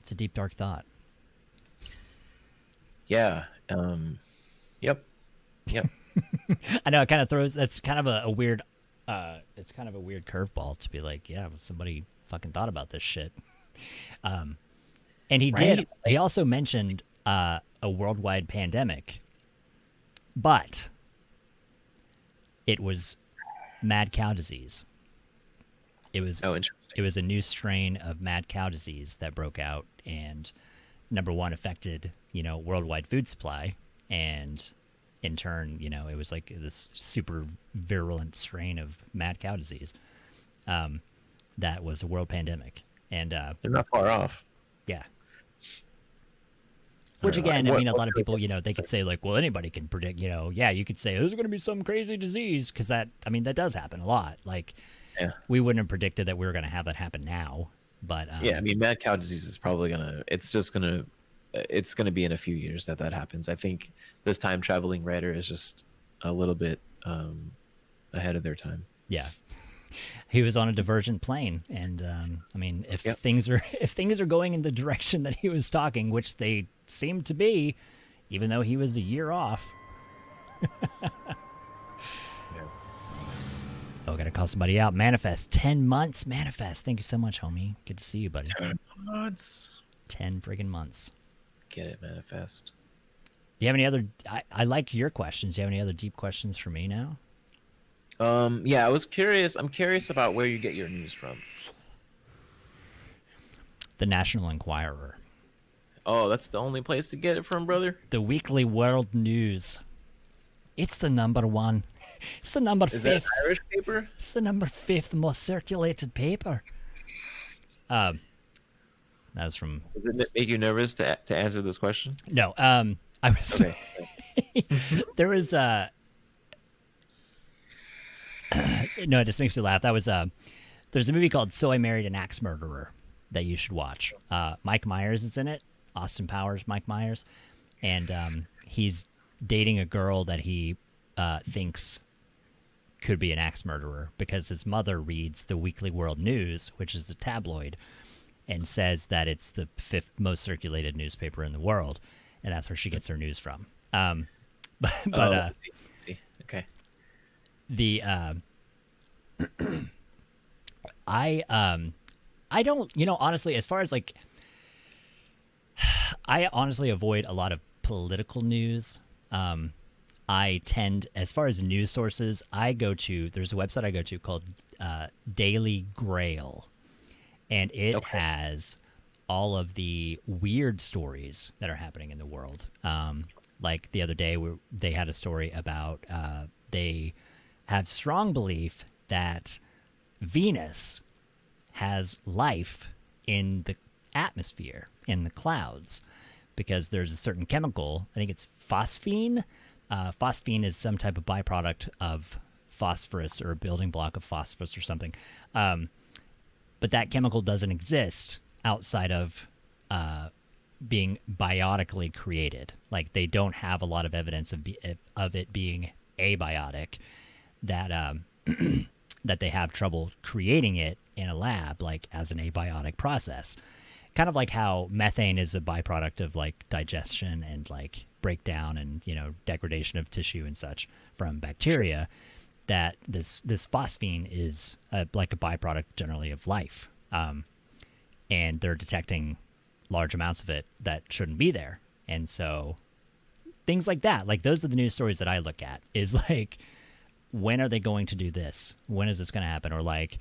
It's a deep, dark thought. Yeah. Yep. I know it kind of throws, that's kind of a weird, it's kind of a weird curveball to be like, yeah, somebody fucking thought about this shit. And he did, he also mentioned a worldwide pandemic, but it was mad cow disease. It was interesting. It was a new strain of mad cow disease that broke out, and number one affected, worldwide food supply, and in turn, it was like this super virulent strain of mad cow disease. That was a world pandemic, and they're not far off. Yeah. Which again, I mean, a lot of people, they could say like, well, anybody can predict, you could say there's going to be some crazy disease, because that does happen a lot. Like, we wouldn't have predicted that we were going to have that happen now, but I mean, mad cow disease is probably it's just gonna it's going to be in a few years that happens. I think this time traveling writer is just a little bit ahead of their time. Yeah. He was on a divergent plane, and I mean, if things are going in the direction that he was talking, which they seem to be, even though he was a year off. Oh, gotta call somebody out. Manifest 10 months. Manifest. Thank you so much, homie. Good to see you, buddy. 10 months. 10 friggin' months. Get it, Manifest. Do you have any other? I like your questions. Do you have any other deep questions for me now? Yeah, I was curious. I'm curious about where you get your news from. The National Enquirer. Oh, that's the only place to get it from, brother? The Weekly World News. It's the number one. It's the number Is fifth. that Irish paper? It's the number 5th most circulated paper. That was from. Does it make you nervous to answer this question? No. I was. Okay. There was no, it just makes me laugh. That was there's a movie called So I Married an Axe Murderer that you should watch. Mike Myers is in it. Austin Powers, Mike Myers, and he's dating a girl that he thinks could be an axe murderer because his mother reads the Weekly World News, which is a tabloid, and says that it's the 5th most circulated newspaper in the world, and that's where she gets her news from. I see. Okay. The I don't, honestly, as far as like, I honestly avoid a lot of political news. I tend, as far as news sources, there's a website I go to called Daily Grail, and it has all of the weird stories that are happening in the world. Like the other day, they had a story about they have strong belief that Venus has life in the atmosphere, in the clouds, because there's a certain chemical, I think it's phosphine. Phosphine is some type of byproduct of phosphorus or a building block of phosphorus or something. But that chemical doesn't exist outside of being biotically created. Like they don't have a lot of evidence of it being abiotic, that that they have trouble creating it in a lab, like as an abiotic process. Kind of like how methane is a byproduct of like digestion and like breakdown and degradation of tissue and such from bacteria. Sure. That this phosphine is like a byproduct generally of life, and they're detecting large amounts of it that shouldn't be there. And so things like that, like those are the news stories that I look at, is like, when are they going to do this? When is this going to happen? Or like,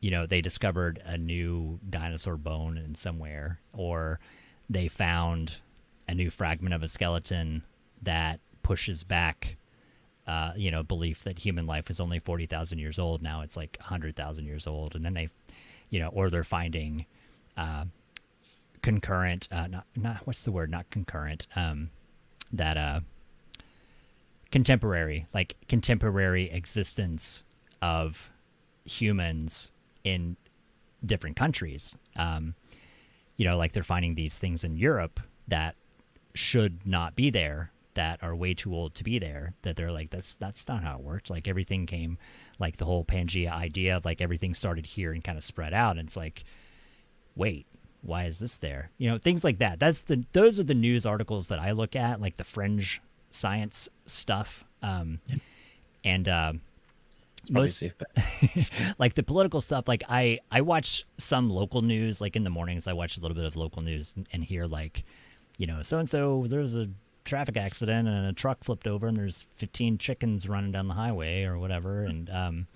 they discovered a new dinosaur bone in somewhere, or they found a new fragment of a skeleton that pushes back, belief that human life is only 40,000 years old. Now it's like 100,000 years old. And then they, or they're finding concurrent, what's the word? Not concurrent, contemporary existence of humans in different countries. Like they're finding these things in Europe that should not be there, that are way too old to be there, that they're like, that's not how it worked. Like everything came, like the whole Pangea idea of like everything started here and kind of spread out. And it's like, wait, why is this there? Things like that. Those are the news articles that I look at, like the fringe science stuff. Most like the political stuff, like I watch some local news, like in the mornings I watch a little bit of local news and hear like, so-and-so, there was a traffic accident and a truck flipped over and there's 15 chickens running down the highway or whatever. And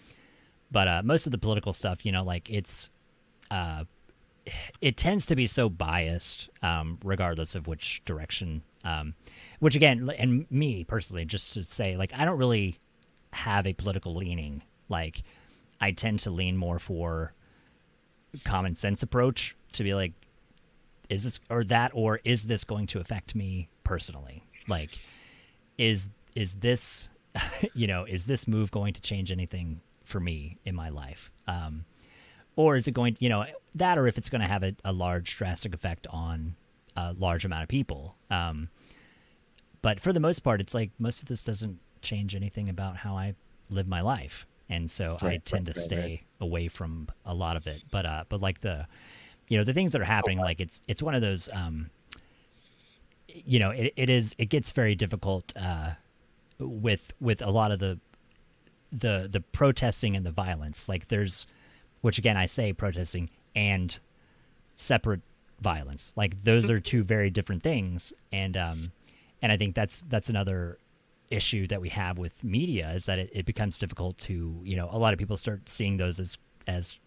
but most of the political stuff, like it's it tends to be so biased, regardless of which direction, which again, and me personally, just to say, like, I don't really have a political leaning. Like, I tend to lean more for common sense approach, to be like, is this or that, or is this going to affect me personally? Like, is this, is this move going to change anything for me in my life? or is it going to, that, or if it's going to have a large drastic effect on a large amount of people. But for the most part, it's like most of this doesn't change anything about how I live my life. And so I tend to stay away from a lot of it. But like the things that are happening, like it's one of those, it gets very difficult with a lot of the protesting and the violence. Like which again, I say protesting and separate violence. Like those are two very different things. And I think that's another issue that we have with media, is that it becomes difficult to, a lot of people start seeing those as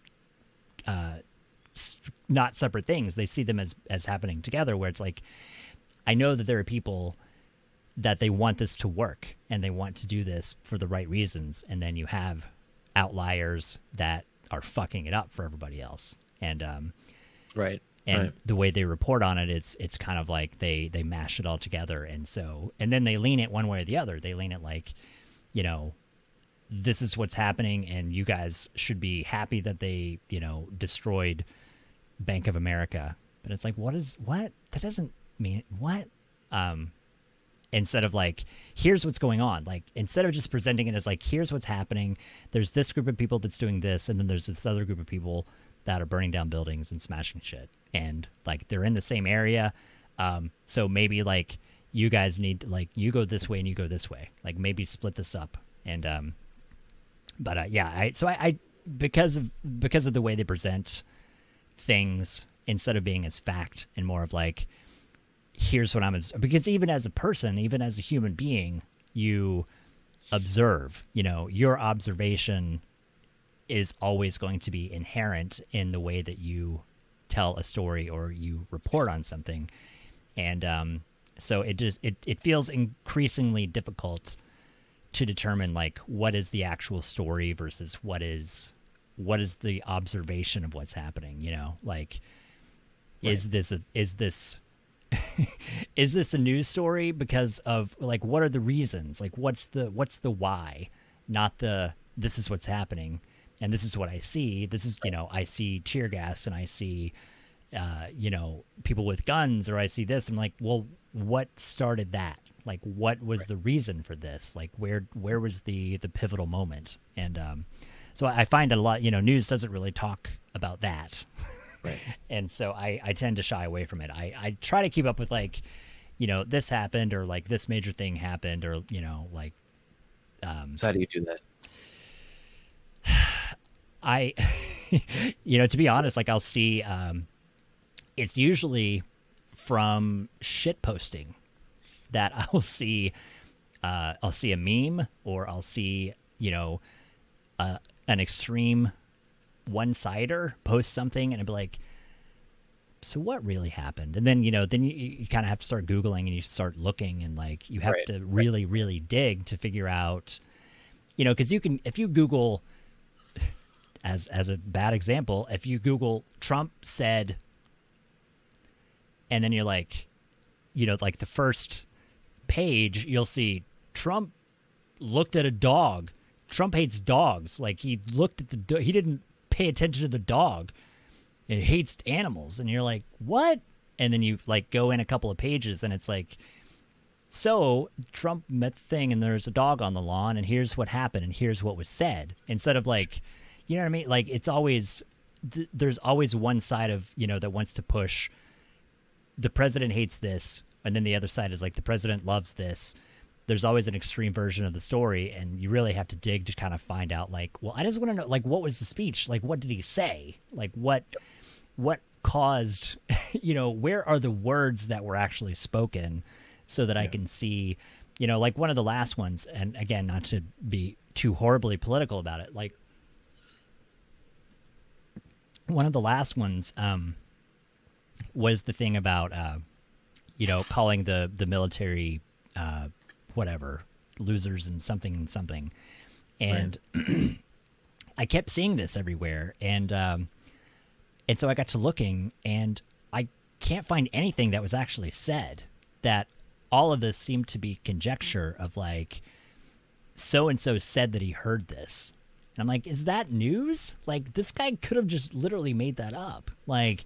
not separate things. They see them as happening together, where it's like, I know that there are people that they want this to work and they want to do this for the right reasons. And then you have outliers that are fucking it up for everybody else. And, And the way they report on it, it's kind of like they mash it all together. And then they lean it one way or the other. They lean it like, this is what's happening, and you guys should be happy that they, destroyed Bank of America. But it's like, what? That doesn't mean what? Instead of like, here's what's going on. Like, instead of just presenting it as like, here's what's happening. There's this group of people that's doing this, and then there's this other group of people that are burning down buildings and smashing shit. And like, they're in the same area. So maybe like you guys need, like, you go this way and you go this way, like maybe split this up. And, I because of the way they present things, instead of being as fact and more of like, here's what because even as a person, even as a human being, you observe, your observation is always going to be inherent in the way that you tell a story or you report on something. And so it feels increasingly difficult to determine like what is the actual story versus what is the observation of what's happening, like is this is this a news story because of like, what are the reasons, like what's the why, not this is what's happening and this is what I see. This is, I see tear gas and I see, people with guns, or I see this. I'm like, well, what started that? Like, what was the reason for this? Like, where was the pivotal moment? And so I find that a lot, news doesn't really talk about that. Right. And so I tend to shy away from it. I try to keep up with like, this happened, or like this major thing happened, or, like. So how do you do that? I, to be honest, like I'll see, it's usually from shit posting that I'll see a meme, or I'll see, an extreme one-sider post something, and I'd be like, so what really happened? And then, then you kind of have to start Googling, and you start looking, and like, you have to really, really dig to figure out, because if you Google, as a bad example, if you Google Trump said, and then you're like, like the first page, you'll see Trump looked at a dog. Trump hates dogs. Like, he looked at he didn't pay attention to the dog. It hates animals. And you're like, what? And then you like go in a couple of pages, and it's like, so Trump met the thing, and there's a dog on the lawn, and here's what happened, and here's what was said. Instead of like, you know what I mean? Like, it's always, there's always one side of, that wants to push, the president hates this, and then the other side is like, the president loves this. There's always an extreme version of the story, and you really have to dig to kind of find out, like, well, I just want to know, like, what was the speech? Like, what did he say? Like, what caused, where are the words that were actually spoken, so that I can see, like one of the last ones, and again, not to be too horribly political about it, like, one of the last ones was the thing about, calling the military, whatever, losers and something and something. And I kept seeing this everywhere. And so I got to looking, and I can't find anything that was actually said. That all of this seemed to be conjecture of like, so-and-so said that he heard this. And I'm like, is that news? Like, this guy could have just literally made that up. Like,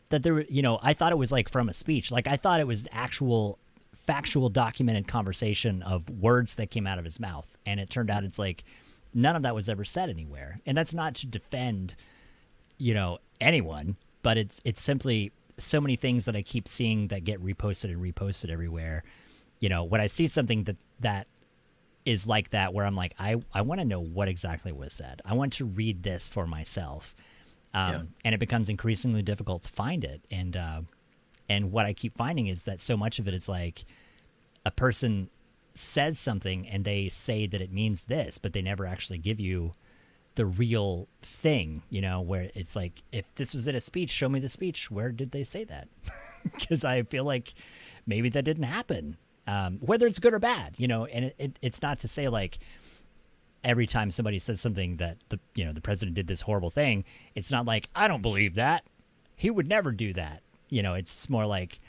that there, I thought it was like from a speech. Like, I thought it was actual factual documented conversation of words that came out of his mouth. And it turned out it's like none of that was ever said anywhere. And that's not to defend, anyone, but it's simply so many things that I keep seeing that get reposted and reposted everywhere. When I see something that is like that, where I'm like, I want to know what exactly was said. I want to read this for myself. And it becomes increasingly difficult to find it. And what I keep finding is that so much of it is like a person says something and they say that it means this, but they never actually give you the real thing, where it's like, if this was in a speech, show me the speech. Where did they say that? Because I feel like maybe that didn't happen, whether it's good or bad, and it's not to say like every time somebody says something that the president did this horrible thing, it's not like, I don't believe that. He would never do that. It's just more like,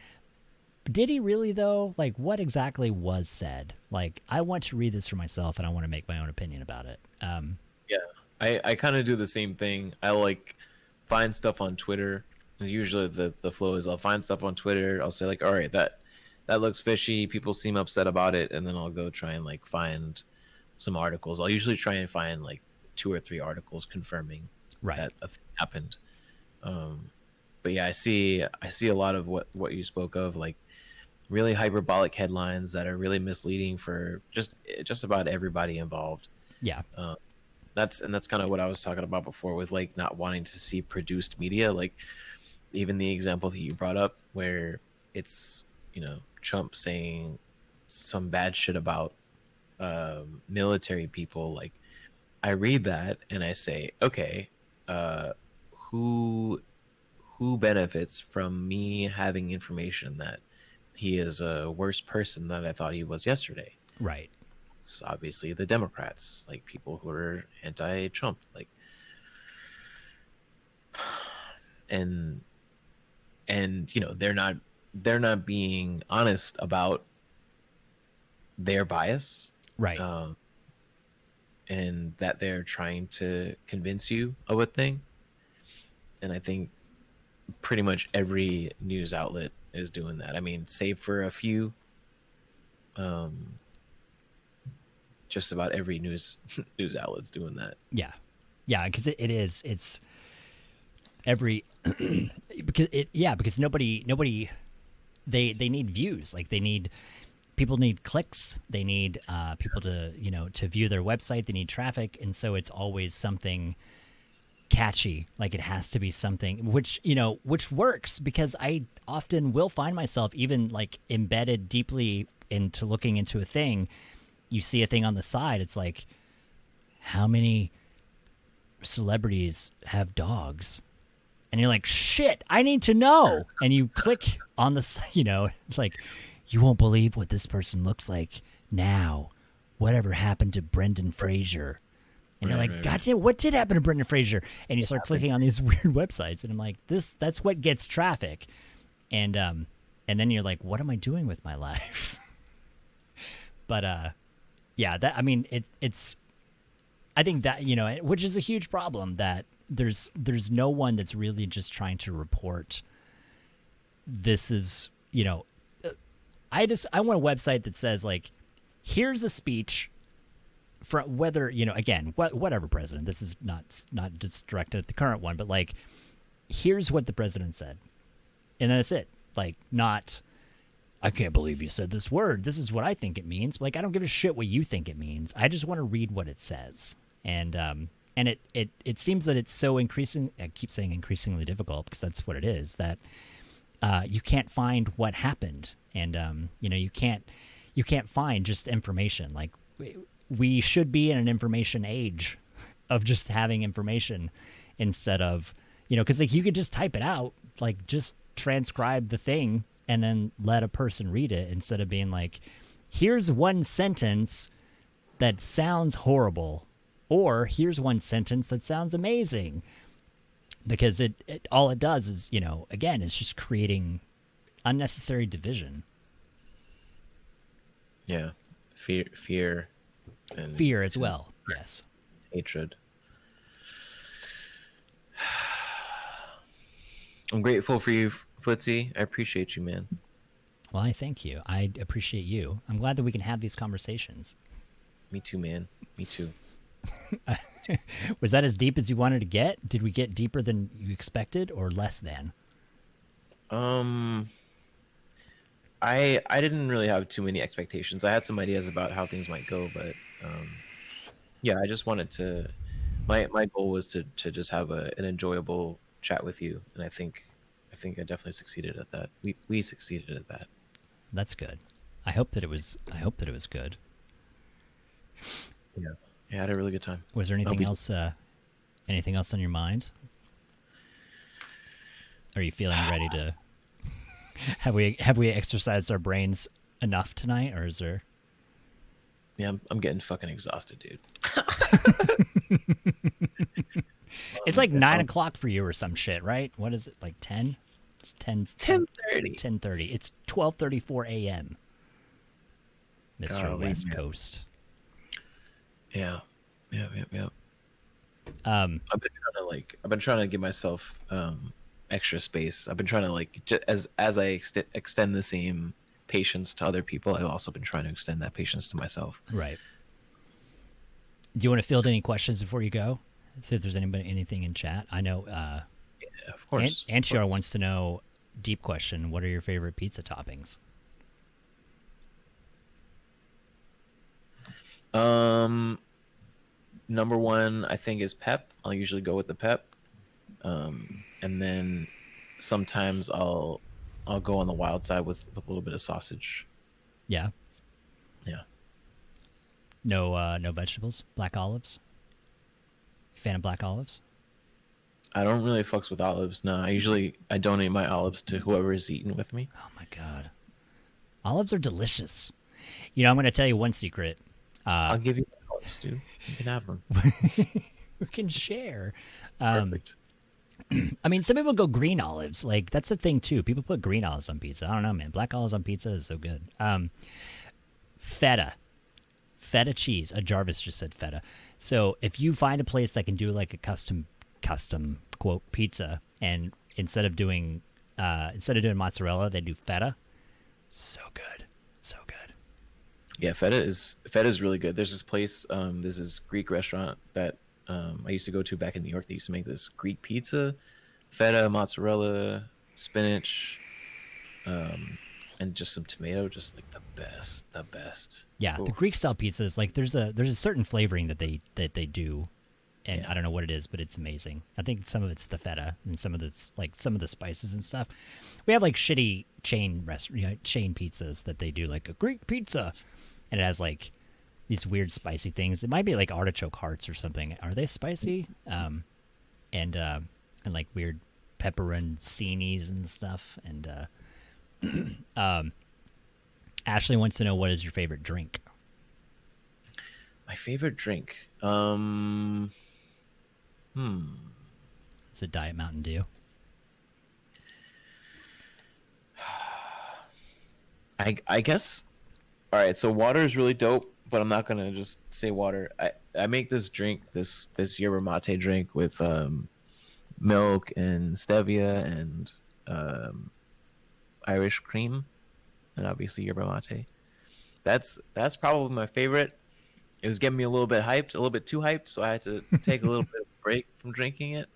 did he really though? Like, what exactly was said? Like, I want to read this for myself and I want to make my own opinion about it. I kind of do the same thing. I like find stuff on Twitter. Usually the flow is I'll find stuff on Twitter. I'll say like, all right, that looks fishy. People seem upset about it. And then I'll go try and like find some articles. I'll usually try and find like 2 or 3 articles confirming that a thing happened. But yeah, I see a lot of what you spoke of, like really hyperbolic headlines that are really misleading for just about everybody involved. Yeah. That's kind of what I was talking about before with like not wanting to see produced media. Like even the example that you brought up where it's, Trump saying some bad shit about military people. Like I read that and I say, okay, who benefits from me having information that he is a worse person than I thought he was yesterday? Right. It's obviously the Democrats, like people who are anti-Trump, like, and they're not being honest about their bias, right? And that they're trying to convince you of a thing. And I think pretty much every news outlet is doing that. I mean, save for a few, just about every news outlet's doing that. Yeah, because it's every because nobody they need views. Like people need clicks. They need people to to view their website. They need traffic, and so it's always something catchy. Like it has to be something which works, because I often will find myself even like embedded deeply into looking into a thing. You see a thing on the side, it's like, how many celebrities have dogs? And you're like, shit, I need to know. And you click on the, it's like, you won't believe what this person looks like now. Whatever happened to Brendan Fraser? And you're like, God damn, what did happen to Brendan Fraser? And you start clicking on these weird websites, and I'm like, that's what gets traffic. And then you're like, what am I doing with my life? But yeah, it's I think that, which is a huge problem, that there's no one that's really just trying to report this is, I want a website that says like, here's a speech from whether, again, whatever president, this is not just directed at the current one, but like, here's what the president said. And then that's it. Like, not, I can't believe you said this word. This is what I think it means. Like, I don't give a shit what you think it means. I just want to read what it says. And it seems that it's so increasing. I keep saying increasingly difficult, because that's what it is. That you can't find what happened, and you can't find just information. Like we should be in an information age of just having information instead of because like you could just type it out, like just transcribe the thing and then let a person read it, instead of being like, here's one sentence that sounds horrible, or here's one sentence that sounds amazing. Because it all it does is, again, it's just creating unnecessary division. Yeah. Fear. And fear as well. Yes. Hatred. I'm grateful for you, Flitzy. I appreciate you, man. Well, I thank you. I appreciate you. I'm glad that we can have these conversations. Me too, man. Me too. Was that as deep as you wanted to get? Did we get deeper than you expected or less than? Um, I didn't really have too many expectations. I had some ideas about how things might go, but yeah, I just wanted to. My goal was to just have an enjoyable chat with you, and I definitely succeeded at that. We succeeded at that. That's good. I hope that it was good. Yeah, I had a really good time. Was there anything else? Anything else on your mind? Are you feeling ready to? Have we exercised our brains enough tonight, or is there? Yeah, I'm getting fucking exhausted, dude. It's like 9 o'clock for you or some shit, right? What is it, like 10? It's 10. It's 10:30. 10:30. It's 12:34 a.m. Mr. West Coast. Yeah. I've been trying to give myself extra space. I've been trying to as I extend the same patience to other people, I've also been trying to extend that patience to myself. Right. Do you want to field any questions before you go? See if there's anything in chat. I know. Yeah, of course. Antiar wants to know. Deep question. What are your favorite pizza toppings? Number one, I think, is pep. I'll usually go with the pep, and then sometimes I'll go on the wild side with a little bit of sausage. Yeah. Yeah. No vegetables. Black olives. Fan of black olives? I don't really fucks with olives. No, I donate my olives to whoever is eating with me. Oh my god, olives are delicious. You know, I'm going to tell you one secret. I'll give you olives, dude. You can have them. We can share. Perfect. I mean, some people go green olives. Like, that's the thing too. People put green olives on pizza. I don't know, man. Black olives on pizza is so good. Feta cheese. Jarvis just said feta. So if you find a place that can do like a custom quote pizza, and instead of doing mozzarella, they do feta. So good. Yeah, feta is really good. There's this place, this is Greek restaurant that I used to go to back in New York. They used to make this Greek pizza, feta, mozzarella, spinach, and just some tomato, just like the best. Yeah, Ooh. the Greek style pizzas, like there's a certain flavoring that they do, and I don't know what it is, but it's amazing. I think some of it's the feta, and some of it's like some of the spices and stuff. We have like shitty chain pizzas that they do, like a Greek pizza, and it has like these weird spicy things. It might be like artichoke hearts or something. Are they spicy? And like weird pepperoncinis and stuff. And Ashley wants to know, what is your favorite drink? My favorite drink. It's a Diet Mountain Dew. I guess. All right, so water is really dope, but I'm not gonna just say water. I make this drink, this yerba mate drink with milk and stevia and Irish cream, and obviously yerba mate. That's probably my favorite. It was getting me a little bit hyped, a little bit too hyped, so I had to take a little bit of a break from drinking it.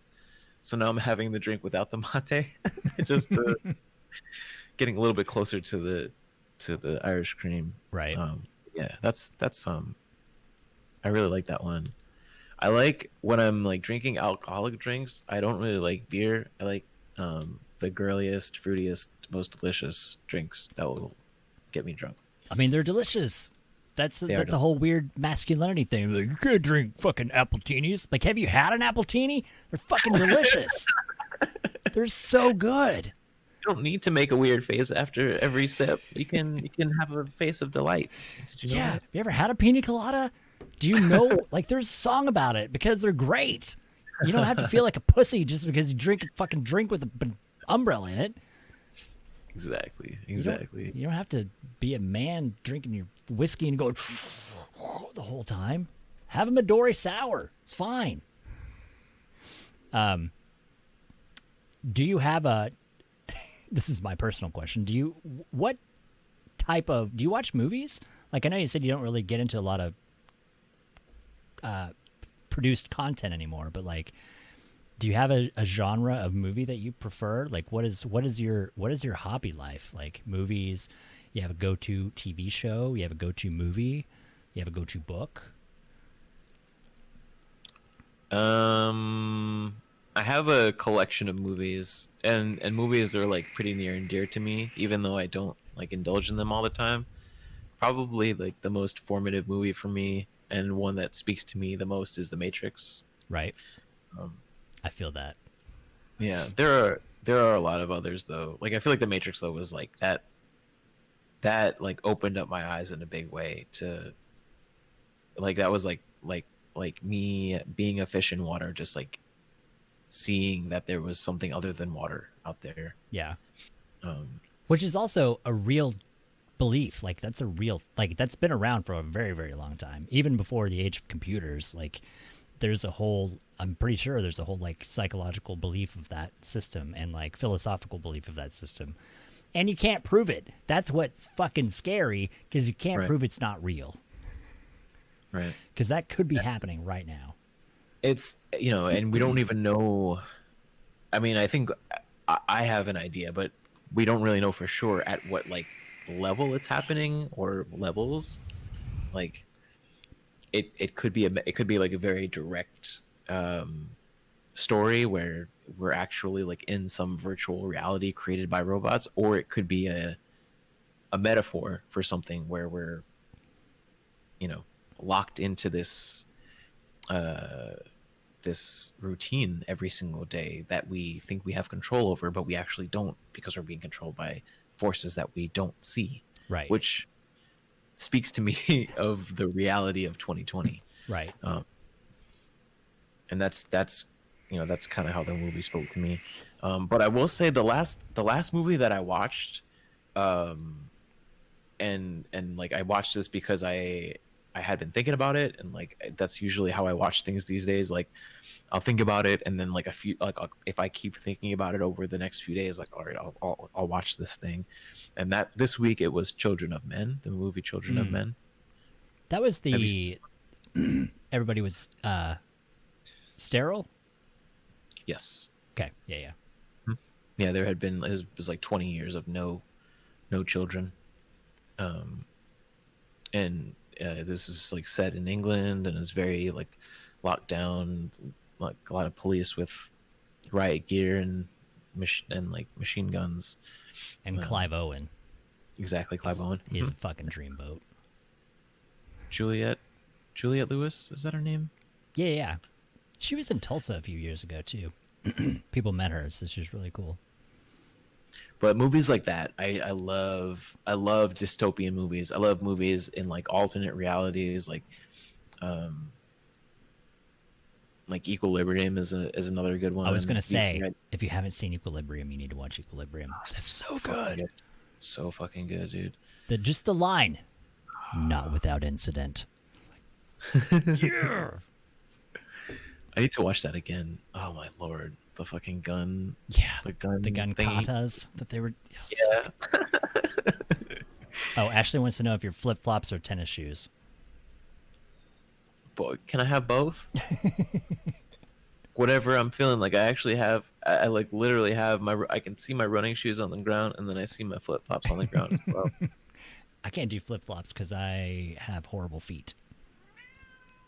So now I'm having the drink without the mate, just getting a little bit closer to the Irish cream. Right. Yeah, that's I really like that one. I like when I'm like drinking alcoholic drinks. I don't really like beer. I like the girliest, fruitiest, most delicious drinks that will get me drunk. I mean, they're delicious. That's a whole weird masculinity thing. Like, you can't drink fucking appletinis. Like, have you had an appletini? They're fucking delicious. They're so good. You don't need to make a weird face after every sip. You can have a face of delight. Did you know that? Have you ever had a pina colada? Do you know? Like, there's a song about it because they're great. You don't have to feel like a pussy just because you drink a fucking drink with an umbrella in it. Exactly. You don't have to be a man drinking your whiskey and going the whole time. Have a Midori sour. It's fine. Do you have a? This is my personal question. What type of? Do you watch movies? Like I know you said you don't really get into a lot of produced content anymore, but like, do you have a genre of movie that you prefer? Like, what is your hobby life? Like movies, you have a go-to TV show, you have a go-to movie, you have a go-to book. I have a collection of movies, and movies are like pretty near and dear to me, even though I don't like indulge in them all the time. Probably like the most formative movie for me, and one that speaks to me the most, is The Matrix. Right. I feel that. Yeah, there are a lot of others though. Like I feel like The Matrix though was like that like opened up my eyes in a big way to like that was like me being a fish in water, just like seeing that there was something other than water out there. Yeah. Um, Which is also a real belief. Like that's a real like that's been around for a very very long time, even before the age of computers. Like there's a whole I'm pretty sure there's a whole like psychological belief of that system and like philosophical belief of that system, and you can't prove it. That's what's fucking scary, because you can't Right. prove it's not real, right. because that could be happening right now. It's, and we don't even know. I mean, I think I have an idea, but we don't really know for sure at what like level it's happening, or levels. Like it could be like a very direct story where we're actually like in some virtual reality created by robots, or it could be a metaphor for something where we're locked into this this routine every single day that we think we have control over, but we actually don't, because we're being controlled by forces that we don't see. Right. Which speaks to me of the reality of 2020. Right. And that's kind of how the movie spoke to me. But I will say the last movie that I watched, and like I watched this because I had been thinking about it, and like that's usually how I watch things these days. Like I'll think about it, and then like if I keep thinking about it over the next few days, like all right, I'll watch this thing. And that this week it was Children of Men, the movie Children of Men. That was the everybody was sterile. Yes. Okay. Yeah. Yeah, there had been it was like 20 years of no children, and this is like set in England, and it's very like locked down, like a lot of police with riot gear and like machine guns. And Clive Owen. Exactly, Clive Owen. He is a fucking dreamboat. Juliette Lewis, is that her name? Yeah. She was in Tulsa a few years ago too. People met her, so she's really cool. But movies like that, I love dystopian movies. I love movies in like alternate realities, like Equilibrium is another good one. I was gonna say, if you haven't seen Equilibrium, you need to watch Equilibrium. It's so good. So fucking good, dude. Just the line, not without incident. Yeah. I need to watch that again. Oh my lord, the fucking gun. Yeah, the gun thingy. Katas that they were. Yeah. Oh, Ashley wants to know if your flip flops or tennis shoes. But can I have both? Whatever I'm feeling like. I actually have. I like literally have I can see my running shoes on the ground, and then I see my flip flops on the ground as well. I can't do flip flops because I have horrible feet.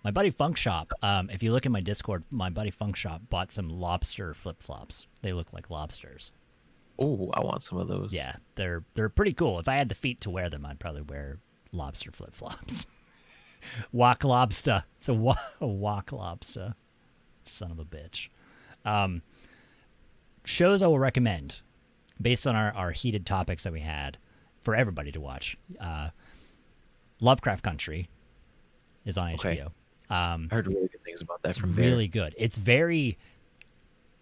My buddy Funk Shop, if you look in my Discord, my buddy Funk Shop bought some lobster flip-flops. They look like lobsters. Oh, I want some of those. Yeah, they're pretty cool. If I had the feet to wear them, I'd probably wear lobster flip-flops. Walk lobster. It's a walk lobster. Son of a bitch. Shows I will recommend, based on our heated topics that we had, for everybody to watch. Lovecraft Country is on HBO. I heard really good things about that it's from really good. It's very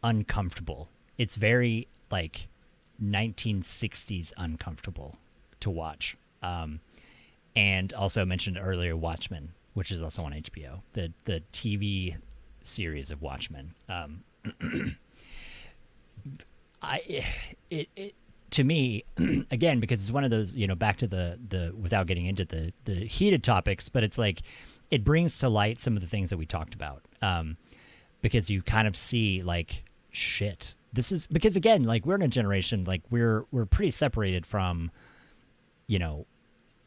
uncomfortable. It's very like 1960s uncomfortable to watch. And also mentioned earlier Watchmen, which is also on HBO. The TV series of Watchmen. It to me, again, because it's one of those, back to the without getting into the heated topics, but it's like it brings to light some of the things that we talked about, because you kind of see like shit. This is because again, like we're in a generation like we're pretty separated from,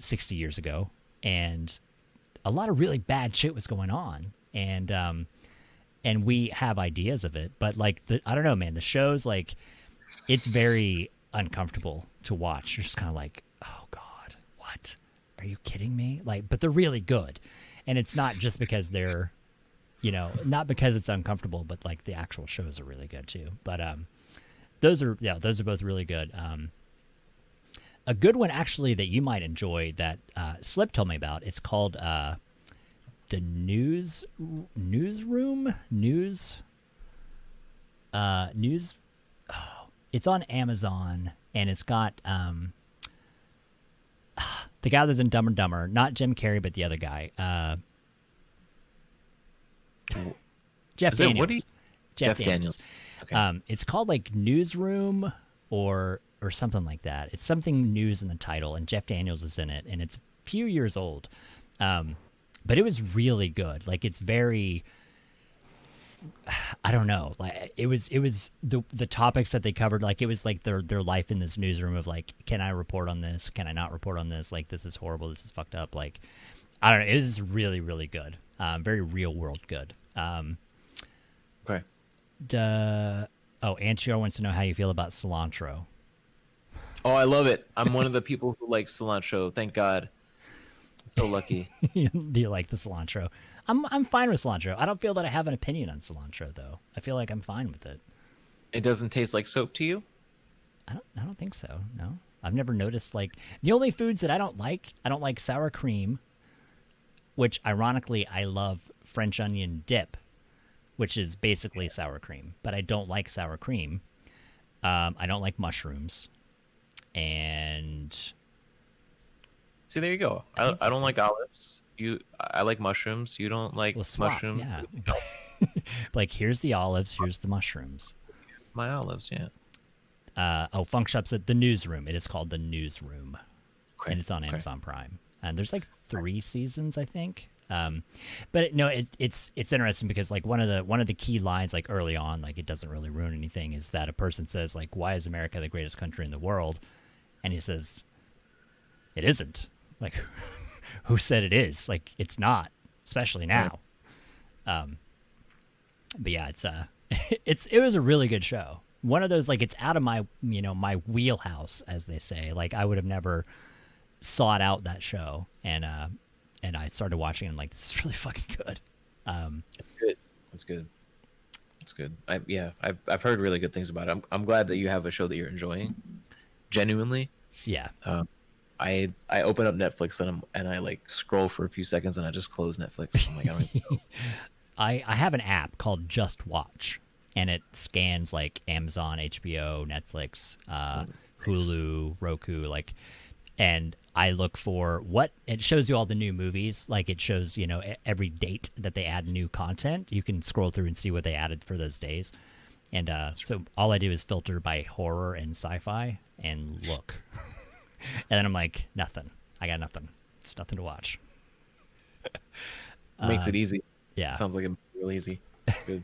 60 years ago, and a lot of really bad shit was going on, and we have ideas of it, but like I don't know, man, the shows like it's very uncomfortable to watch. You're just kind of like, oh god, what? Are you kidding me? Like, but they're really good, and it's not just because they're, not because it's uncomfortable, but like the actual shows are really good too. But those are both really good. A good one actually that you might enjoy that Slip told me about. It's called the newsroom. It's on Amazon, and it's got the guy that's in Dumb and Dumber, not Jim Carrey, but the other guy, Jeff Daniels. Jeff Daniels. Okay. It's called like Newsroom or something like that. It's something news in the title, and Jeff Daniels is in it, and it's a few years old. But it was really good. Like it's very, I don't know. Like it was the topics that they covered. Like it was like their life in this newsroom of like, can I report on this? Can I not report on this? Like this is horrible. This is fucked up. Like I don't know. It is really really good. Very real world good. Okay. Antior wants to know how you feel about cilantro. Oh, I love it. I'm one of the people who like cilantro. Thank God. So lucky. Do you like the cilantro? I'm fine with cilantro. I don't feel that I have an opinion on cilantro though. I feel like I'm fine with it. It doesn't taste like soap to you? I don't think so. No. I've never noticed like the only foods that I don't like sour cream, which ironically I love French onion dip, which is basically sour cream, but I don't like sour cream. I don't like mushrooms. And see, there you go. I don't like olives. I like mushrooms. You don't like mushrooms. Yeah. Like here's the olives, here's the mushrooms. My olives, yeah. Funk Shop said the Newsroom. It is called the Newsroom, and it's on Amazon Okay. Prime. And there's like 3 seasons, I think. But no, it's interesting because like one of the key lines like early on, like it doesn't really ruin anything, is that a person says like, "Why is America the greatest country in the world?" And he says, "It isn't." Like, who said it is? Like, it's not, especially now. But yeah, it was a really good show. One of those like it's out of my my wheelhouse, as they say. Like I would have never sought out that show, and I started watching it and like, this is really fucking good. It's good. It's good. It's good. I've heard really good things about it. I'm glad that you have a show that you're enjoying. Genuinely. Yeah. I open up Netflix and I like scroll for a few seconds and I just close Netflix. I'm like, I don't even know. I have an app called Just Watch, and it scans like Amazon, HBO, Netflix, Hulu, Roku, like, and I look for what it shows you all the new movies. Like it shows, every date that they add new content. You can scroll through and see what they added for those days. And so all I do is filter by horror and sci-fi and look. And then I'm like, nothing. I got nothing. It's nothing to watch. Makes it easy. Yeah. Sounds like it's real easy. It's good.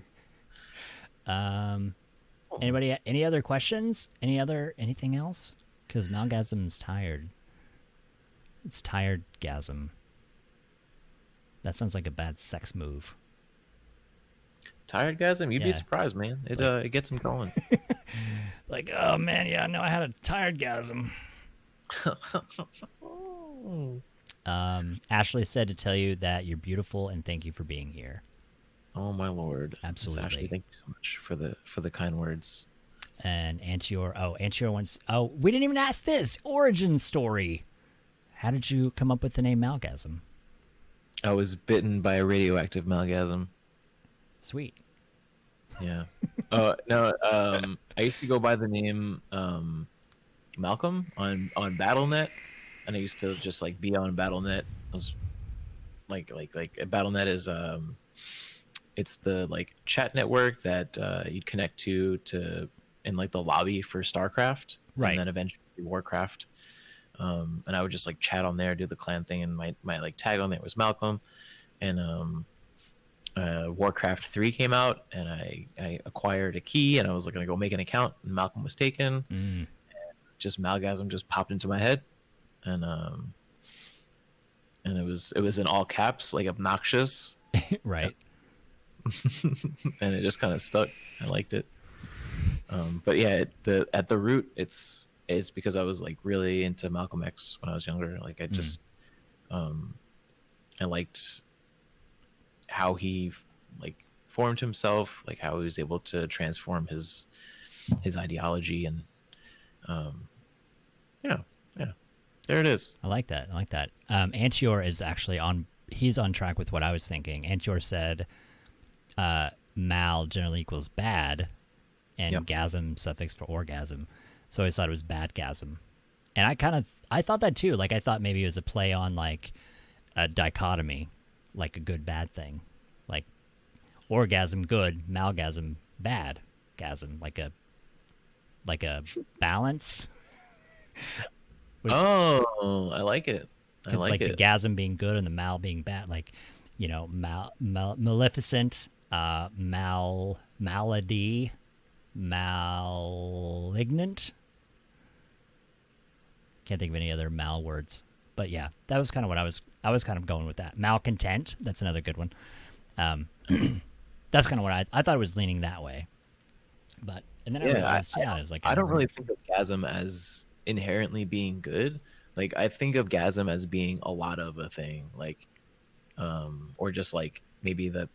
Anybody? Any other questions? Anything else? Because Malgasm's tired. It's tired-gasm. That sounds like a bad sex move. Tired-gasm? You'd Yeah. be surprised, man. It gets him going. Like, oh man, yeah, no, I had a tired-gasm. Ashley said to tell you that you're beautiful and thank you for being here. Oh my lord. Absolutely. Ashley, thank you so much for the kind words. And Antior wants. Oh, we didn't even ask this origin story. How did you come up with the name Malgasm? I was bitten by a radioactive malgasm. Sweet. Yeah. No. I used to go by the name Malcolm on BattleNet, and I used to just like be on BattleNet. I was like BattleNet is it's the like chat network that you'd connect to in like the lobby for StarCraft, Right. and then eventually Warcraft. And I would just like chat on there, do the clan thing, and my like tag on there was Malcolm. And Warcraft 3 came out, and I acquired a key, and I was like gonna go make an account, and Malcolm was taken. Mm. Just Malgasm just popped into my head, and it was in all caps, like obnoxious, Right. and it just kind of stuck. I liked it. But yeah, at the root, it's because I was like really into Malcolm X when I was younger. Like I just I liked how he like formed himself, like how he was able to transform his ideology, and yeah, there it is. I like that. I like that. Antior is actually he's on track with what I was thinking. Antior said mal generally equals bad, and Yep. gasm suffix for orgasm. So I always thought it was badgasm. And I thought that too. Like I thought maybe it was a play on like a dichotomy, like a good bad thing. Like orgasm good, malgasm bad gasm, like a balance. Oh, I like it. I Because like like the it. gasm being good and the mal being bad, like maleficent, malady, malignant. Can't think of any other mal words, but yeah, that was kind of what I was kind of going with that. Malcontent, that's another good one. That's kind of what I thought it was leaning that way, but and then I realized, it was like I don't really think of gasm as inherently being good. Like I think of gasm as being a lot of a thing, like or just like maybe the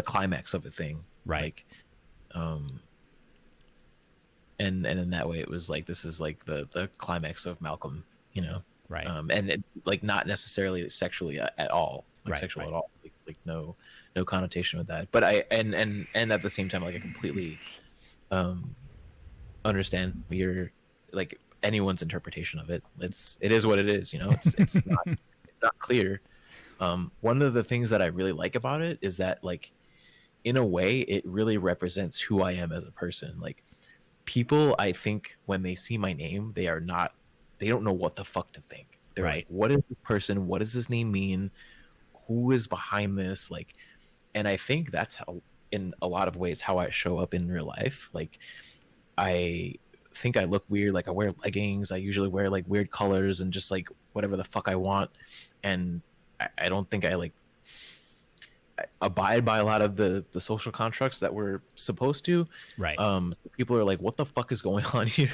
climax of a thing, right. Like and in that way it was like this is like the climax of Malcolm, you know. Right. And it, like not necessarily sexually at all, like Right, sexual right. at all, like no connotation with that. But I and at the same time, like I completely understand your like anyone's interpretation of it. It is what it is, you know. It's not it's not clear. One of the things that I really like about it is that like in a way it really represents who I am as a person. Like people, I think when they see my name, they don't know what the fuck to think. They're Right. like, what is this person? What does this name mean? Who is behind this? Like, and I think that's how, in a lot of ways, how I show up in real life. Like, I think I look weird. Like, I wear leggings. I usually wear like weird colors and just like whatever the fuck I want. And I don't think I like abide by a lot of the social constructs that we're supposed to. Right. So people are like, what the fuck is going on here?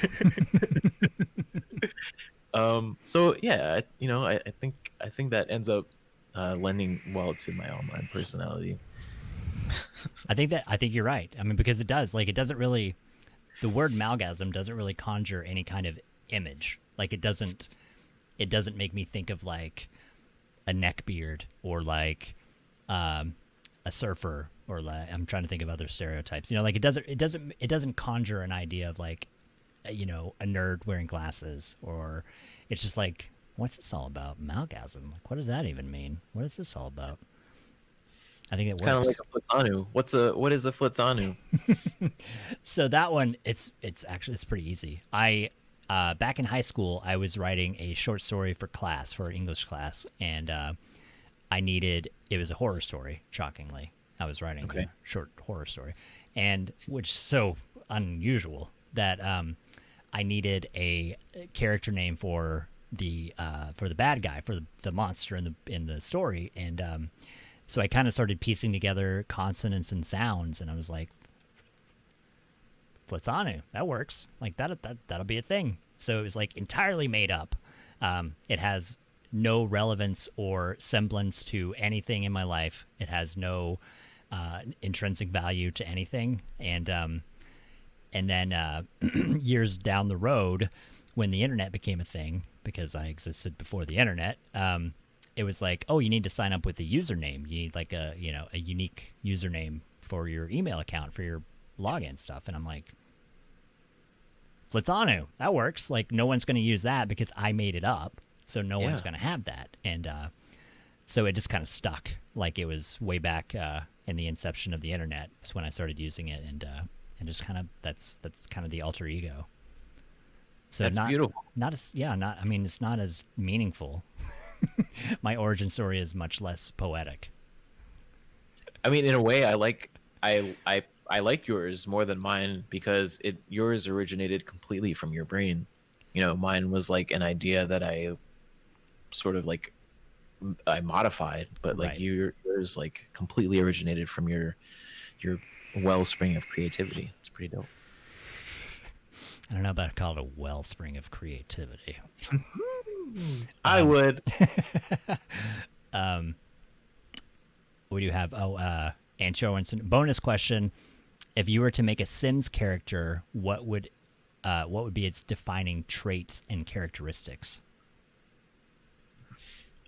So yeah, I think that ends up lending well to my online personality. I think you're right. I mean, because it doesn't really, the word malgasm doesn't really conjure any kind of image. Like it doesn't make me think of like a neckbeard or like a surfer or like, I'm trying to think of other stereotypes. You know, like it doesn't conjure an idea of like, you know, a nerd wearing glasses, or it's just like, what's this all about? Malgasm. Like, what does that even mean? What is this all about? I think it works. Kind of like a Flitzanu. What is a Flitzanu? So that one, it's pretty easy. I back in high school, I was writing a short story for English class, and it was a horror story. Shockingly, I was writing a short horror story, and which is so unusual that I needed a character name for the bad guy, for the monster in the story, and so I kind of started piecing together consonants and sounds, and I was like, Flitzanu, that works. Like that'll be a thing. So it was like entirely made up. It has no relevance or semblance to anything in my life. It has no intrinsic value to anything. And then years down the road, when the internet became a thing, because I existed before the internet, it was like, oh, you need to sign up with a username. You need like a unique username for your email account for your login stuff. And I'm like, Flitzanu, that works. Like no one's going to use that because I made it up, so no one's going to have that. And so it just kind of stuck. Like it was way back in the inception of the internet was when I started using it, and and just kind of that's kind of the alter ego. So That's beautiful. Not as not. I mean, it's not as meaningful. My origin story is much less poetic. I mean, in a way, I like yours more than mine because yours originated completely from your brain. Mine was like an idea that I sort of like I modified, but like Right. yours like completely originated from your wellspring of creativity. It's pretty dope. I don't know about call it a wellspring of creativity. I would. What do you have? Oh, Ancho Winston. Bonus question: if you were to make a Sims character, what would be its defining traits and characteristics?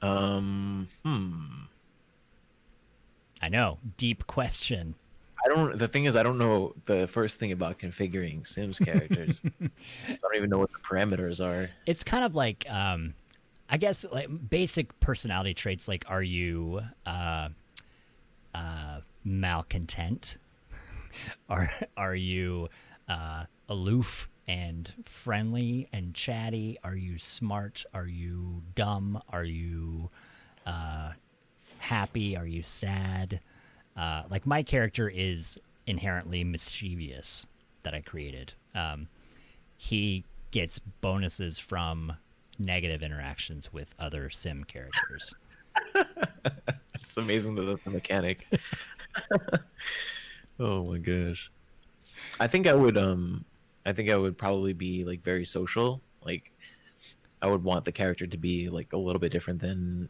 I know, deep question. The thing is, I don't know the first thing about configuring Sims characters. I don't even know what the parameters are. It's kind of like, I guess, like basic personality traits. Like, are you malcontent? Are you aloof and friendly and chatty? Are you smart? Are you dumb? Are you happy? Are you sad? Like my character is inherently mischievous that I created. He gets bonuses from negative interactions with other sim characters. It's amazing that that's a mechanic. Oh my gosh. I think I would probably be like very social. Like I would want the character to be like a little bit different than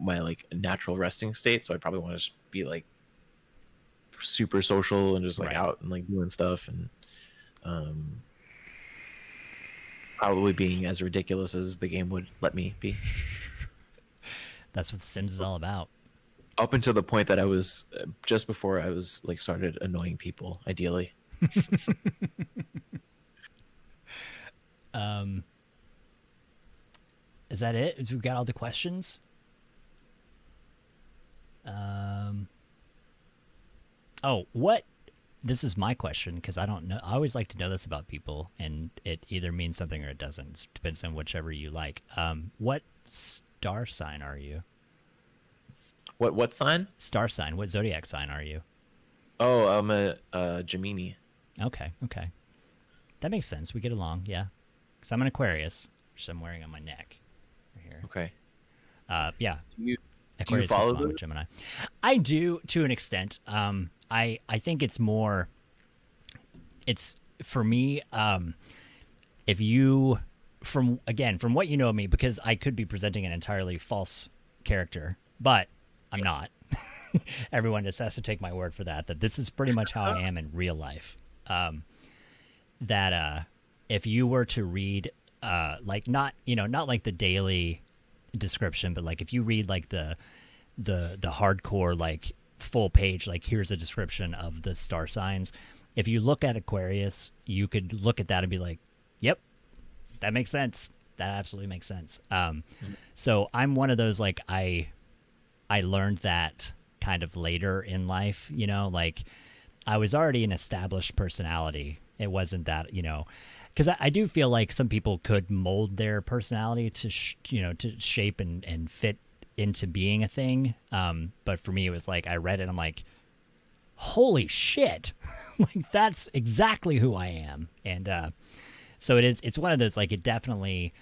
my like natural resting state. So I'd probably want to just be like super social and just like Right. out and like doing stuff and probably being as ridiculous as the game would let me be. That's what The Sims is all about. Up until the point that I was just before I was like started annoying people, ideally. Is that it? Is we got all the questions? Oh, what? This is my question because I don't know. I always like to know this about people, and it either means something or it doesn't. It depends on whichever you like. What star sign are you? What sign? Star sign. What zodiac sign are you? Oh, I'm a Gemini. Okay. That makes sense. We get along, yeah. Because I'm an Aquarius, which I'm wearing on my neck right here. Okay. Yeah. Do you Aquarius follow gets along those? with Gemini. I do to an extent. I think it's more. It's for me. If you from what you know of me, because I could be presenting an entirely false character, but I'm not. Everyone just has to take my word for that. That this is pretty much how I am in real life. That if you were to read, like not like the daily description, but like if you read like the hardcore like full page, like here's a description of the star signs. If you look at Aquarius, you could look at that and be like, yep, that makes sense. That absolutely makes sense. So I'm one of those, like, I learned that kind of later in life, like I was already an established personality. It wasn't that, because I do feel like some people could mold their personality to, to shape and fit into being a thing. But for me, it was like, I read it, I'm like, holy shit, like that's exactly who I am. And so it's one of those, like, it definitely,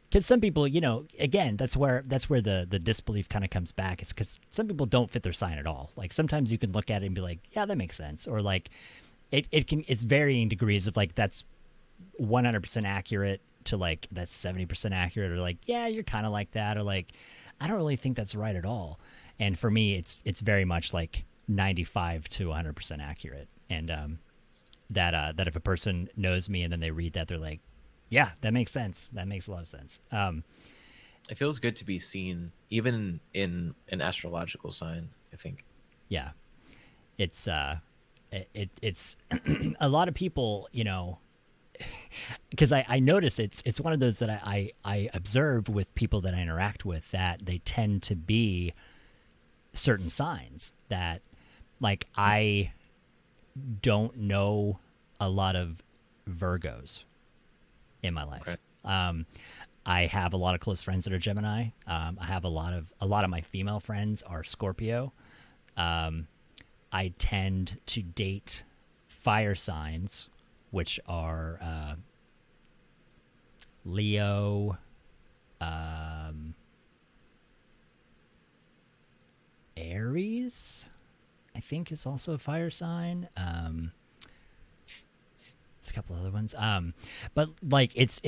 because some people, again, that's where the disbelief kind of comes back. It's because some people don't fit their sign at all. Like sometimes you can look at it and be like, yeah, that makes sense, or like it's varying degrees of like that's 100% accurate to like that's 70% accurate, or like, yeah, you're kind of like that, or like, I don't really think that's right at all. And for me, it's very much like 95 to 100% accurate. And that if a person knows me and then they read that, they're like, yeah, that makes sense. That makes a lot of sense. It feels good to be seen, even in an astrological sign, I think. Yeah, it's it's a lot of people, because I notice it's one of those that I observe with people that I interact with, that they tend to be certain signs that, like, I don't know a lot of Virgos in my life. Okay. I have a lot of close friends that are Gemini. I have a lot of my female friends are Scorpio. I tend to date fire signs, which are Leo, Aries, I think is also a fire sign. It's a couple other ones. But like it's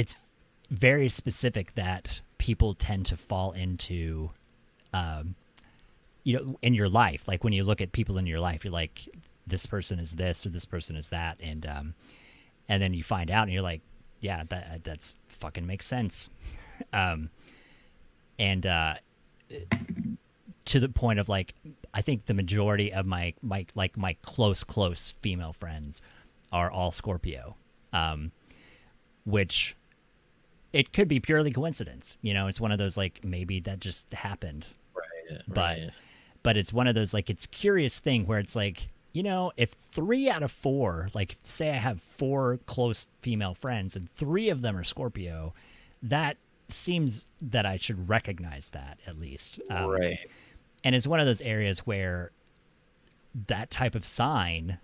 very specific that people tend to fall into, in your life. Like when you look at people in your life, you're like, this person is this or this person is that, and then you find out and you're like, yeah, that's fucking makes sense. And to the point of like, I think the majority of my close female friends are all Scorpio, which it could be purely coincidence. It's one of those like maybe that just happened, but it's one of those like it's a curious thing where it's like, if 3 out of 4, like say I have 4 close female friends and 3 of them are Scorpio, that seems that I should recognize that at least. Right. And it's one of those areas where that type of sign,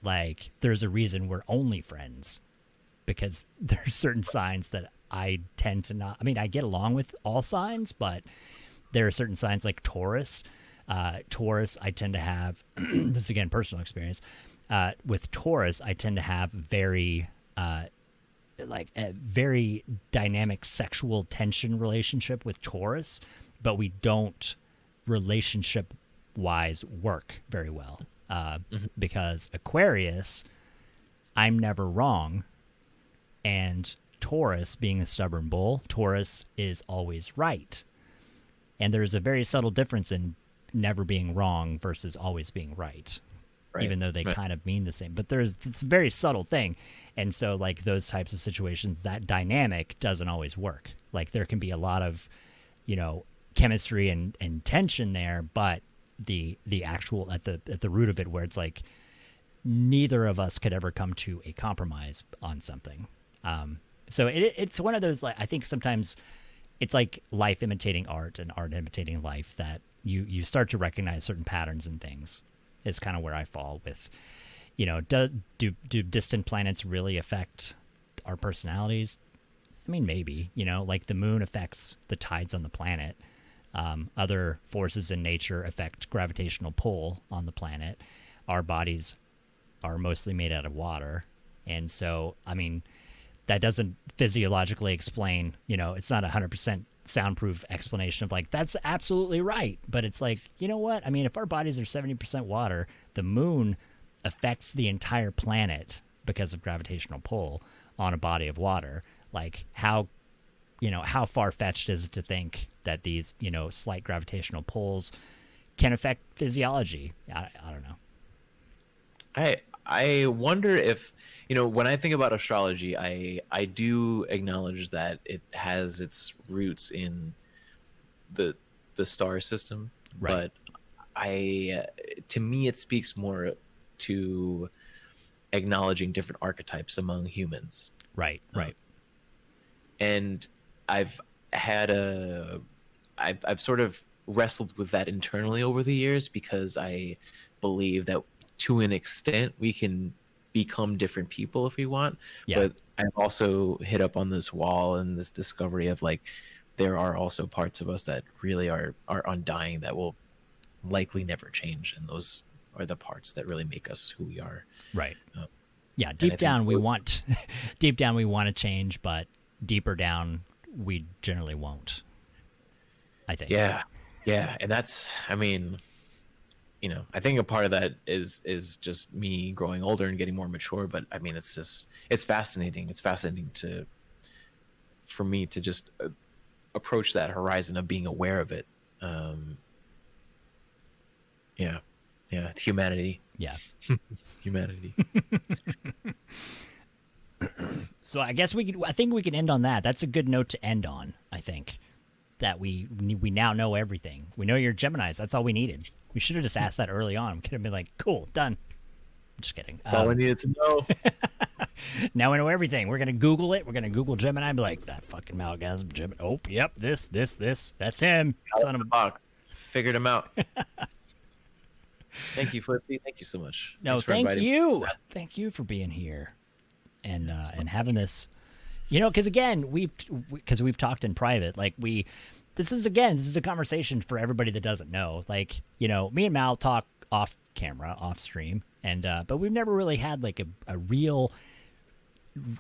like there's a reason we're only friends, because there's certain signs that I tend to not. I mean, I get along with all signs, but there are certain signs like Taurus. Taurus, I tend to have, this is again personal experience, with Taurus, I tend to have very, like a very dynamic sexual tension relationship with Taurus, but we don't relationship wise work very well, because Aquarius, I'm never wrong, and Taurus, being a stubborn bull, Taurus is always right. And there's a very subtle difference in never being wrong versus always being right, even though they kind of mean the same. But it's a very subtle thing. And so like those types of situations, that dynamic doesn't always work. Like there can be a lot of, chemistry and tension there, but the actual at the root of it, where it's like neither of us could ever come to a compromise on something. So it's one of those, like, I think sometimes it's like life imitating art and art imitating life, that you start to recognize certain patterns and things. Is kind of where I fall with, do distant planets really affect our personalities? I mean, maybe, like the moon affects the tides on the planet. Other forces in nature affect gravitational pull on the planet. Our bodies are mostly made out of water. And so, I mean, that doesn't physiologically explain, it's not 100% soundproof explanation of like, that's absolutely right. But it's like, you know what? I mean, if our bodies are 70% water, the moon affects the entire planet because of gravitational pull on a body of water. Like how far-fetched is it to think that these, slight gravitational pulls can affect physiology? I don't know. I wonder if, when I think about astrology, I do acknowledge that it has its roots in the star system, right. But to me, it speaks more to acknowledging different archetypes among humans. Right. And I've sort of wrestled with that internally over the years, because I believe that to an extent we can become different people if we want. Yeah. But I've also hit up on this wall and this discovery of like, there are also parts of us that really are undying, that will likely never change. And those are the parts that really make us who we are. Right. Yeah. Deep down we want to change, but deeper down we generally won't, I think. Yeah. And that's, I mean, I think a part of that is just me growing older and getting more mature. But I mean, it's fascinating. It's fascinating for me to just approach that horizon of being aware of it. Yeah. Humanity. Yeah. Humanity. So I guess I think we can end on that. That's a good note to end on. I think that we now know everything. We know you're Geminis. That's all we needed. We should have just asked that early on. We could have been like, cool, done. Just kidding. That's all I needed to know. Now we know everything. We're gonna Google it. We're gonna Google Gemini and be like, that fucking Malgasm Gemini. Oh, yep, this. That's him. Son of a box. Figured him out. Thank you, Flitzy. Thank you so much. No, thank you. Thank you for being here and having this. You know, because again, we've talked in private. Like this is a conversation for everybody that doesn't know. Like, you know, me and Mal talk off camera, off stream, and but we've never really had like a real,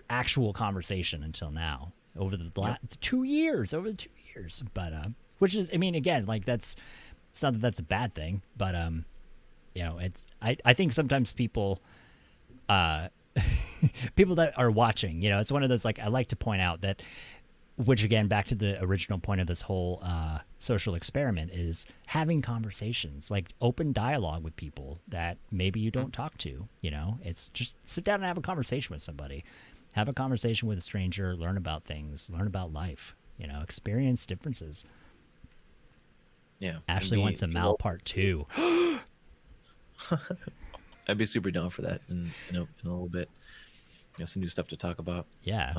actual conversation until now over the last 2 years. But which is, I mean, again, like it's not that that's a bad thing, but you know, it's I think sometimes people people that are watching, you know, it's one of those, like, I like to point out that, which again, back to the original point of this whole social experiment, is having conversations, like open dialogue with people that maybe you don't talk to. You know, it's just sit down and have a conversation with somebody, have a conversation with a stranger, learn about things, learn about life, you know, experience differences. Yeah. Ashley wants a Mal part 2. I'd be super down for that in a little bit. You know, some new stuff to talk about. Yeah.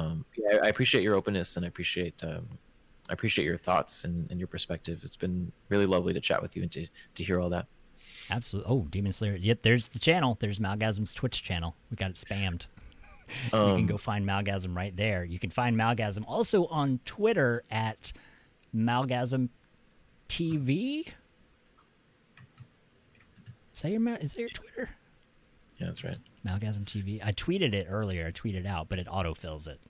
I appreciate your openness, and I appreciate your thoughts and your perspective. It's been really lovely to chat with you and to hear all that. Absolutely. Oh, Demon Slayer. Yep, there's the channel. There's Malgasm's Twitch channel. We got it spammed. You can go find Malgasm right there. You can find Malgasm also on Twitter at Malgasm TV. Is that your Twitter? Yeah, that's right. Malgasm TV. I tweeted it earlier. I tweeted out, but it autofills it.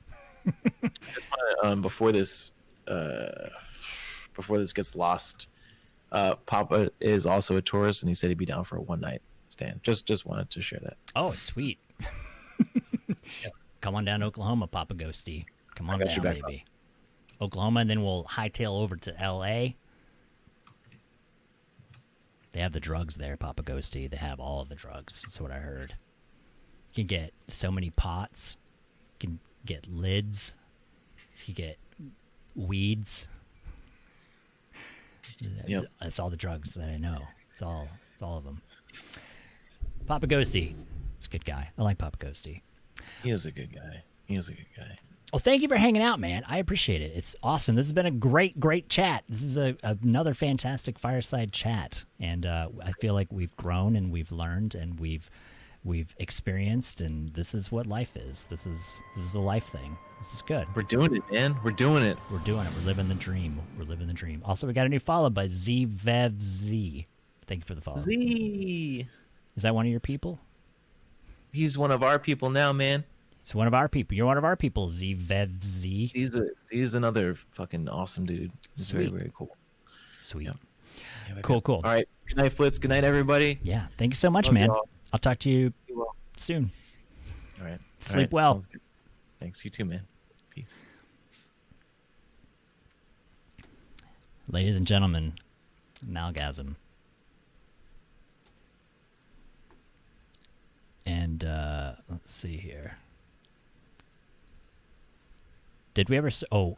Before this gets lost, Papa is also a tourist, and he said he'd be down for a one-night stand. Just wanted to share that. Oh, sweet. Yeah. Come on down to Oklahoma, Papa Ghosty. Come on down, baby. Oklahoma, and then we'll hightail over to L.A. They have the drugs there, Papa Ghosty. They have all of the drugs. That's what I heard. You can get so many pots. You can get lids. You can get weeds. Yep. That's all the drugs that I know. It's all of them. Papa Ghosty. He's a good guy. I like Papa Ghosty. He is a good guy. Well, thank you for hanging out, man. I appreciate it. It's awesome. This has been a great chat. This is another fantastic fireside chat, and I feel like we've grown and we've learned and we've experienced, and this is what life is. This is a life thing. This is good. We're doing it, man. We're doing it. We're living the dream. Also, we got a new follow by ZVevZ. Thank you for the follow. Z. Is that one of your people? He's one of our people now, man. He's one of our people. You're one of our people, ZVevZ. He's another fucking awesome dude. He's Sweet. very cool. Sweet. Yeah, cool. All right. Good night, Flitz. Good night, everybody. Yeah. Thank you so much, man. I'll talk to you soon. All right. Sleep well. Thanks. You too, man. Peace. Ladies and gentlemen, Malgasm. And let's see here. Did we ever... Oh,